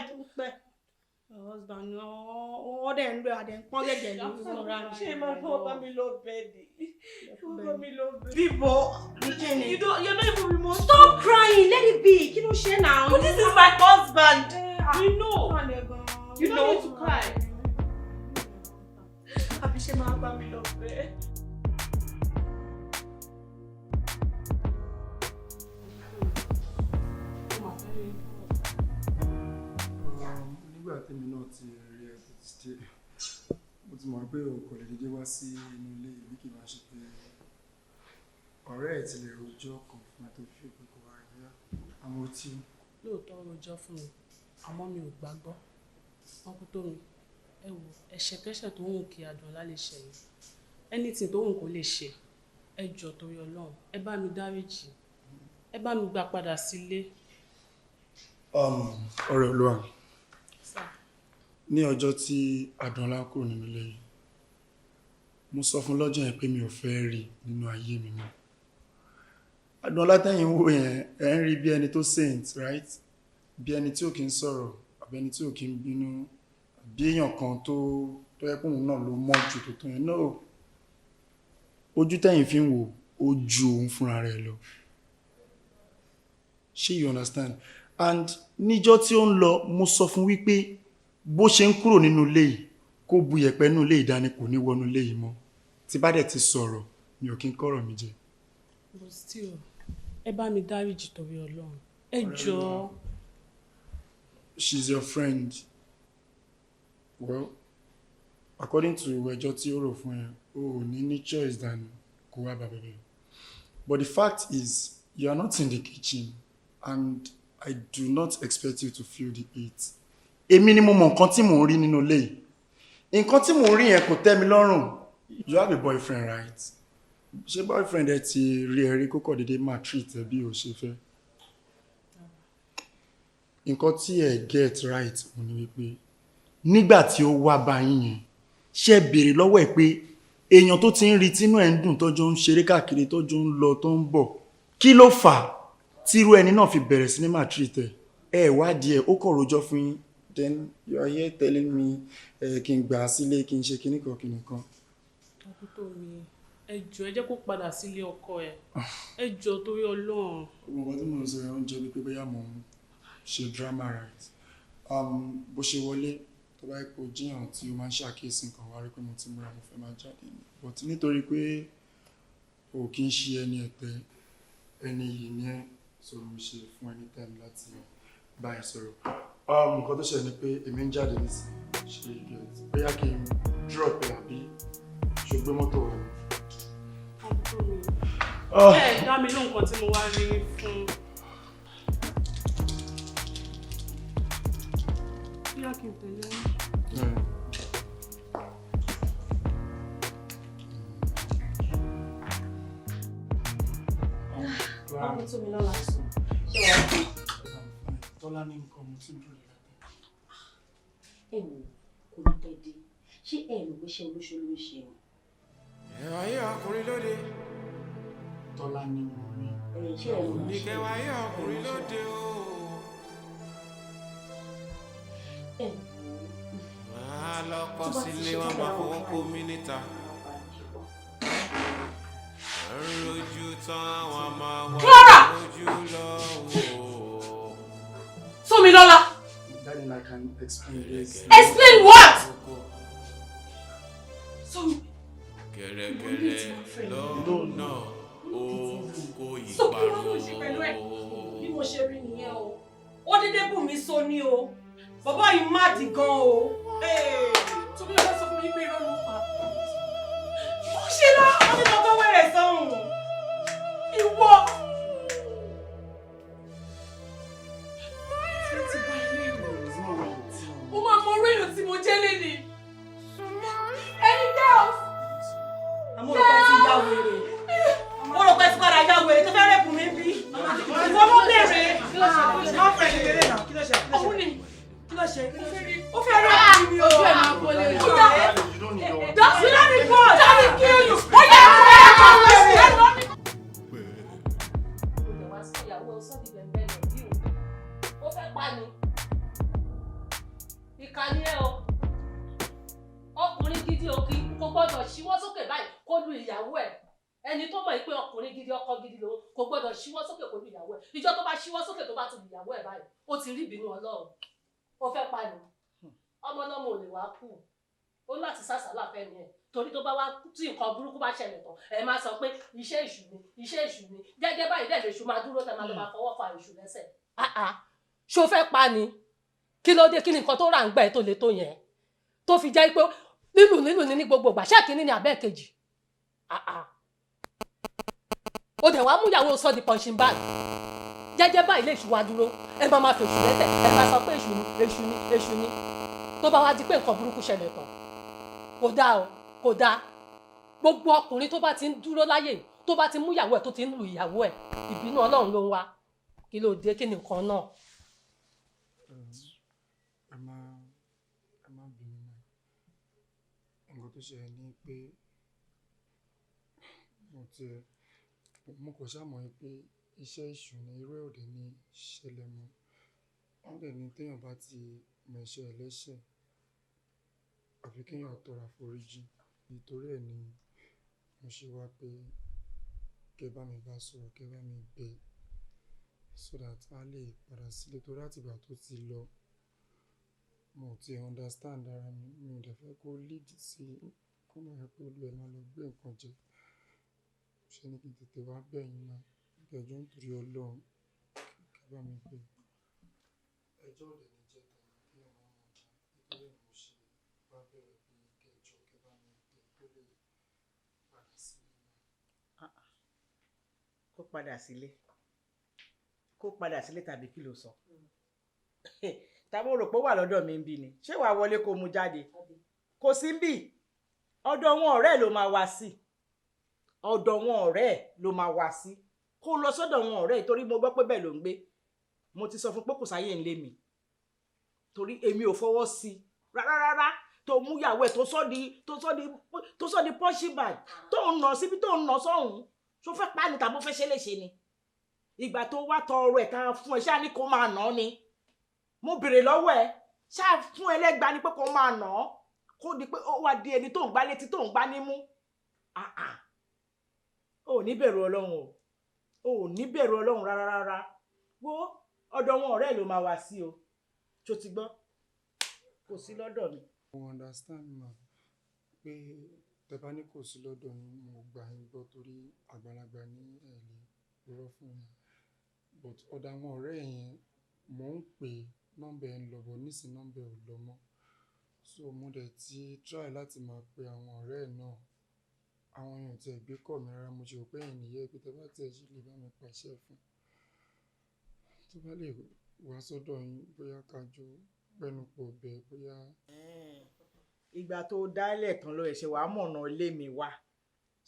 Your husband, no. Ọdẹ ń lo adẹ ń pọ́n gẹ́gẹ́ ní ìwọ̀n rárá.
Ṣé máa bọ́ bá mi lọ bẹ́ẹ̀dì? Bá mi lọ bẹ́ẹ̀dì. People, you're not even remorseful.
Stop crying, let it be. Kí ló ṣe now?
But this is my husband.
You know.
You
don't
know
need to cry.
Àbí ṣé máa bá mi lọ bẹ́ẹ̀?
Nígbà tèmi náà ti rí ẹ tó ti dé, mo ti mọ̀ pé o kò lè dédé wá sí inú ilé ìbí kì í máa ṣe pé ọ̀rẹ́ ẹ̀ ti lè rojọ́ kan fún ẹ tó fi òpin kò wá rí àwọn tí.
Lóòótọ́ rojọ́ fún mi, àmọ́ mi ò gbàgbọ́. Wọ́n kú tó mi. Ẹ wo ẹ̀ṣẹ̀kẹ́ṣẹ̀ tó hùn kí Adùnlá lè ṣe yìí. Anything tó hùn kó lè ṣe. Ẹ jọ̀ọ́ torí Ọlọ́run, ẹ bá mi dáríjì. Ẹ bá mi gbà padà sílé.
Ọ̀rẹ́ Olúwa. Ní ọjọ́ tí Adùnlá kúrò nínú ilé yìí, mo sọ fún lọ́jọ́ yẹn pé mi ò fẹ́ rí nínú ayé mi mọ́. Adùnlá tẹ́yìn wò yẹn ẹ̀ ń rí bí ẹni tó saint, right? Bí ẹni tí ò kí ń sọ̀rọ̀, àbí ẹni tí ò kí ń bínú, bí èèyàn kan tó yẹ pé òun náà ló mọ̀ jù tó yẹn. No. Ojú tẹ́yìn fi ń wò ó ju òun fúnra rẹ̀ lọ. Ṣé you understand? And níjọ́ tí ó ń lọ, mo sọ fún wípé bó ṣe ń kúrò nínú ilé yìí kó bu yẹ̀pẹ̀ nínú ilé ìdání kò ní wọnú ilé yìí mọ́. Tí bá dẹ̀ ti sọ̀rọ̀ mi ò kí ń kọ́rọ̀ mi jẹ.
But still, ẹ bá mi dáríjì torí Ọlọ́run. Ẹ jọ̀ọ́.
She's your friend. Well, according to ẹjọ́ tí ó rò fún ẹ, o ò ní choice than kó wá bàbá bẹ́ẹ̀. But the fact is, you are not in the kitchen and I do not expect you to feel the heat. Èmi ni mo mọ̀ nǹkan tí mò ń rí nínú ilé yìí. Nǹkan tí mò ń rí yẹn kò tẹ́ mi lọ́rùn. You have a boyfriend, right? Ṣé boyfriend ẹ ti rí ẹ rí kókò dédé máa treat ẹ bí o ṣe fẹ́? Nǹkan tí ẹ get right mo ní wípé nígbà tí ó wá bá yín yẹn, ṣé béèrè lọ́wọ́ ẹ̀ pé èèyàn tó ti ń rí tínú ẹ̀ ń dùn tọ́jọ́ ń ṣeré káàkiri tọ́jọ́ ń lọ tó ń bọ̀. Kí ló fà á tí irú ẹni náà fi bẹ̀rẹ̀ sí ní máa treat ẹ? Ẹ wádìí ẹ, ó kọ̀ rojọ́ fún yín. Then you are here telling me kí n gbà sílé kí n ṣe kíníkan kíníkan.
Àkútó mi, ẹ jọ̀ọ́ ẹ jẹ́ kó padà sílé ọkọ ẹ̀. Ẹ jọ̀ọ́ torí Ọlọ́run.
Gbogbo tí mo ń sọ yẹn ó ń jẹ́ wípé bóyá mo ń ṣe drama right. Bó ṣe wọlé tó bá ipò jíyàn tí ó máa ń ṣàkíyèsí nǹkan wá rí pé mo ti múra mo fẹ́ máa jáde ni. But nítorí pé o kì í ṣe ẹni ẹ̀tẹ́ ẹni yìí ni ẹ́ so mo ṣe fún ẹni time láti bá ẹ sọ̀rọ̀. Nǹkan tó ṣẹlẹ̀ ni pé èmi ń jáde nísìnyí ṣe get bóyá kí n drop ẹ àbí ṣùgbọ́n mọ́tò wà.
Ẹ dá mi lóhùn nǹkan tí mo wá rí fún. Bóyá kí n tẹ̀lé wọn. Ọkùnrin tó mi lọ́la sùn. Ṣé wàá kú?
Tọ́lá ní nǹkan mo ti ń dúró lẹ́tọ̀.
Ẹ wò kò ní pẹ́ dé. Ṣé ẹ rò pé ṣe olóṣèlú ń ṣe o?
Ẹ̀wà yé ọkùnrin lóde.
Tọ́lá ní mo rí.
Ṣé ẹ rò
Ní kẹwàá yé ọkùnrin lóde o.
Ẹ
máa lọ kọ sílé wọn máa fọwọ́ kó mi níta. Rojú tán àwọn máa wá ojú lọ wò.
Tómilọ́lá.
Darling, I can explain this.
Explain what?
Gẹ̀rẹ́gẹ̀rẹ́ lọ́nà oko ìparun.
Sophie ló ń ṣe pẹ̀lú ẹ̀. Bí mo ṣe rí nìyẹn o. Ó dédé bù mí so ní o. Bàbá yìí má dì gan o. Tómilọ́lá sọ fún mi pé irọ́ ló pa. Ó ṣe lọ, ó ní kankan wẹ̀rẹ̀ sọ́hùn. Ìwọ. Ó máa mọ orí èèyàn tí mo jẹ́ lénìí. Any girls? Àmọ́ ọ̀pẹ ti yá wèrè.
kékeré náà kí ló ṣe
òun ni
kí ló ṣe
ó fẹ́ rẹ̀ kí ni ojú ẹ̀ máa bọ́lé rẹ̀. Dọ́sílẹ̀ ní bọ́ọ̀ dábì kí o yù ó yẹ kó ẹ̀ máa wọ sí ẹ̀ lọ.
Wá sí ìyàwó sọ́ọ̀dì bẹ̀m̀bẹ̀ lọ bí o. Ó fẹ́ pa ni. Ìkànnì ẹ o. Ọkùnrin gidi o kì í kò gbọ́dọ̀ ṣíwọ́ sókè báyìí kó lu ìyàwó ẹ̀. Ẹni tó mọ̀ pé ọkùnrin gidi ọkọ gidi lòun kò gbọ́dọ̀ ṣíwọ́ sókè kó lu ìyàwó ẹ̀. Ìjọ tó bá ṣíwọ́ sókè tó bá tún lu ìyàwó ẹ̀ báyìí ó ti rí ìbínú Ọlọ́run. Ó fẹ́ pa ni. Ọmọ náà mo lè wá kú. Ó láti sásàlà fẹ́ ni ẹ̀. Torí tó bá wá tí nǹkan burúkú bá ṣẹlẹ̀ tán ẹ máa sọ pé iṣẹ́ èṣù ni gẹ́gẹ́ báyìí dẹ̀ lè ṣù máa dúró tẹ máa lọ máa fọwọ́ fa èṣù lẹ́sẹ̀. Ṣó fẹ́ pa ni kí ló dé kí ni nǹkan tó rà ń gbà ẹ́ tó le tó yẹn tó fi jẹ́ pé nínú ní gbogbo ìgbà ṣáà kínní ni àbẹ́ kejì. Ó dẹ̀ wá mú ìyàwó sọ di punching bag jẹ́jẹ́ báyìí lè ṣù wá dúró ẹ máa fèṣù lẹ́sẹ̀ ẹ máa sọ pé èṣù ni tó bá wá di pé nǹkan burúkú ṣẹlẹ̀ tán kò dáa gbogbo ọkùnrin tó bá ti ń dúró láyè tó bá ti mú ìyàwó ẹ̀ tó ti ń lu ìyàwó ẹ̀ ìbínú Ọlọ́run ló ń wá kí ló dé kí ni nǹkan náà.
ẹ má bínú mọ́ nǹkan tó ṣẹlẹ̀ ni pé mo kò ṣàmọ̀ pé iṣẹ́ èṣù ni irú ẹ̀ òde ní ṣẹlẹ̀ mọ́ wọ́n dẹ̀ ní téèyàn bá ti mẹ̀ṣẹ̀ ẹlẹ́ṣẹ̀ àfi kéèyàn tọrọ àforíjì nítorí ẹ̀ ni mo ṣe wá pé kẹ́ bá mi bá sọ̀rọ̀ kẹ́ bá mi bẹ̀ so that a lè padà sílé torí àtìgbà tó ti lọ mo ti understand ara mi ò dẹ̀ fẹ́ kó lead sí kó má yẹ pé olú ẹ̀ máa lọ gbé nǹkan jẹ ṣe ni kí n tètè wá bẹ̀yìn náà ìgbẹ́jọ́ nítorí Ọlọ́run kẹ́ bá mi bẹ̀ ẹjọ́ ò lè ní jẹ́ tẹ̀lé kí ọmọ ọmọ ọjà nítorí mo ṣe bá bẹ̀rẹ̀ bí kẹjọ kẹ́ bá mi bẹ̀ tó lè padà sílé náà.
kó padà sílé tàbí kí ló sọ tàbí rò pé ó wà lọ́dọ̀ mi ń bí ni ṣé wàá wọlé kó mú jáde kò sí ń bì ọ̀dọ̀ wọn ọ̀rẹ́ ló máa wá sí ọ̀dọ̀ wọn ọ̀rẹ́ ló máa wá sí kó lọ sọ́dọ̀ wọn ọ̀rẹ́ torí mo gbọ́ pé bẹ́ẹ̀ ló ń gbé mo ti sọ fún pé kò sáyé ń lé mi torí èmi ò fọwọ́ sí rárá tó mú ìyàwó ẹ̀ tó sọ di punching bag tó ń nà síbi tó ń nà sọ́hùn tó fẹ́ pa ni tàbí ó fẹ́ ṣe léṣe ni ìgbà tó wá tọrọ ẹ̀ ká fún ẹ ṣáà ní kó máa nà ni mo béèrè lọ́wọ́ ẹ ṣáà fún ẹlẹ́gbàá ni pé kó máa nà kó di pé ó wá di ẹni tó ń gbá létí tó ń gbá nímú ò ní bẹ̀rù Ọlọ́run ò ní bẹ̀rù Ọlọ́run rárá wo ọ̀dọ̀ wọn ọ̀rẹ́ ló máa wá sí o tó ti gbọ́ kò sí lọ́dọ̀ mi.
mo understand ma pé tẹ bá ní kò sí lọ́dọ̀ yín mo gbà yín gbọ́ torí àgbàlagbà ní ẹ̀lẹ́ irọ́ fún mi but ọ̀dọ̀ àwọn ọ̀rẹ́ yẹn mò ń pè nọ́mbà ẹ̀ ń lọ bọ̀ nísìnyí nọ́mbà ẹ̀ ò lọ mọ́ so mo dẹ̀ ti try láti máa pe àwọn ọ̀rẹ́ ẹ̀ náà àwọn èèyàn tí ẹ̀ gbé kọ̀ mí rárá mo ṣe rò pé ẹ̀yìn nìyẹn pé tẹ bá tẹ̀ ṣe lè bá mi pàṣẹ fún tó bá lè wá sọ́dọ̀ yín bóyá kájọ pẹ́nu pọ̀ bẹ́ẹ̀ bóyá.
ìgbà tó dálẹ̀ tán ló ẹ̀ṣẹ̀ wàá mọ̀nà ilé mi wá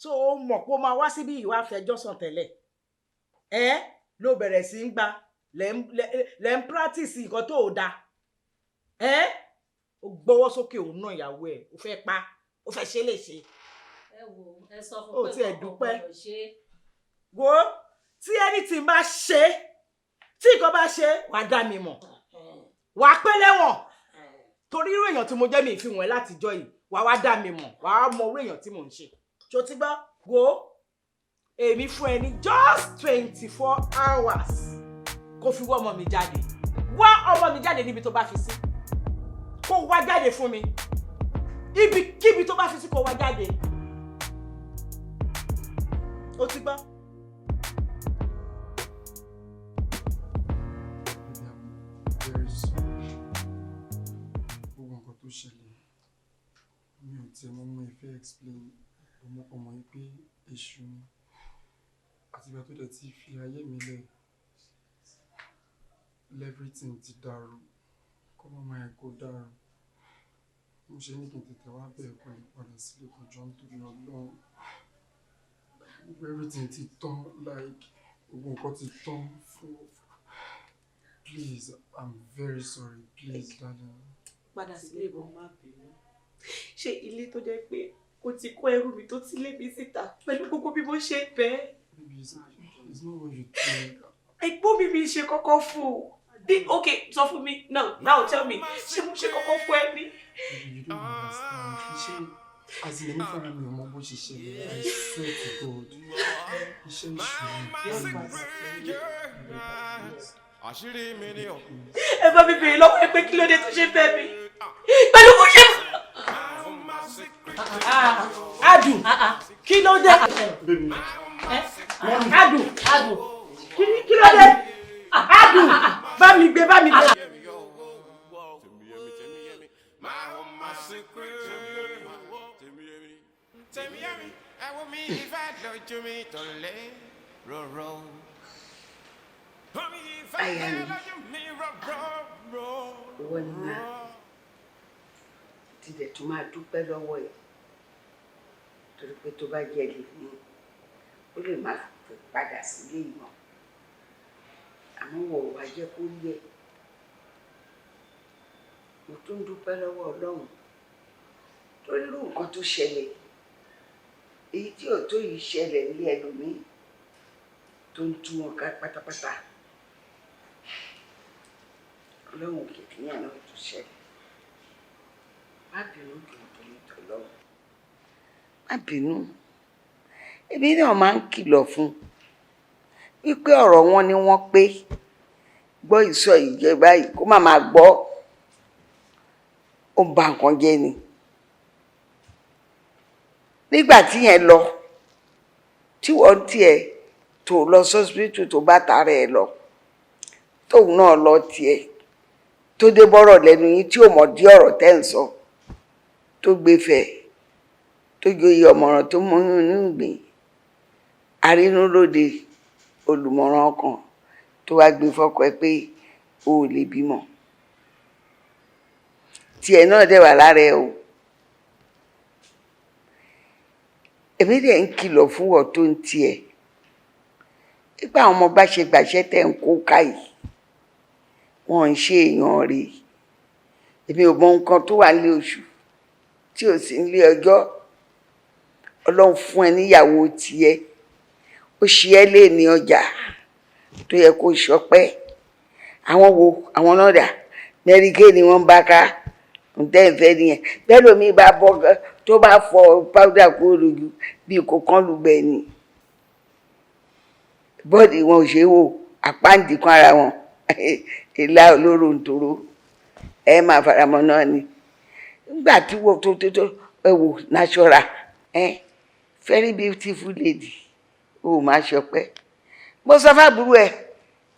so ó mọ̀ pé ó máa wá síbí ìwà fẹjọ́ sàn tẹ́lẹ̀ ló bẹ̀rẹ̀ sí ń gba lẹ́ ń practice nǹkan tó da ó gbọ́wọ́ sókè òun náà ìyàwó ẹ̀ ó fẹ́ pa ó fẹ́ ṣe léṣe.
ẹ wo ẹ sọ fún pé
dúpẹ́ wo tí anything bá ṣe tí nǹkan bá ṣe wàá dá mi mọ̀ wàá pẹ́ lẹ́wọ̀n torí irú èèyàn tí mo jẹ́ mi ìfihàn ẹ látijọ́ yìí wàá wá dá mi mọ̀ wàá mọ irú èèyàn tí mò ń ṣe ṣó ti gbọ́ wo èmi fún ẹ ní just 24 hours kó fi wá ọmọ mi jáde wá ọmọ mi jáde níbi tó bá fi sí kó wá jáde fún mi ibikíbi tó bá fi sí kó wá jáde ó ti gbọ́.
gbogbo nǹkan tó ṣẹlẹ̀ mi ò tiẹ̀ mọ̀ mo ìfẹ́ explain ọmọ yìí pé èṣù ni àtìgbà tó dẹ̀ ti fi ayé mi lẹ̀ everything ti dàrú kọ́ mọ́mọ́ ẹ̀ kó dàrú mo ṣe ní kí n tètè wá bẹ̀rẹ̀ kó lè padà sílé kọjọ́ nítorí Ọlọ́run everything ti tán like gbogbo nǹkan ti tán fún Please, I'm very sorry. Please, Dada.
Padà sílé ìbọn má bínú. Ṣé ilé tó jẹ́ pé ó ti kó ẹrù mi tó ti lé mi síta pẹ̀lú gbogbo bí mo ṣe bẹ́ẹ̀.
Baby, it's not what you think.
Ẹ̀gbọ́n mi ṣe kọ́kọ́ fún o. Okay, sọ fún mi. Now tell me. Ṣé mo ṣe kọ́kọ́ fún ẹ ní?
You don't understand. As in, for me, I'm about to share. I swear to God.
Ẹ bá mi bèrè lọ́wọ́ ẹ pé kí ló dé tó ṣe fẹ́ mi. Pẹ̀lú bó ṣe.
Adu, kí ló dé? Adu, kí ló dé? Adu, bá mi gbé.
Aya mi, ìwọ ni máa tilẹ̀ tún máa dúpẹ́ lọ́wọ́ ẹ̀ torí pé tó bá jẹ́ lè ní ó lè má fi padà sílé ìmọ̀ àmọ́ wọ̀ wá jẹ́ kó yẹ. Mo tún dúpẹ́ lọ́wọ́ Ọlọ́run torí irú nǹkan tó ṣẹlẹ̀ èyí tí ò tó yìí ṣẹlẹ̀ ní ẹlòmíì tó ń tú wọn ká pátápátá. Ọlọ́run kìkìyàn náà tó ṣẹlẹ̀. Má bínú kìí tọ́lọ́run. Má bínú. Èmi náà máa ń kìlọ̀ fún wípé ọ̀rọ̀ wọn ni wọ́n pé gbọ́ ìsọ ìjẹ́ báyìí kó má máa gbọ́. Ó ba nǹkan jẹ́ ni. Nígbà tí yẹn lọ tí wọ́n tiẹ̀ tó lọ sọ́sibítù tó bá tààrà ẹ̀ lọ tóun náà lọ tiẹ̀ tó dé bọ́rọ̀ lẹ́nu yín tí ò mọ̀ dí ọ̀rọ̀ tẹ́ ń sọ tó gbé fẹ́ tó joyè ọ̀mọ̀ràn tó mú inú ìgbín arínúróde olùmọ̀ràn ọkàn tó wá gbé fọ́kọ ẹ pé o ò lè bímọ tiẹ̀ náà dẹ̀ wà lára ẹ o. Èmi dẹ̀ ń kìlọ̀ fún ọ tó ń tiẹ̀ nígbà àwọn ọmọ bá ṣe gbàṣẹ́ tẹ̀ ń kó káyìí wọn ń ṣe èèyàn rí. Èmi ò mọ nǹkan tó wà nílé oṣù tí ò sí nílé ọjọ́. Ọlọ́run fún ẹ níyàwó tiẹ̀ ó ṣe ẹ́ lé ní ọjà tó yẹ kó ṣọpẹ́. Àwọn wo àwọn náà dà mẹ́ríkẹ́ ni wọ́n bá ká ǹtẹ́ ìfẹ́ nìyẹn bẹ́ẹ̀ lómi bá bọ́ tó bá fọ powder kúrò lójú bí kò kán lùgbẹ́ ni bọ́ọ̀dì wọn ò ṣe é wò àpáǹdì kan ara wọn ìlà olóró ntòró ẹ máa faramọ́ náà ni nígbà tí wọ́n tó ẹ wò natural very beautiful lady ó máa ṣọpẹ́. Mo sọ fábùrú ẹ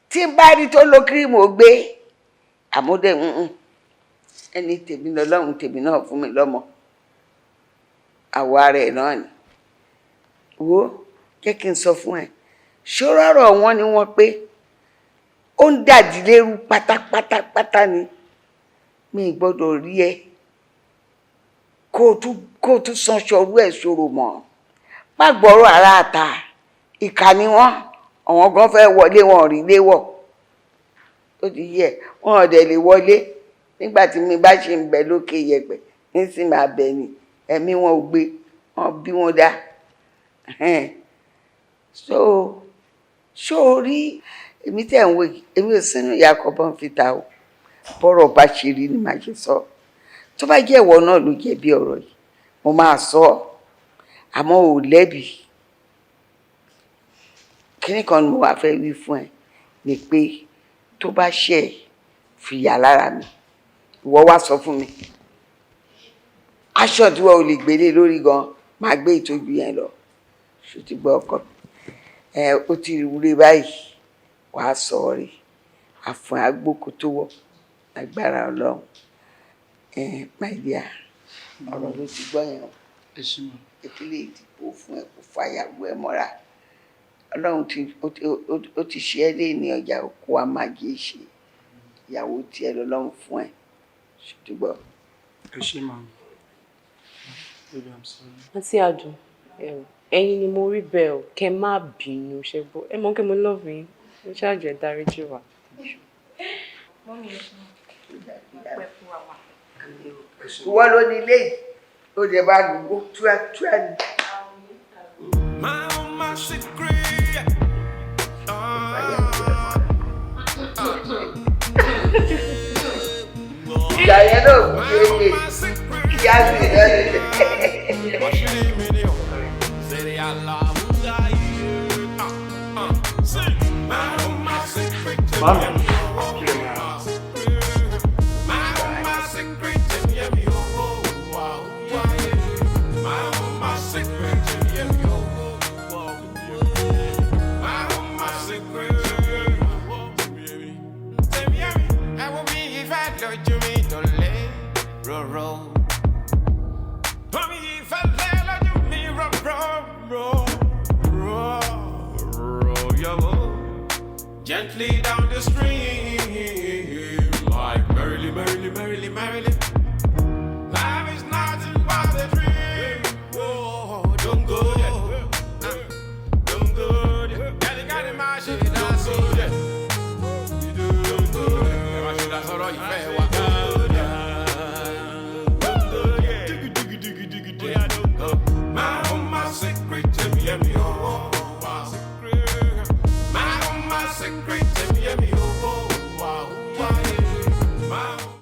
tí n bá rí tó lo kírímù ó gbé àmúdẹ ẹni tèmi lọ́lọ́run tèmi náà fún mi lọ́mọ àwọ̀ ara ẹ̀ náà ni. Wo jẹ́ kí n sọ fún ẹ ṣòrọ̀rọ̀ wọn ni wọ́n pé ó ń dàdí lérú pátápátápátá ni mi gbọ́dọ̀ rí ẹ kó o tún san ṣọrú ẹ̀ ṣòro mọ́ má gbọ́rọ̀ ara àtà ìkà ni wọ́n àwọn gan fẹ́ wọlé wọn ò rí léwọ̀ ó ti yẹ wọn ò dẹ̀ lè wọlé nígbà tí mi bá ṣe ń bẹ lókè yẹ̀pẹ̀ nísìnyí máa bẹ ni ẹ̀mí wọn ò gbé wọn bí wọn dá so rí èmi tẹ̀ ń wé èmi ò sínú ìyá kọ́bọ̀n fi ta o bọ́rọ̀ bá ṣe rí ni màá ṣe sọ tó bá jẹ́ ìwọ náà ló jẹ̀bi ọ̀rọ̀ yìí mo máa sọ àmọ́ ò lẹ́bi kíní kan ni mo wá fẹ́ wí fún ẹ ni pé tó bá ṣe fìyà lára mi ìwọ wá sọ fún mi aṣọ tí wọn ò lè gbélé lórí gan máa gbé ìtọ́jú yẹn lọ ṣùtì gbọ́ ọkọ ó ti wúre báyìí wàá sọ rí àfọ̀n agbóko tó wọ̀ agbára Ọlọ́run my dear ọ̀rọ̀ ló ti gbọ́ yẹn o ìpínlẹ̀ ìdìbò fún ẹ kó fàyàwó ẹ mọ́ra Ọlọ́run ó ti ṣe ẹ́ lé ní ọjà kó a máa jẹ́ ṣe ìyàwó tiẹ̀ lọ́lọ́run fún ẹ ṣùgbọ́n.
ẹ ṣe máa baby I'm sorry.
Àǹtí Adùn ẹ̀yin ni mo rí bẹ́ẹ̀ o kẹ́ má bínú ṣe gbọ́ ẹ mọ̀ kí mo love yín ẹ ṣáàjọ ẹ dáríjì wá.
Mọ́mí ẹ ṣe pẹ́ fún wa wá.
Ìwọ ló ní ilé yìí, ó lè bá lùgbó túwátúwá ni.
My secret.
Ìyá yẹn náà kú déédéé, ìyá sì lọ́dún.
Mami.
Gently down the stream.